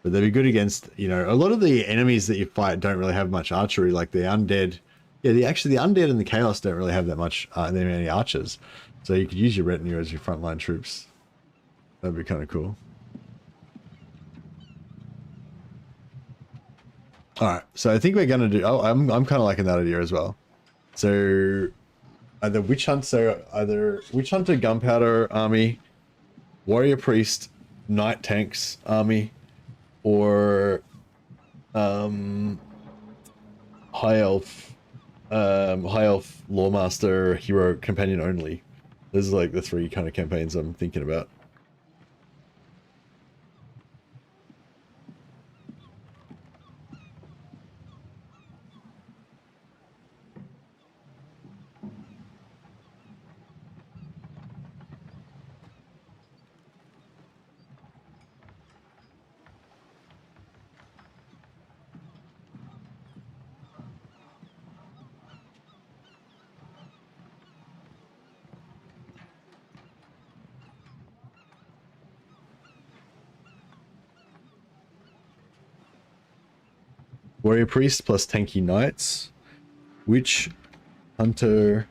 But they'd be good against, you know, a lot of the enemies that you fight don't really have much archery. Like the undead. Yeah, the undead and the chaos don't really have that much many archers. So you could use your retinue as your frontline troops. That'd be kind of cool. All right, so I think we're gonna do. Oh, I'm kind of liking that idea as well. So either witch hunter gunpowder army, warrior priest, knight tanks army, or high elf lawmaster hero companion only. Those are like the three kind of campaigns I'm thinking about. Warrior Priest plus Tanky Knights. Witch Hunter.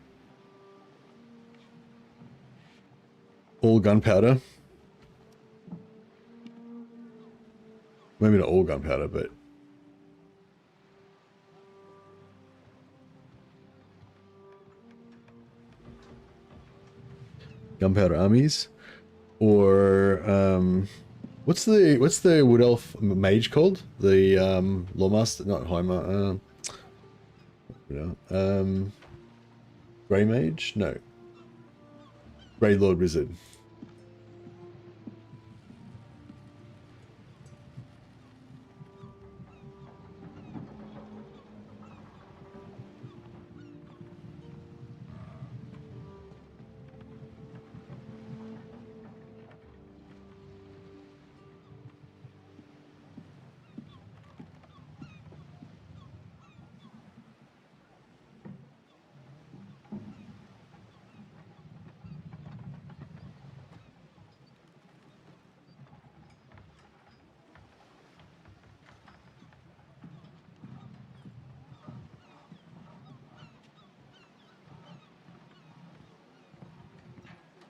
All gunpowder. Maybe not all gunpowder, but gunpowder armies. Or what's the wood elf mage called? The Lawmaster, not Heimer. Grey mage? No. Grey Lord Wizard.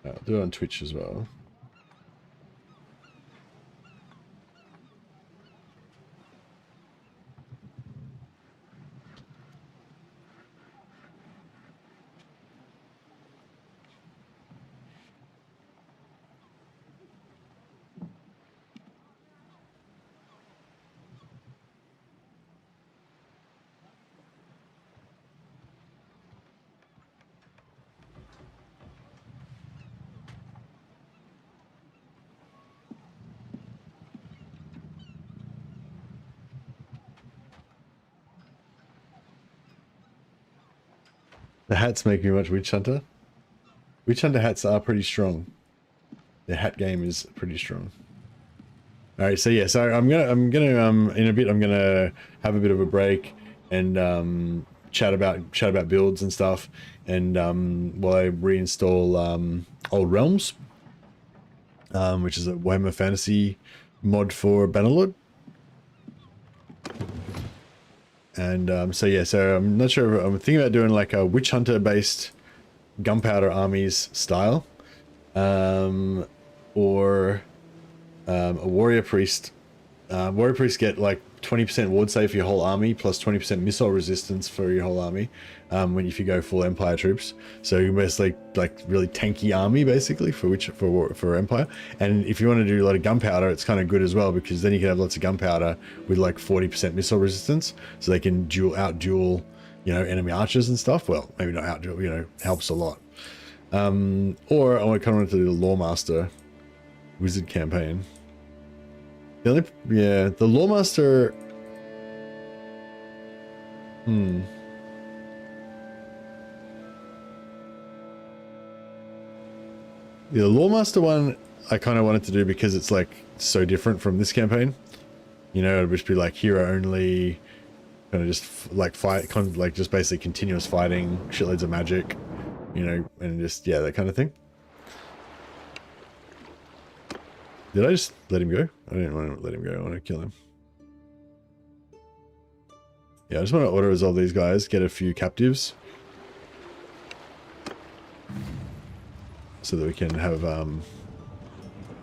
I'll do it on Twitch as well. The hats make me much Witch Hunter. Witch Hunter hats are pretty strong. The hat game is pretty strong. All right, so yeah, so I'm gonna in a bit I'm gonna have a bit of a break and chat about builds and stuff, and while I reinstall Old Realms, which is a Warhammer Fantasy mod for Bannerlord. And so yeah, so I'm not sure. I'm thinking about doing like a Witch Hunter based gunpowder armies style, or a Warrior Priest. Warrior Priest get like 20% ward save for your whole army, plus 20% missile resistance for your whole army. If you go full Empire troops, so you basically like really tanky army basically for Empire. And if you want to do a lot of gunpowder, it's kind of good as well, because then you can have lots of gunpowder with like 40% missile resistance, so they can out duel, you know, enemy archers and stuff. Well, maybe not out duel, you know, helps a lot. Or I kind of want to do the Lawmaster Wizard campaign. The Lawmaster. The Lawmaster one I kind of wanted to do because it's like so different from this campaign. You know, it'd just be like hero only, kind of just like fight, kind of like just basically continuous fighting, shitloads of magic, you know, and just, yeah, that kind of thing. Did I just let him go? I didn't want to let him go. I want to kill him. Yeah, I just want to auto-resolve these guys, get a few captives, so that we can have,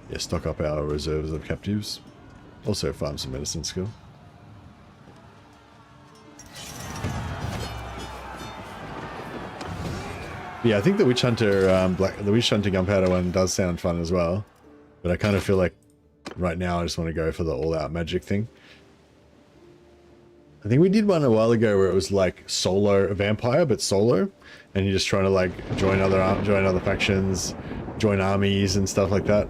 yeah, stock up our reserves of captives. Also farm some medicine skill. Yeah, I think the Witch Hunter, the Witch Hunter Gunpowder one does sound fun as well. But I kind of feel like right now I just want to go for the all-out magic thing. I think we did one a while ago where it was like solo vampire, but solo, and you're just trying to like join other factions, join armies and stuff like that.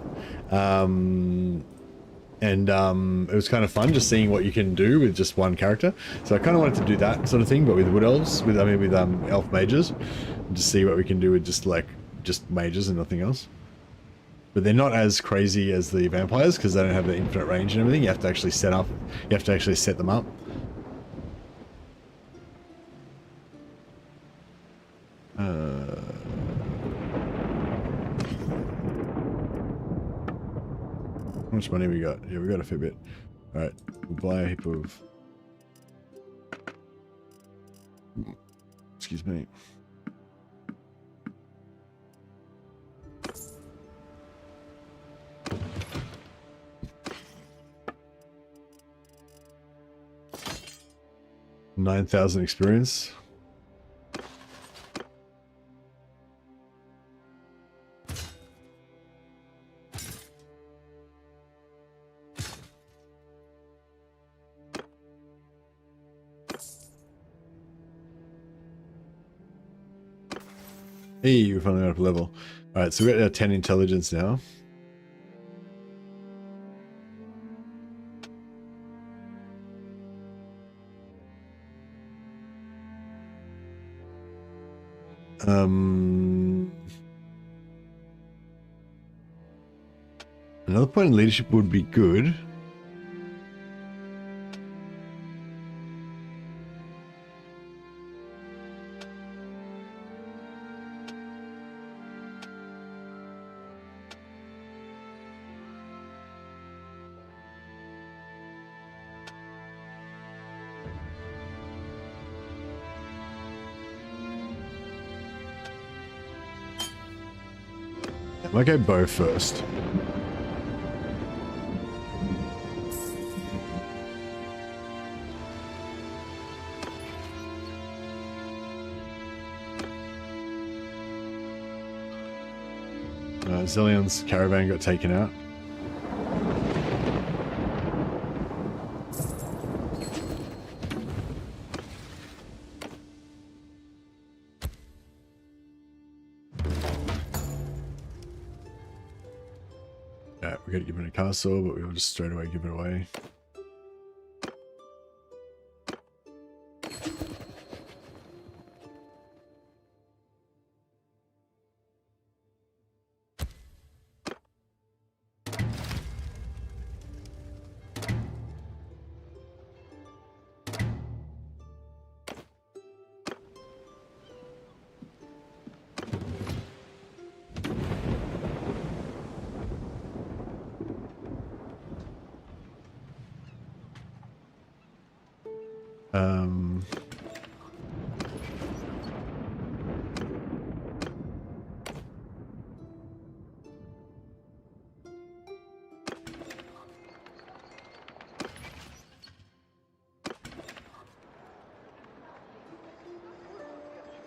It was kind of fun just seeing what you can do with just one character. So I kind of wanted to do that sort of thing, but with wood elves, with elf mages, and just see what we can do with just mages and nothing else. But they're not as crazy as the vampires because they don't have the infinite range and everything. You have to actually set them up. How much money we got? Yeah, we got a fair bit. Alright, we'll buy a heap of Excuse me. $9,000 experience. Hey, we're finally up a level. Alright, so we're at our 10 intelligence now. Another point in leadership would be good. I might go bow first. Zillion's caravan got taken out. Yeah, we got to give it a castle, but we'll just straight away give it away.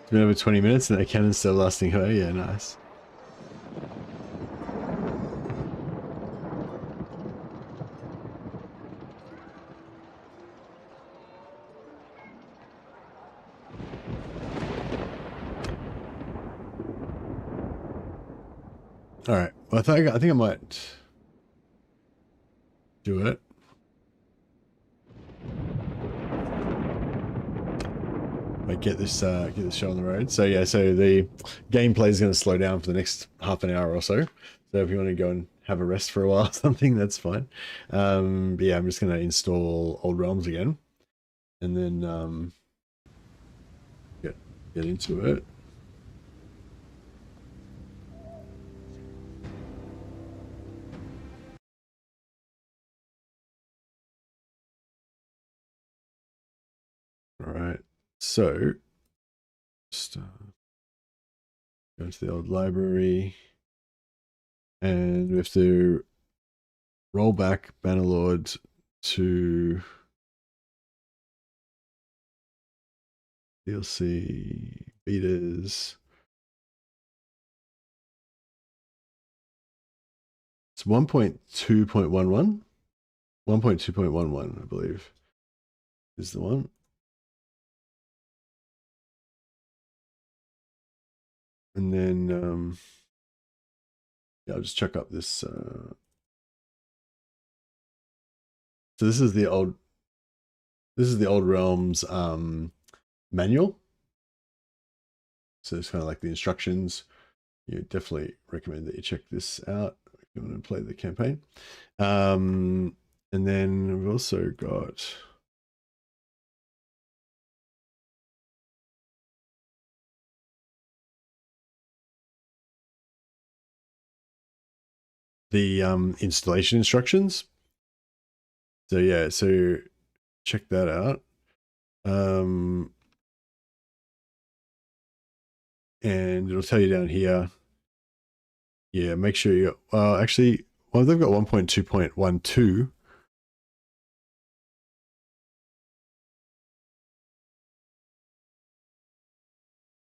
It's been over 20 minutes and that cannon's still lasting away. Yeah, nice. All right. Well, I think I might do it. Might get this show on the road. So yeah, so the gameplay is going to slow down for the next half an hour or so. So if you want to go and have a rest for a while or something, that's fine. But yeah, I'm just going to install Old Realms again, and then get into it. All right, so just go to the old library, and we have to roll back Bannerlord to DLC betas. It's 1.2.11. 1.2.11, I believe, is the one. And then yeah, I'll just check up this. So this is the old Realms manual. So it's kind of like the instructions. You definitely recommend that you check this out if you want to play the campaign. And then we've also got the installation instructions. So yeah, so check that out. and it'll tell you down here. Yeah, make sure you, actually, well, they've got 1.2.12.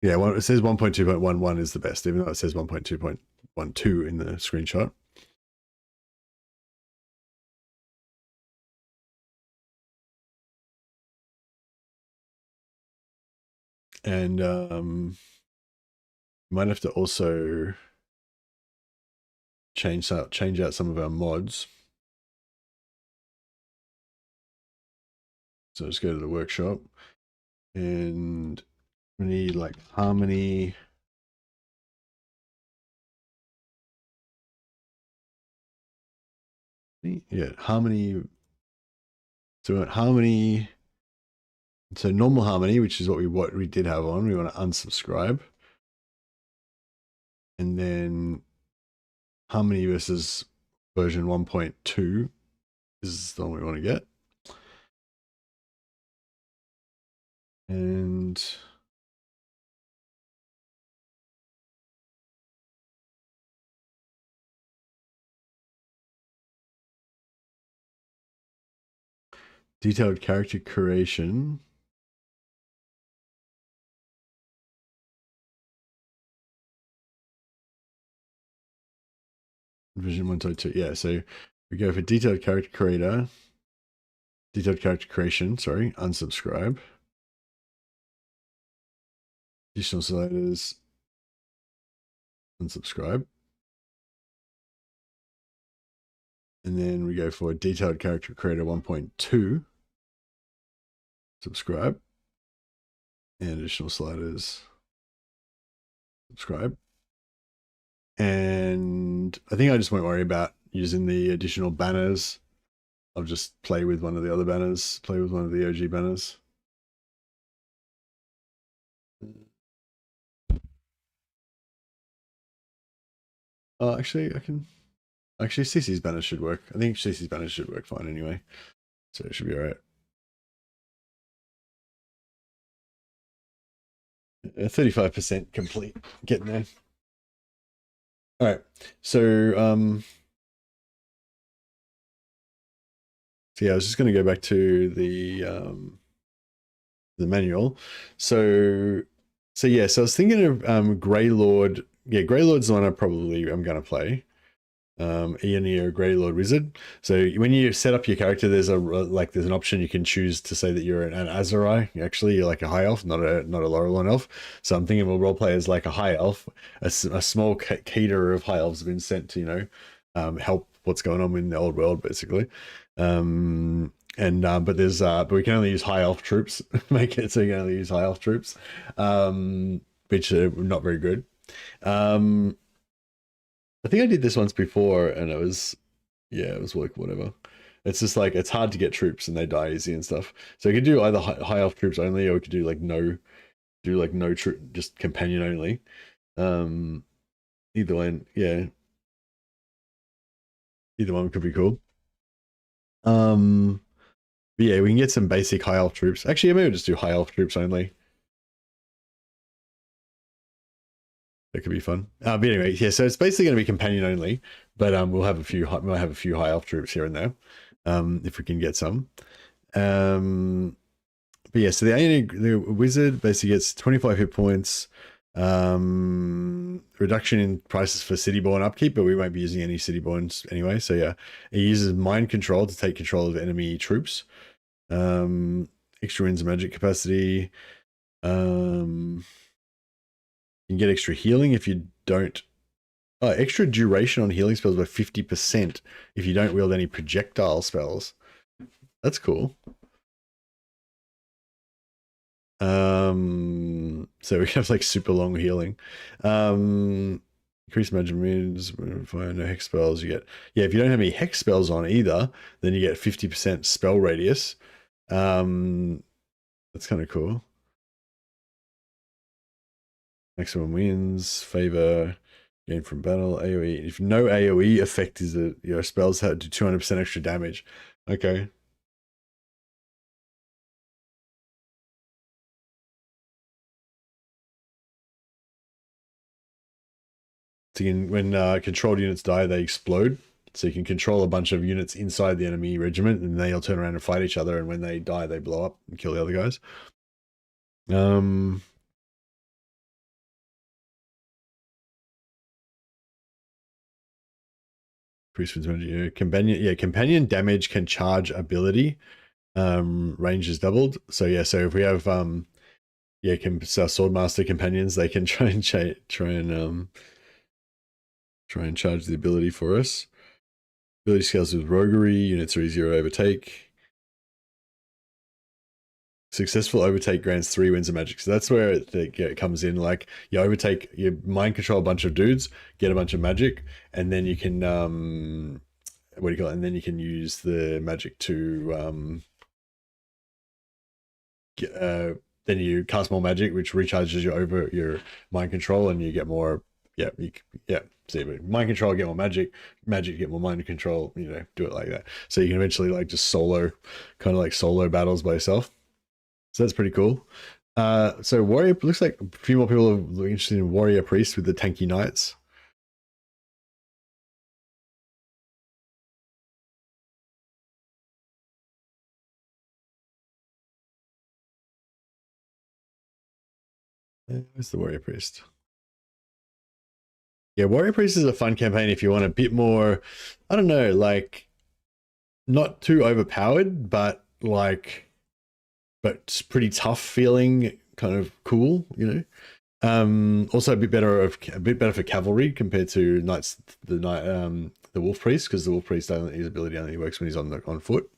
Yeah, it says 1.2.11 is the best, even though it says 1.2.12 in the screenshot. And might have to also change out some of our mods. So let's go to the workshop, and we need like harmony. Yeah, harmony. So we want harmony. So normal harmony, which is what we did have on. We want to unsubscribe, and then harmony versus version 1.2 is the one we want to get. And detailed character creation. Version 1.2. Yeah, so we go for detailed character creator. Detailed character creation, sorry, unsubscribe. Additional sliders, unsubscribe. And then we go for detailed character creator 1.2, subscribe. And additional sliders, subscribe. And I think I just won't worry about using the additional banners. I'll just play with one of the other banners, play with one of the OG banners. Actually, CC's banners should work. I think CC's banners should work fine anyway. So it should be all right. 35% complete, getting there. All right, so yeah, I was just going to go back to the manual. So yeah, so I was thinking of Grey Lord. Yeah, Grey Lord's the one I'm going to play. Eonia Grey Lord Wizard. So when you set up your character, there's an option you can choose to say that you're an Azurai. Actually, you're like a high elf, not a Lorelon elf. So I'm thinking we'll roleplay as like a high elf. A small cater of high elves have been sent to help what's going on in the old world, basically. But we can only use high elf troops. Make it so you can only use high elf troops, which are not very good. I think I did this once before, and it was like whatever. It's just like it's hard to get troops, and they die easy and stuff. So you could do either high elf troops only, or we could do like no troop, just companion only. Either one, yeah. Either one could be cool. But yeah, we can get some basic high elf troops. Actually, maybe we'll just do high elf troops only. That could be fun. But anyway, yeah. So it's basically going to be companion only, but we'll have a few high elf troops here and there, if we can get some. But yeah, so the wizard basically gets 25 hit points, reduction in prices for cityborn upkeep, but we won't be using any cityborns anyway. So yeah, it uses mind control to take control of enemy troops. Extra wins magic capacity. You can get extra healing if you don't. Oh, extra duration on healing spells by 50% if you don't wield any projectile spells. That's cool. So we have like super long healing. Increased magic moves, fire, no hex spells. You get, yeah, if you don't have any hex spells on either, then you get 50% spell radius. That's kind of cool. Maximum wins, favor, gain from battle, AoE. If no AoE effect is that your spells have to do 200% extra damage. Okay. So when controlled units die, they explode. So you can control a bunch of units inside the enemy regiment, and they'll turn around and fight each other. And when they die, they blow up and kill the other guys. Priestman's magic. Companion damage can charge ability. Range is doubled. So yeah, so if we have our swordmaster companions, they can try and charge the ability for us. Ability scales with roguery. Units are easier to overtake. Successful overtake grants 3 wins of magic. So that's where it comes in. Like you overtake, you mind control a bunch of dudes, get a bunch of magic, and then you can what do you call it? And then you can use the magic to then you cast more magic, which recharges your mind control, and you get more. See, mind control, get more magic, get more mind control. You know, do it like that. So you can eventually like just solo battles by yourself. So that's pretty cool. So warrior, looks like a few more people are interested in warrior priest with the tanky knights. Where's the warrior priest? Yeah, warrior priest is a fun campaign if you want a bit more, I don't know, like not too overpowered, but pretty tough feeling, kind of cool, you know. Also a bit better for cavalry compared to the wolf priest, because the wolf priest his ability only works when he's on foot.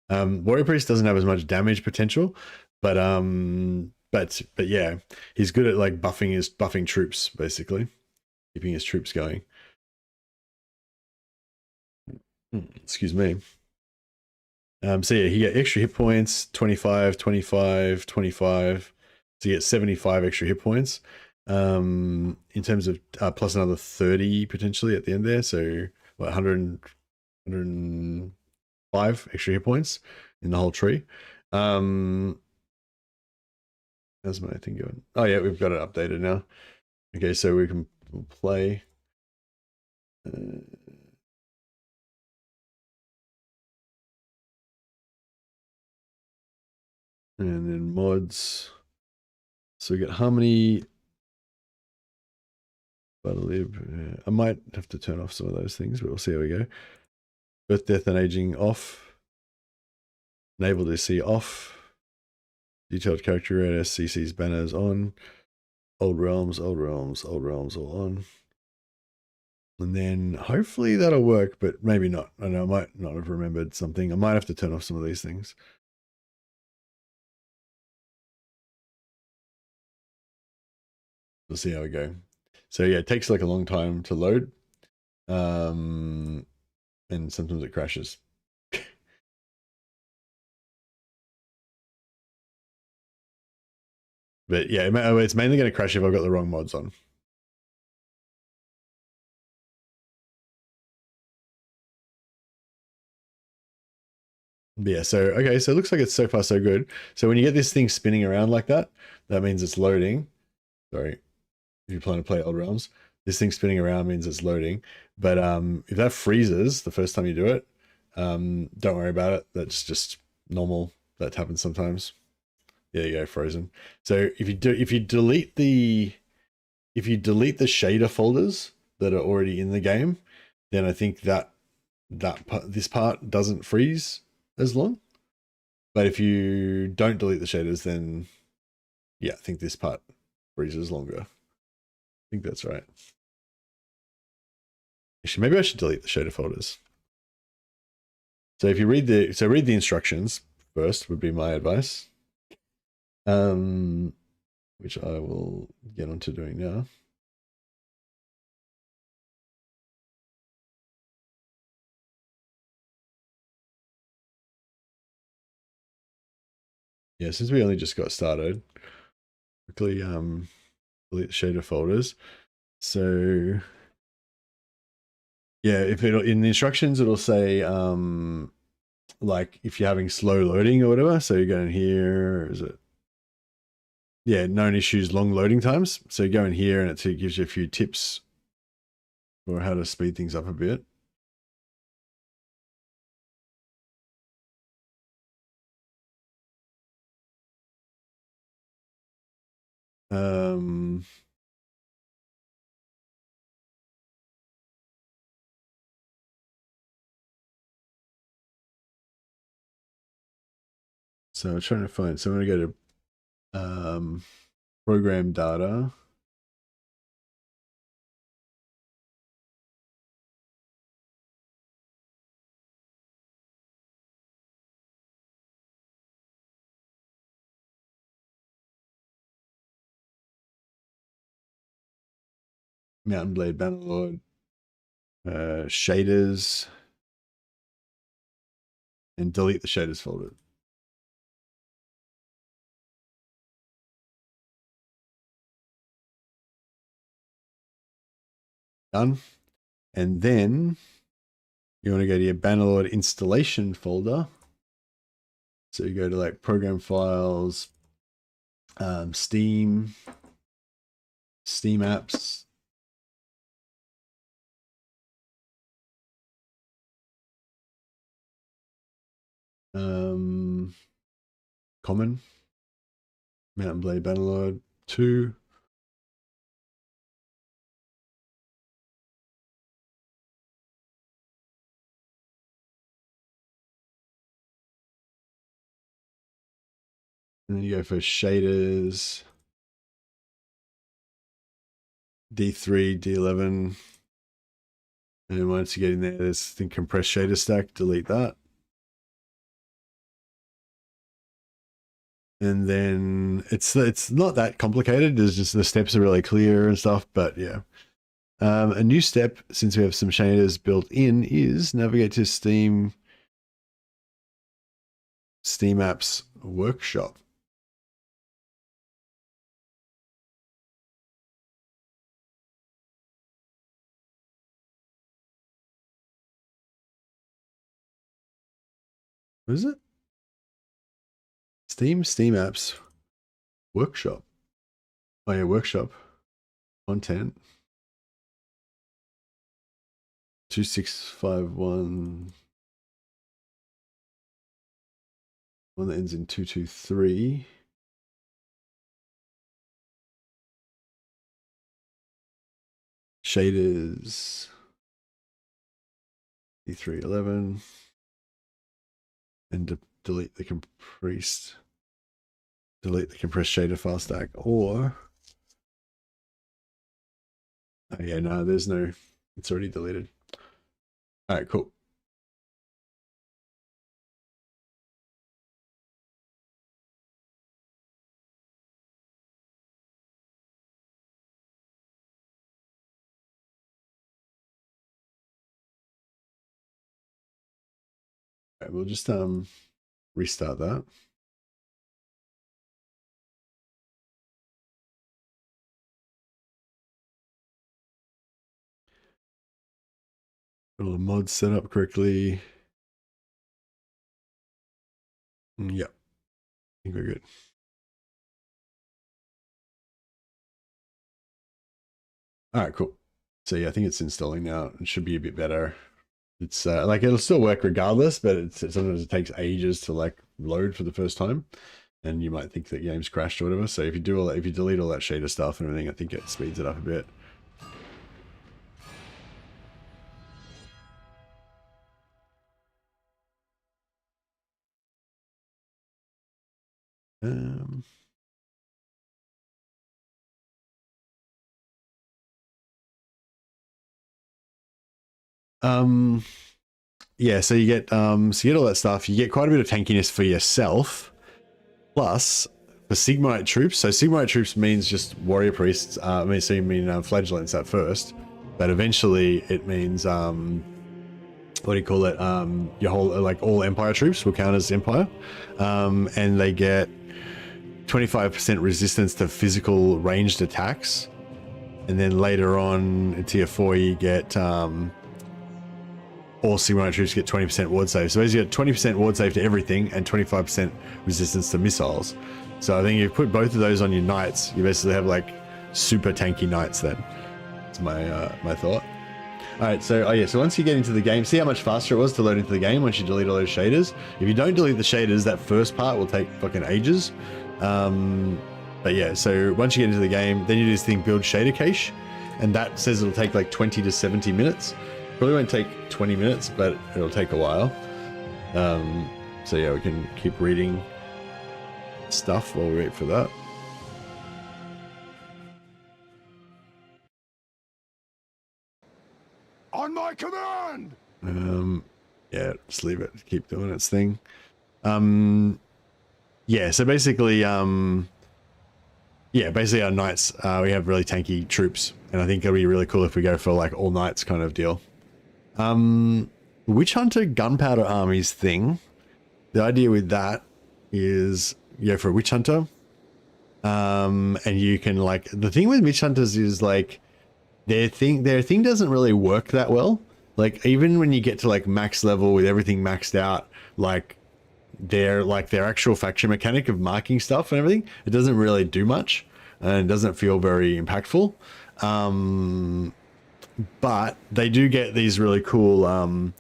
Warrior priest doesn't have as much damage potential, but yeah, he's good at like buffing troops, basically, keeping his troops going. Excuse me. So yeah, he get extra hit points, 25, 25, 25. So you get 75 extra hit points. In terms of plus another 30 potentially at the end there. So what, 105 extra hit points in the whole tree. How's my thing going? Oh yeah, we've got it updated now. Okay, so we'll play. And then mods. So we get harmony. Battlelib. I might have to turn off some of those things, but we'll see how we go. Birth, death, and aging off. Naval DC off. Detailed character and SCC's banners on. Old realms all on. And then hopefully that'll work, but maybe not. I know I might not have remembered something. I might have to turn off some of these things. We'll see how we go. So yeah, it takes like a long time to load. And sometimes it crashes. But yeah, it's mainly going to crash if I've got the wrong mods on. But yeah, so okay, so it looks like it's so far so good. So when you get this thing spinning around like that, that means it's loading. Sorry, if you plan to play Old Realms, this thing spinning around means it's loading. But if that freezes the first time you do it, don't worry about it. That's just normal. That happens sometimes. There you go, frozen. So if you delete the shader folders that are already in the game, then I think this part doesn't freeze as long. But if you don't delete the shaders, then yeah, I think this part freezes longer. I think that's right. Actually, maybe I should delete the shader folders. So if you read the instructions first would be my advice. Which I will get onto doing now. Yeah, since we only just got started, quickly delete the shader folders. So yeah, if in the instructions it'll say like if you're having slow loading or whatever. So you go in here, is it? Yeah, known issues, long loading times. So you go in here and it gives you a few tips for how to speed things up a bit. So I'm trying to find, so I'm going to go to program data. Mountain Blade Bannerlord, shaders, and delete the shaders folder. Done. And then you want to go to your Bannerlord installation folder. So you go to like program files, Steam apps. Common, Mountain Blade Bannerlord 2. And then you go for shaders, D3, D11. And then once you get in there, there's the compressed shader stack, delete that. And then it's not that complicated. It's just the steps are really clear and stuff, but yeah. A new step, since we have some shaders built in, is navigate to Steam Apps Workshop. What is it? Steam Apps Workshop. Oh yeah, Workshop. Content. 2651. One that ends in 223. Shaders. D311. And delete the compressed shader file stack, or oh yeah, no, there's no, it's already deleted. All right, cool. All right, we'll just restart that. Got all the mods set up correctly. Yep, I think we're good. All right, cool. So yeah, I think it's installing now. It should be a bit better. It's like it'll still work regardless, but sometimes it takes ages to like load for the first time, and you might think that game's crashed or whatever. So if you do all that, if you delete all that shader stuff and everything, I think it speeds it up a bit. Yeah, so you get all that stuff. You get quite a bit of tankiness for yourself. Plus, for Sigmarite troops, so Sigmarite troops means just warrior priests. So you mean flagellants at first, but eventually it means what do you call it? Your whole like all Empire troops will count as Empire, and they get 25% resistance to physical ranged attacks, and then later on in tier 4 you get all Sigmarite troops get 20% ward save. So basically you get 20% ward save to everything and 25% resistance to missiles. So I think if you put both of those on your knights, you basically have like super tanky knights then. That's my my thought. Alright, so, oh yeah, so once you get into the game, see how much faster it was to load into the game once you delete all those shaders? If you don't delete the shaders, that first part will take fucking ages. But yeah, so once you get into the game, then you do this thing, build shader cache, and that says it'll take like 20 to 70 minutes. Probably won't take 20 minutes, but it'll take a while. So yeah, we can keep reading stuff while we wait for that. On my command! Yeah, just leave it, keep doing its thing. Yeah, so basically, yeah, basically our knights, we have really tanky troops, and I think it'll be really cool if we go for like all knights kind of deal. Witch Hunter gunpowder armies thing, the idea with that is you go for a Witch Hunter, and you can like, the thing with Witch Hunters is like, their thing doesn't really work that well. Like even when you get to like max level with everything maxed out, like their actual faction mechanic of marking stuff and everything, it doesn't really do much and it doesn't feel very impactful. But they do get these really cool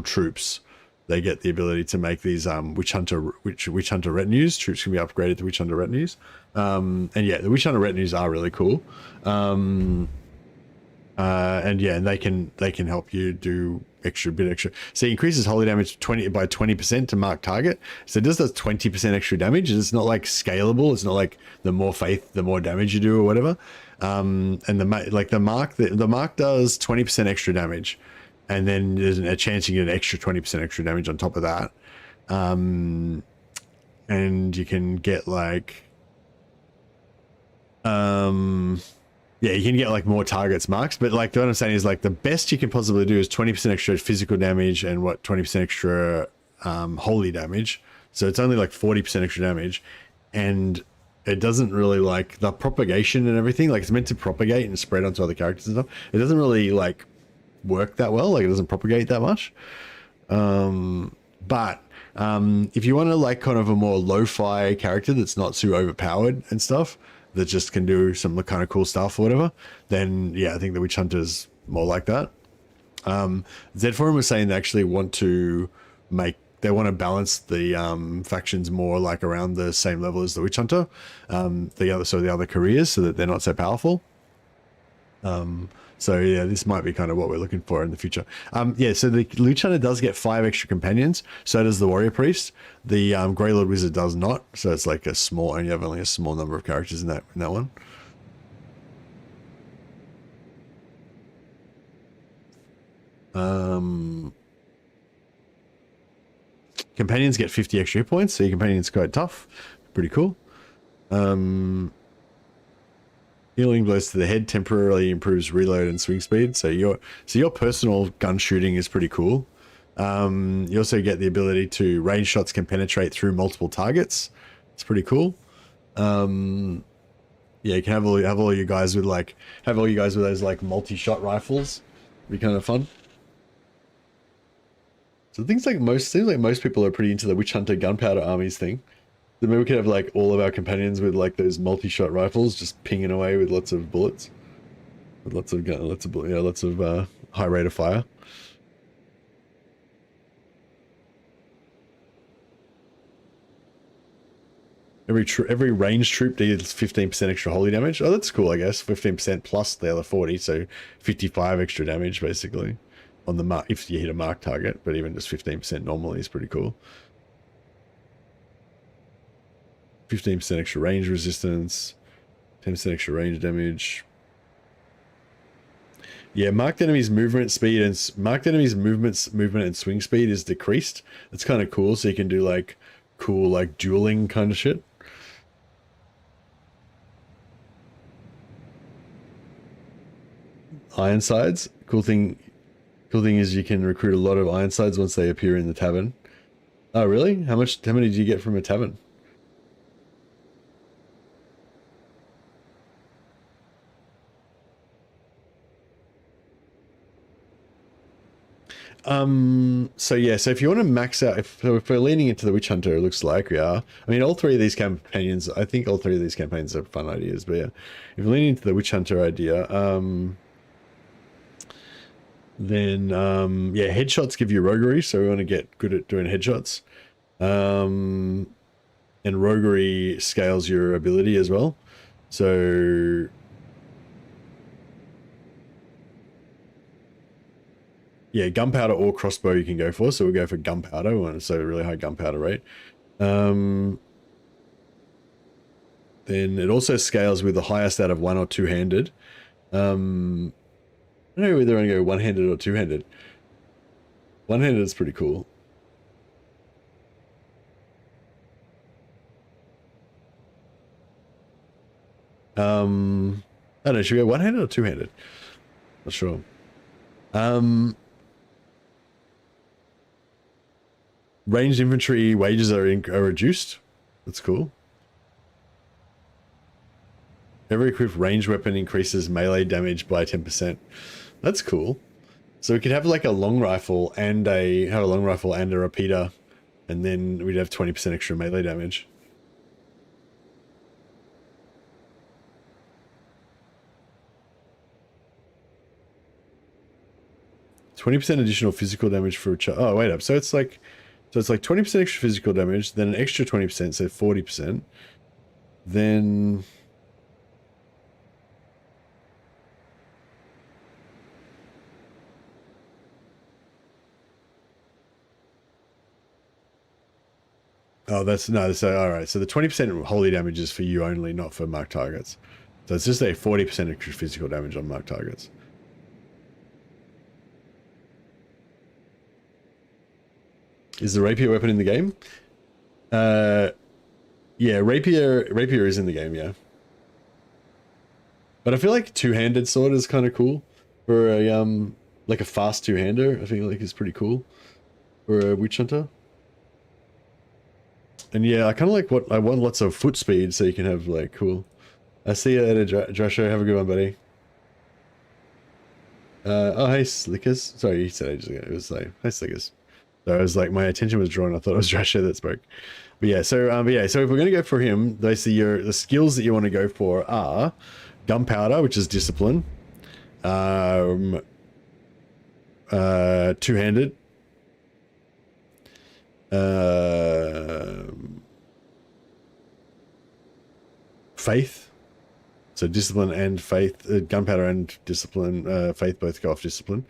troops. They get the ability to make these witch hunter retinues. Troops can be upgraded to witch hunter retinues. And yeah, the witch hunter retinues are really cool. And yeah, and they can help you do extra. So it increases holy damage by 20% to mark target. So it does 20% extra damage. It's not like scalable. It's not like the more faith, the more damage you do or whatever. And the mark does 20% extra damage, and then there's a chance you get an extra 20% extra damage on top of that. And you can get like yeah, you can get like more targets marks, but like what I'm saying is like the best you can possibly do is 20% extra physical damage and 20% extra holy damage. So it's only like 40% extra damage, and it doesn't really like the propagation and everything. Like it's meant to propagate and spread onto other characters and stuff. It doesn't really like work that well. Like it doesn't propagate that much. But if you want to like kind of a more lo-fi character that's not too overpowered and stuff, that just can do some kind of cool stuff or whatever, then yeah, I think the Witch Hunter's more like that. Z Forum was saying they actually want to balance the factions more like around the same level as the Witch Hunter, the other careers, so that they're not so powerful. So yeah, this might be kind of what we're looking for in the future. Yeah, so the Witch Hunter does get 5 extra companions. So does the Warrior Priest. The Grey Lord Wizard does not. So it's like only a small number of characters in that one. Companions get 50 extra hit points. So your companion's quite tough. Pretty cool. Healing blows to the head temporarily improves reload and swing speed. So your personal gun shooting is pretty cool. You also get the ability to range shots can penetrate through multiple targets. It's pretty cool. Yeah, you can have all you guys with those like multi-shot rifles. It'd be kind of fun. So seems like most people are pretty into the Witch Hunter gunpowder armies thing. So maybe we could have like all of our companions with like those multi-shot rifles just pinging away with lots of bullets, with lots of high rate of fire. Every ranged troop deals 15% extra holy damage. Oh, that's cool, I guess. 15% plus the other 40, so 55 extra damage basically on the mark if you hit a mark target. But even just 15% normally is pretty cool. 15% extra range resistance, 10% extra range damage. Yeah, marked enemies movement speed and movement and swing speed is decreased. That's kind of cool. So you can do like cool like dueling kind of shit. Ironsides. Cool thing is you can recruit a lot of Ironsides once they appear in the tavern. Oh really? How many do you get from a tavern? So yeah, so if you want to max out, if we're leaning into the Witch Hunter, it looks like we are. I mean, all three of these campaigns, I think all three of these campaigns are fun ideas, but yeah, if you're leaning into the Witch Hunter idea, Then, yeah, headshots give you roguery, so we want to get good at doing headshots. And roguery scales your ability as well. So yeah, gunpowder or crossbow you can go for. So we'll go for gunpowder, so really high gunpowder rate. Then it also scales with the highest out of one or two-handed. I don't know whether I want to go one-handed or two-handed. One-handed is pretty cool. I don't know, should we go one-handed or two-handed? Not sure. Ranged infantry wages are reduced. That's cool. Every equipped ranged weapon increases melee damage by 10%. That's cool. So we could have like a long rifle and a repeater, and then we'd have 20% extra melee damage. %20 additional physical damage for a oh wait up. So it's like 20% extra physical damage, then an extra 20%, so 40%. Then oh, that's no, so all right. So the 20% holy damage is for you only, not for marked targets. So it's just a 40% extra physical damage on marked targets. Is the rapier weapon in the game? Yeah, rapier is in the game, yeah. But I feel like two-handed sword is kind of cool for a like a fast two-hander. I feel like is pretty cool for a witch hunter. And yeah, I kind of like I want lots of foot speed so you can have like cool. I see you later, Joshua. Have a good one, buddy. Oh, hey, Slickers. Sorry, you said ages ago. It was like, hey, Slickers. So I was like, my attention was drawn. I thought it was Joshua that spoke. But yeah, so so if we're gonna go for him, basically the skills that you want to go for are gunpowder, which is discipline, two-handed, faith. So discipline and faith, gunpowder and discipline, faith both go off discipline.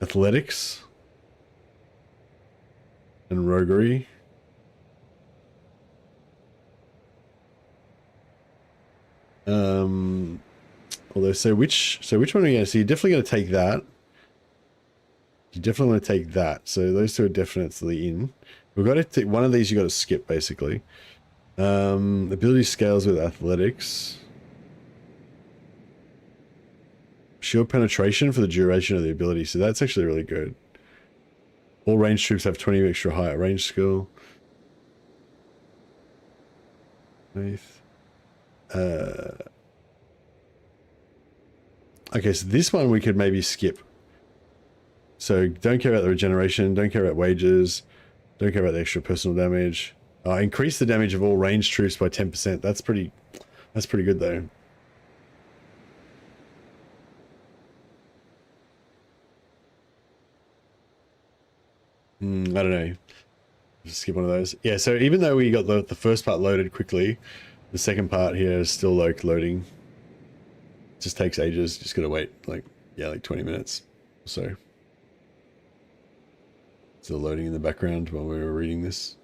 Athletics and roguery. Although, so which one are you gonna? So you're definitely gonna take that. You definitely want to take that. So those two are definitely in. We've got to take one of these. You got to skip basically. Ability scales with athletics. Shield penetration for the duration of the ability. So that's actually really good. All ranged troops have 20 extra higher range skill. Faith. Okay, so this one we could maybe skip. So don't care about the regeneration, don't care about wages, don't care about the extra personal damage. Increase the damage of all ranged troops by 10%. That's pretty good though. I don't know. Just skip one of those. Yeah, so even though we got the first part loaded quickly, the second part here is still like loading. It just takes ages. Just gotta wait like 20 minutes or so. Still loading in the background while we were reading this.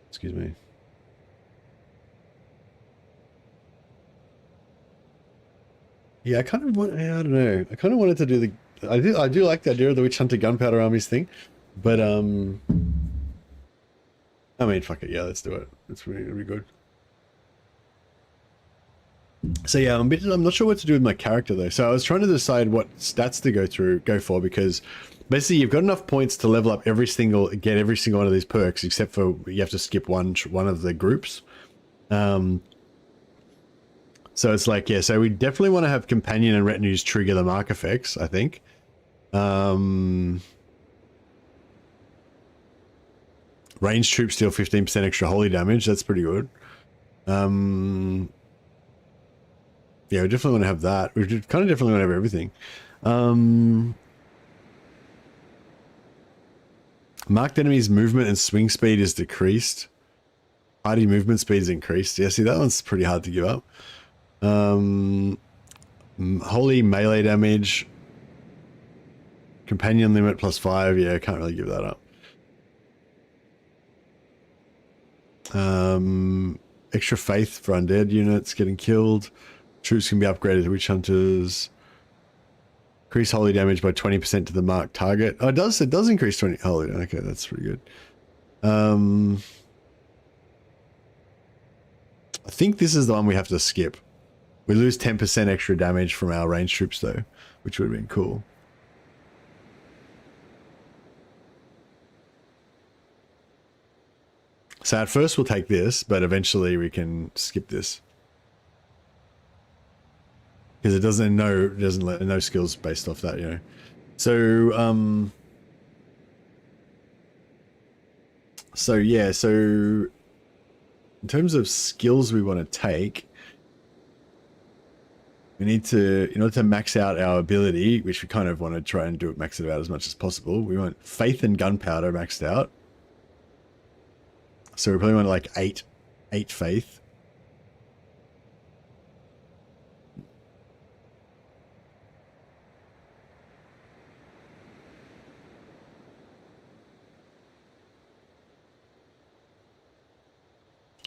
Excuse me. Yeah, I kind of want, I don't know. I kind of wanted to do the, I do like the idea of the Witch Hunter Gunpowder Armies thing, but I mean, fuck it, yeah, let's do it. It's really good. So yeah, I'm not sure what to do with my character though. So I was trying to decide what stats to go for, because basically you've got enough points to level up get every single one of these perks, except for you have to skip one of the groups. So it's like, yeah, so we definitely want to have companion and retinues trigger the mark effects, I think. Ranged troops deal 15% extra holy damage. That's pretty good. Yeah, we definitely want to have that. We kind of definitely want to have everything. Marked enemies' movement and swing speed is decreased. Party movement speed is increased. Yeah, see, that one's pretty hard to give up. Holy melee damage. Companion limit +5. Yeah, can't really give that up. Extra faith for undead units getting killed. Troops can be upgraded to witch hunters. Increase holy damage by 20% to the marked target. Oh, it does increase 20 holy. Okay, that's pretty good. I think this is the one we have to skip. We lose 10% extra damage from our ranged troops though, which would have been cool. So at first we'll take this, but eventually we can skip this. Because it doesn't let no skills based off that, you know. So yeah, so in terms of skills we want to take, we need to, in order to max out our ability, which we kind of want to try and max it out as much as possible, we want faith and gunpowder maxed out. So we probably want like 8 faith.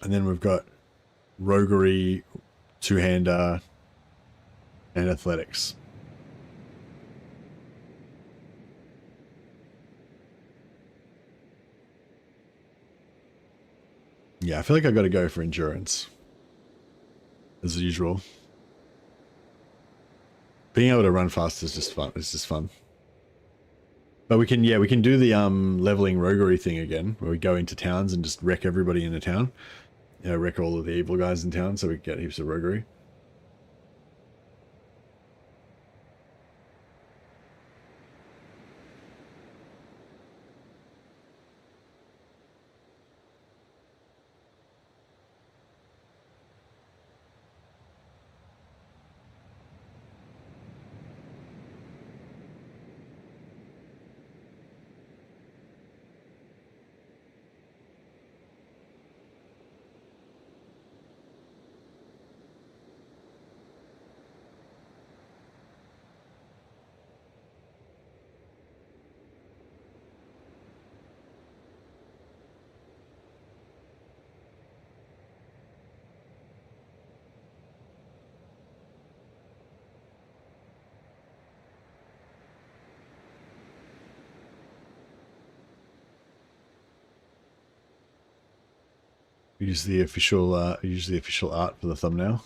And then we've got roguery, two-hander, and athletics. Yeah, I feel like I've got to go for endurance. As usual. Being able to run fast is just fun. It's just fun. But we can, yeah, we can do the leveling roguery thing again, where we go into towns and just wreck everybody in the town. You know, wreck all of the evil guys in town so we get heaps of roguery. Use the official art for the thumbnail.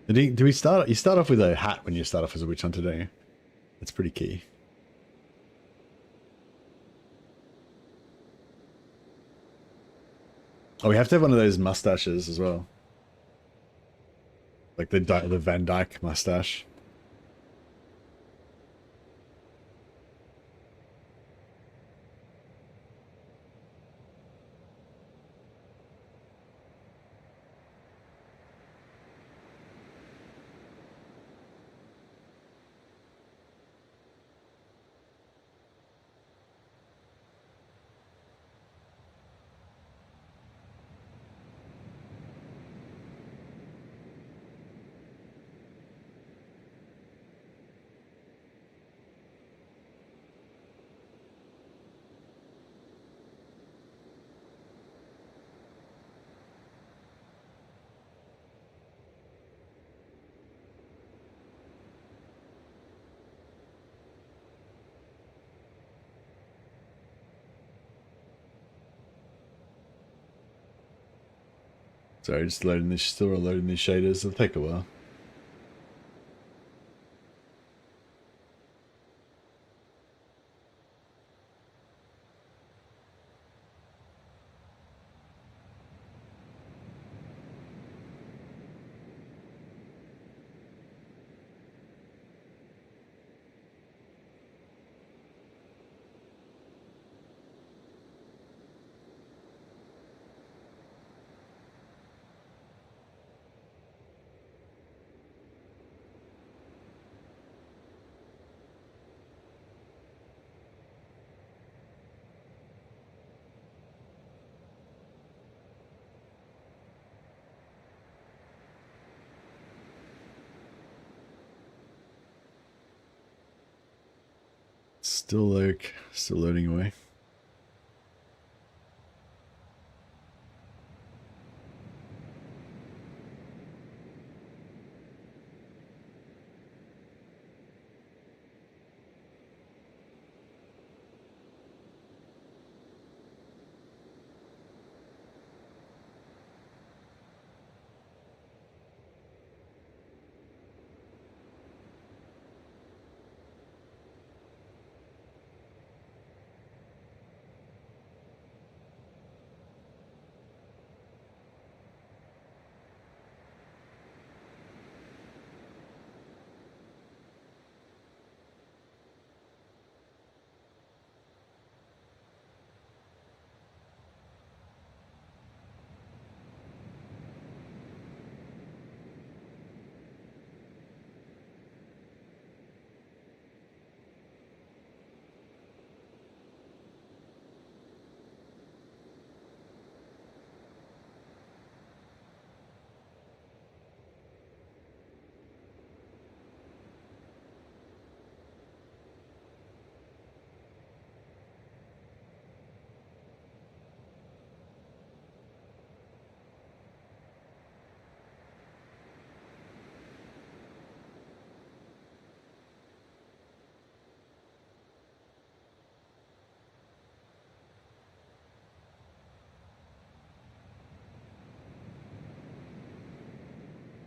Do we start? You start off with a hat when you start off as a witch hunter, don't you? That's pretty key. Oh, we have to have one of those mustaches as well, like the Van Dyke mustache. Sorry, just loading this, still loading these shaders. It'll take a while. Still like, still loading away.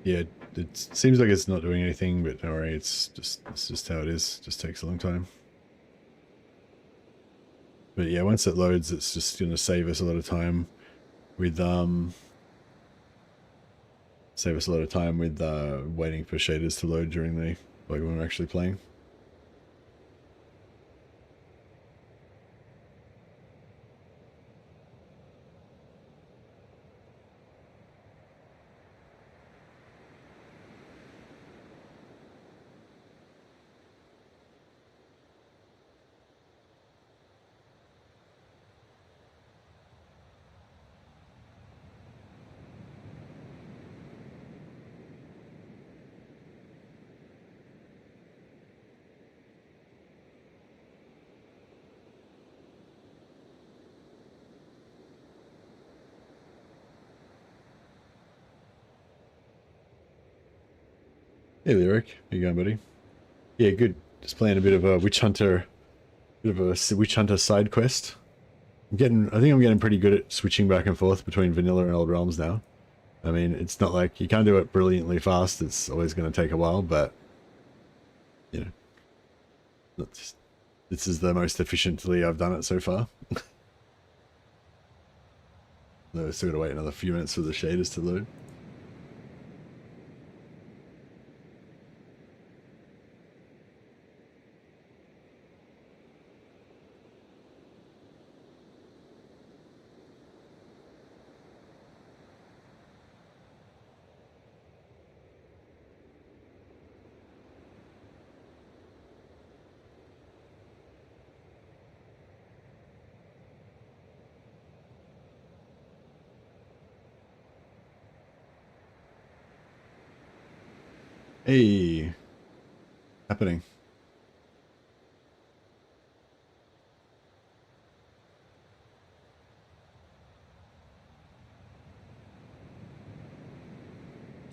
Yeah, it seems like it's not doing anything, but don't worry, it's just how it is. Just takes a long time. But yeah, once it loads, it's just gonna save us a lot of time with waiting for shaders to load during the when we're actually playing. Hey Lyric, how you going, buddy? Yeah, good. Just playing a bit of a witch hunter side quest. I think I'm getting pretty good at switching back and forth between vanilla and Old Realms now. I mean, it's not like you can't do it brilliantly fast. It's always going to take a while, but you know, this is the most efficiently I've done it so far. No, still got to wait another few minutes for the shaders to load. Hey, happening.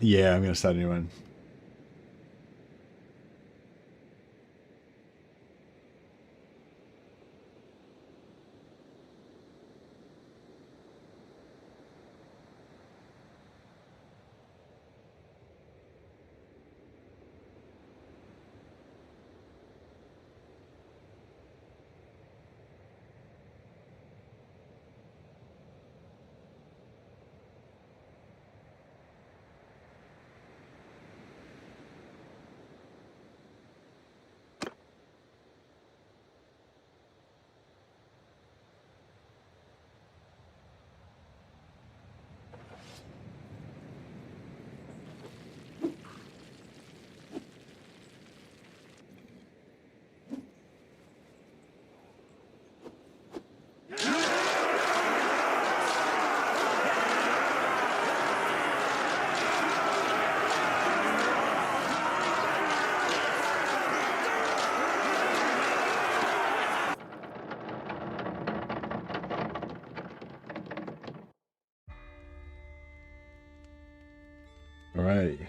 Yeah, I'm gonna start a new one. Alrighty.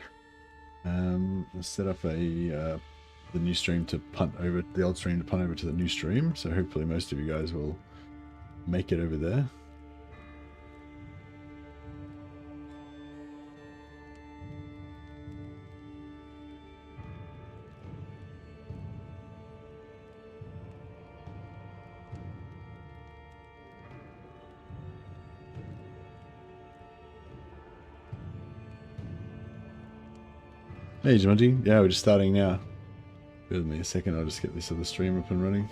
Let's set up the new stream to punt over, the old stream to punt over to the new stream. So hopefully most of you guys will make it over there. Hey Jumanji, yeah, we're just starting now. Give me a second, I'll just get this other stream up and running.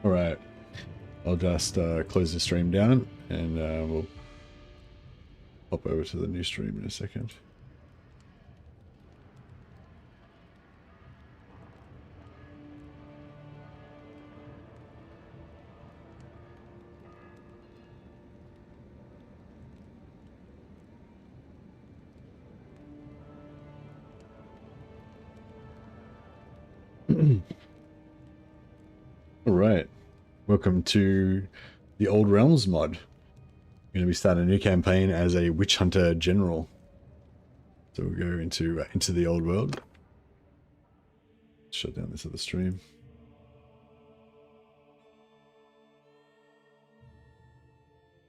Alright, I'll just close the stream down and we'll hop over to the new stream in a second. Alright, welcome to the Old Realms mod. We're going to be starting a new campaign as a witch hunter general. So we'll go into the old world. Shut down this other stream.